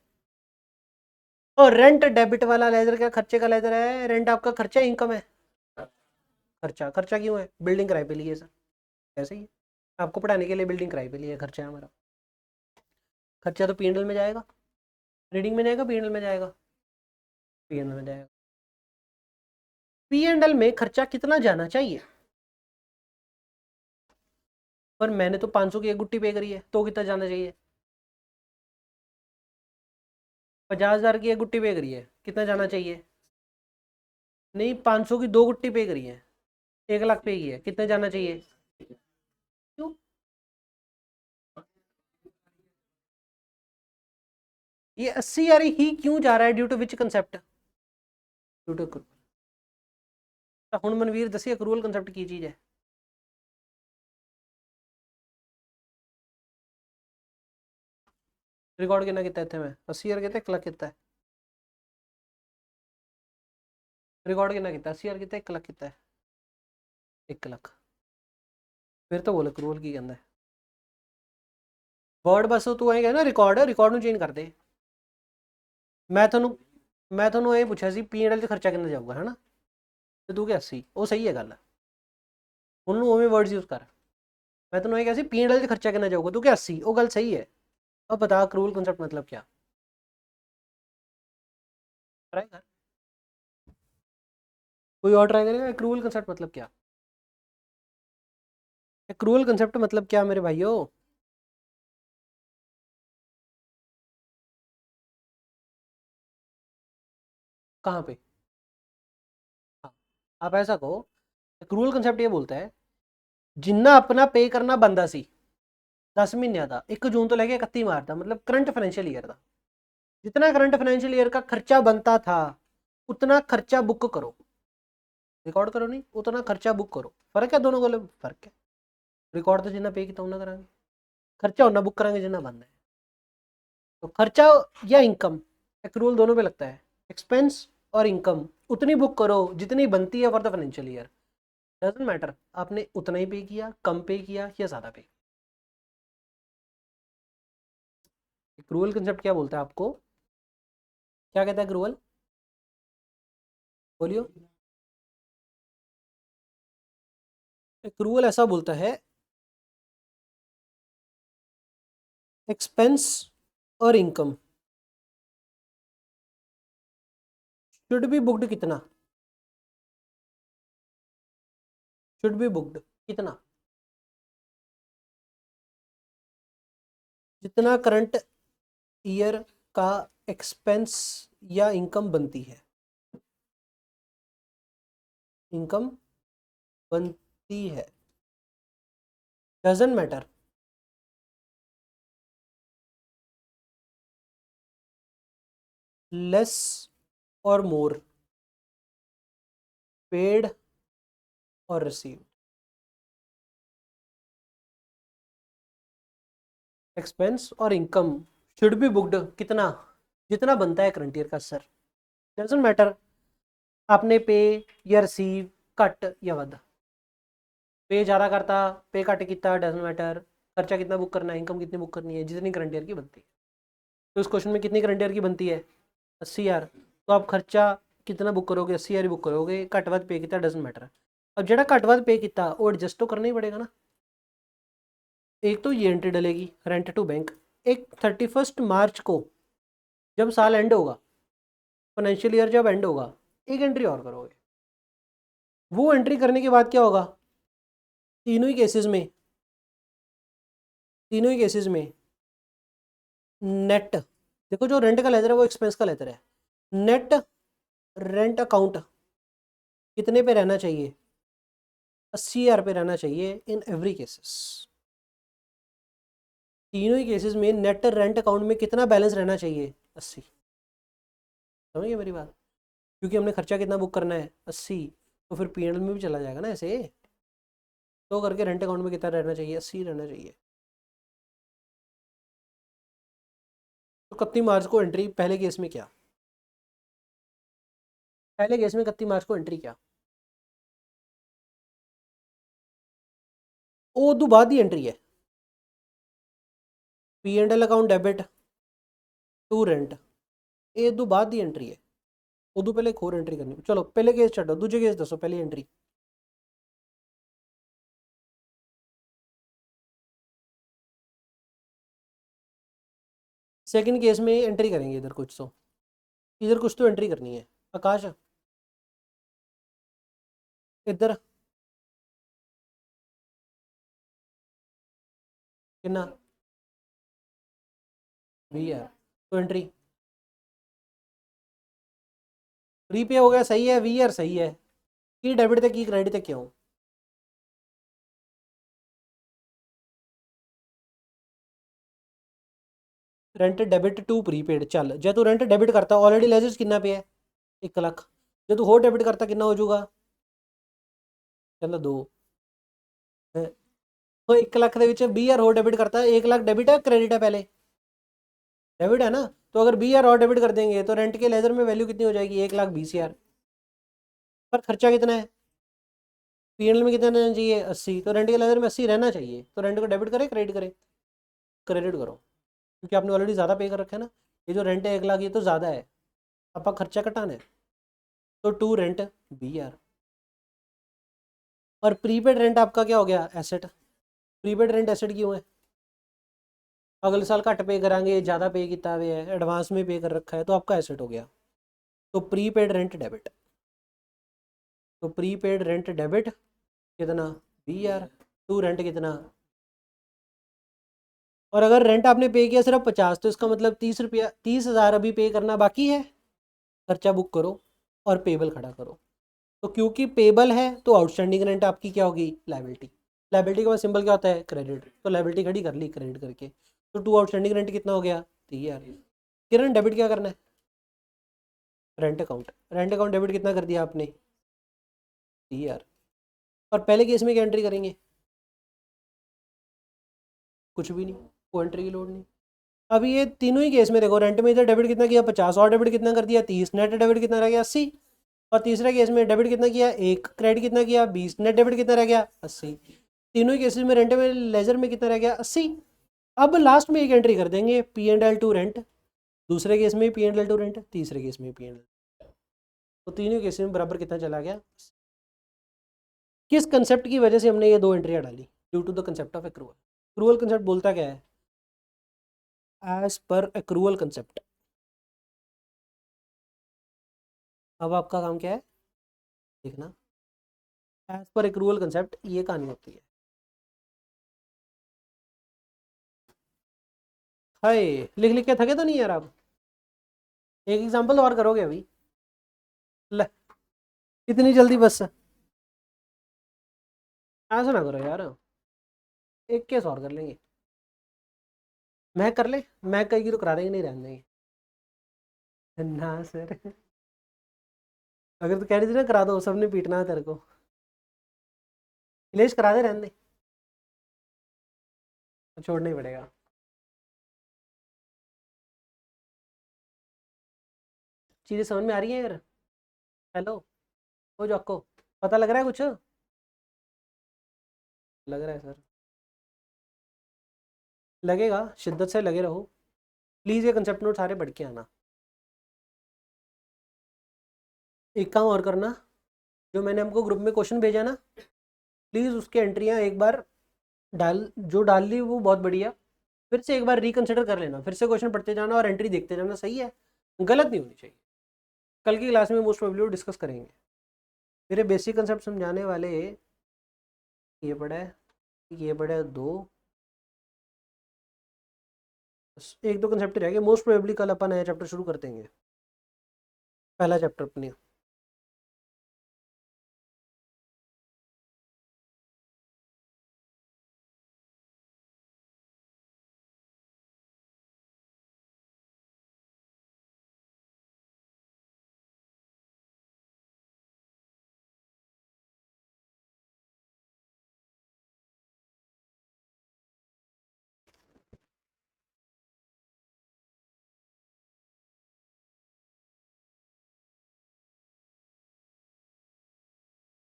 और रेंट डेबिट वाला लेजर क्या खर्चे का लेजर है? रेंट आपका खर्चा इनकम है? खर्चा। खर्चा क्यों है? बिल्डिंग किराए पे लिए सर। ऐसे ही आपको पढ़ाने के लिए बिल्डिंग किराए पे लिए, खर्चा है हमारा। खर्चा तो पीएनएल में जाएगा, रीडिंग में जाएगा, पीएनएल में जाएगा, पीएनएल में जाएगा। पीएनएल में खर्चा कितना जाना चाहिए? पर मैंने तो 500 की एक गुट्टी पे करी है, तो कितना जाना चाहिए? 50,000 की एक गुट्टी पे करी है, कितना जाना चाहिए? नहीं, 500 की 2 गुट्टी पे करी है, 1 लाख पे की है, कितने जाना चाहिए? क्यों? ये 80,000 ही क्यों जा रहा है? Due to which concept? Due to हुण मनवीर दसी अक्रूवल कंसेप्ट की चीज है? रिकॉर्ड कितना किया इतने में? 80,000 किया, 1 लाख किया? रिकॉर्ड कितना किया? 80,000 किया, 1 लाख किया? 1 लाख। फिर तो बोल अक्रूवल की कहना है। वर्ड बस तू आएगा ना, रिकॉर्ड ਨੂੰ चेंज कर दे। मैं ਤੁਹਾਨੂੰ ਇਹ ਪੁੱਛਿਆ ਸੀ ਪੀਐਨਐਲ 'ਚ ਖਰਚਾ ਕਿੰਨਾ ਜਾਊਗਾ, ਹੈ ਨਾ? ਤੇ ਤੂੰ ਕਿਹਾ 80, ਉਹ ਸਹੀ ਹੈ ਗੱਲ। ਉਹਨੂੰ ਉਵੇਂ ਵਰਡਸ ਯੂਜ਼ ਕਰ। मैं तेन ये कहा पीएनएल 'ਚ खर्चा कितना जाऊगा, तू क्या 80, वो गल सही है। अब बता अक्रूवल कंसेप्ट मतलब क्या? ट्राई कर, कोई और ट्राई करेगा। अक्रूवल कंसेप्ट मतलब क्या? अक्रूवल कंसेप्ट मतलब क्या मेरे भाइयों? कहाँ पे? हाँ, आप ऐसा कहो, अक्रूवल कंसेप्ट ये बोलता है जिन्ना अपना पे करना बनता सी 10 महीनों का, 1 जून तो लैके 31 मार्च का, मतलब करंट फाइनेंशियल ईयर का जितना करंट फाइनेंशियल ईयर का खर्चा बनता था उतना खर्चा बुक करो। रिकॉर्ड करो नहीं, उतना खर्चा बुक करो। फर्क है दोनों को? फर्क है। रिकॉर्ड तो जिन्ना पे किया उन्ना करांगे, खर्चा उन्ना बुक करांगे जिन्ना बनना है। तो खर्चा या इनकम, एक्रूवल दोनों पे लगता है। एक्सपेंस और इनकम उतनी बुक करो जितनी बनती है for the financial year. Doesn't matter आपने उतना ही पे किया, कम पे किया या ज़्यादा पे। एक्रूवल कंसेप्ट क्या बोलता है आपको? क्या कहता है एक्रूवल? बोलियो। एक्रूवल ऐसा बोलता है एक्सपेंस और इनकम शुड बी बुक्ड कितना? शुड बी बुक्ड कितना? जितना करंट ईयर का एक्सपेंस या इनकम बनती है, इनकम बनती है, डजंट मैटर लेस और मोर, पेड और रिसीव्ड। एक्सपेंस और इनकम शुड बी बुक्ड कितना? जितना बनता है करंट ईयर का सर। डजंट मैटर आपने पे या रिसीव घट या वध, पे ज़्यादा करता, पे घट किया, डजंट मैटर। खर्चा कितना बुक करना है, इनकम कितनी बुक करनी है, जितनी करंट ईयर की बनती है। तो इस क्वेश्चन में कितनी करंट ईयर की बनती है? 80,000। तो आप खर्चा कितना बुक करोगे? 80,000 ही बुक करोगे। घट वध पे किया, डजंट मैटर। अब जो घट वध पे किया वो एडजस्ट तो करना ही पड़ेगा ना। एक तो ये एंट्री डलेगी रेंट टू बैंक, एक 31 मार्च को जब साल एंड होगा, फाइनेंशियल ईयर जब एंड होगा, एक एंट्री और करोगे। वो एंट्री करने के बाद क्या होगा? तीनों ही केसेस में नेट, देखो जो रेंट का लेजर है वो एक्सपेंस का लेजर है, नेट रेंट अकाउंट कितने पे रहना चाहिए? 80,000 पे रहना चाहिए इन एवरी केसेस। तीनों ही केसेस में नेट रेंट अकाउंट में कितना बैलेंस रहना चाहिए? 80। समझिए मेरी बात? क्योंकि हमने खर्चा कितना बुक करना है 80, तो फिर पीएनएल में भी चला जाएगा ना ऐसे। तो करके रेंट अकाउंट में कितना रहना चाहिए 80 रहना चाहिए। तो 31 मार्च को एंट्री पहले केस में क्या, पहले केस में 31 मार्च को एंट्री क्या, वो उदू बाद ही एंट्री है। PNL account debit to rent, ये उदू बाद ही एंट्री है। उदू पहले एक होर एंट्री करनी। चलो पहले केस छो, दूजे केस दसो पहली एंट्री। सेकंड केस में एंट्री करेंगे इधर कुछ तो, इधर कुछ तो एंट्री करनी है। आकाश इधर कितना भी है, तो एंट्री रीपे हो गया, सही है। वी आर सही है कि डेबिट तक की क्रेडिट तक क्यों। रेंट डेबिट टू प्रीपेड, चल जे तू रेंट डेबिट करता ऑलरेडी लेजेस कितना पे है 1 लाख, जो तू होर डेबिट करता कितना हो जाऊगा, चलो 2 तो 1 लाख ਦੇ ਵਿੱਚ 20,000 ਹੋਰ डेबिट करता है। 1 लाख डेबिट है क्रेडिट है, पहले डेबिट है ना। तो अगर 20,000 और डेबिट कर देंगे तो रेंट के लेजर में वैल्यू कितनी हो जाएगी 1,20,000। पर खर्चा कितना है पीएनएल में कितना रहना चाहिए 80, तो रेंट के लेजर में 80 रहना चाहिए। तो रेंट को डेबिट करे क्रेडिट करे, क्रेडिट करो, क्योंकि आपने ऑलरेडी ज़्यादा पे कर रखा है ना। ये जो रेंट है 1 लाख, ये तो ज़्यादा है, आपका खर्चा कटाना है। तो टू रेंट 20,000। और प्रीपेड रेंट आपका क्या हो गया एसेट। प्रीपेड रेंट एसेट क्यों है, अगले साल घट पे करांगे, ज़्यादा पे किया हुआ है, एडवांस में पे कर रखा है, तो आपका एसेट हो गया। तो प्रीपेड रेंट डेबिट, तो प्रीपेड रेंट डेबिट कितना 20,000, टू रेंट कितना। और अगर रेंट आपने पे किया सिर्फ 50, तो इसका मतलब 30 रुपया, 30,000 अभी पे करना बाकी है। खर्चा बुक करो और पेबल खड़ा करो। तो क्योंकि पेबल है तो आउटस्टैंडिंग रेंट आपकी क्या होगी लाइबिलिटी। लाइबिलिटी के बाद सिंबल क्या होता है क्रेडिट, तो लाइबिलिटी खड़ी कर ली क्रेडिट करके। तो टू आउटस्टैंडिंग रेंट कितना हो गया 30,000। किरण डेबिट क्या करना है, rent account. Rent account debit कितना कर दिया आपने 30,000। और पहले केस में क्या एंट्री करेंगे, कुछ भी नहीं, कोई एंट्री की लोड नहीं। अभी ये तीनों ही केस में देखो, रेंट में इधर डेबिट कितना किया 50, और डेबिट कितना कर दिया 30, नेट डेबिट कितना रह गया 80। और तीसरे केस में डेबिट कितना किया 1, क्रेडिट कितना किया 20, नेट डेबिट कितना रह गया 80। तीनों ही केसेस में रेंट में लेजर में कितना रह गया 80। अब लास्ट में एक एंट्री कर देंगे P and L two rent, दूसरे केस में P and L two rent, तीसरे केस में पी एंड एल। तो तीनों केस में बराबर कितना चला गया। किस कंसेप्ट की वजह से हमने ये दो एंट्रियाँ डाली, due to the concept of accrual. Accrual concept बोलता क्या है, एज पर एक्रूअल कंसेप्ट। अब आपका काम क्या है देखना, एज पर एक्रूअल कंसेप्ट ये कहानी होती है। हाय, लिख लिख के थके तो नहीं यार आप, एक एग्जांपल और करोगे अभी, ले इतनी जल्दी बस ऐसा ना करो यार, एक केस और कर लेंगे। मैं कर ले, मैं कहीं की तो करा देंगे, नहीं रहने देंगे ना सर। अगर तो कह रही थी ना करा दो, सबने पीटना है तेरे को। इलेश करा दे, रहने दे, छोड़ना ही पड़ेगा। चीज़ें समझ में आ रही है यार। हेलो, हो जाको, पता लग रहा है कुछ, लग रहा है सर, लगेगा, शिद्दत से लगे रहो। प्लीज़ ये कंसेप्ट नोट सारे पढ़ के आना। एक काम और करना, जो मैंने हमको ग्रुप में क्वेश्चन भेजा ना, प्लीज़ उसके एंट्रियाँ एक बार डाल, जो डाल ली वो बहुत बढ़िया, फिर से एक बार रिकंसिडर कर लेना, फिर से क्वेश्चन पढ़ते जाना और एंट्री देखते जाना, सही है, गलत नहीं होनी चाहिए। कल की क्लास में मोस्ट प्रोबेबली डिस्कस करेंगे। मेरे बेसिक कंसेप्ट समझाने वाले ये पढ़ा है, ये पढ़ा है 2, एक दो कंसेप्ट रह गए। मोस्ट प्रोबेबली कल अपन नया चैप्टर शुरू कर देंगे, पहला चैप्टर अपने।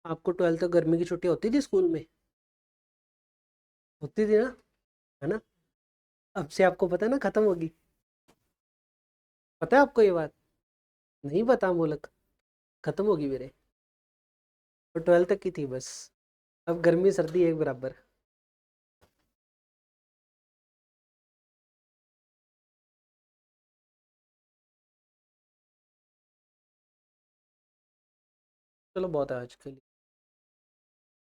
आपको 12th तक गर्मी की छुट्टी होती थी स्कूल में? होती थी ना, है ना? अब से आपको पता है ना खत्म होगी। पता है आपको ये बात? नहीं पता मूलक, खत्म होगी मेरे। तो 12th तक की थी बस, अब गर्मी सर्दी एक बराबर। चलो बहुत है आज के लिए।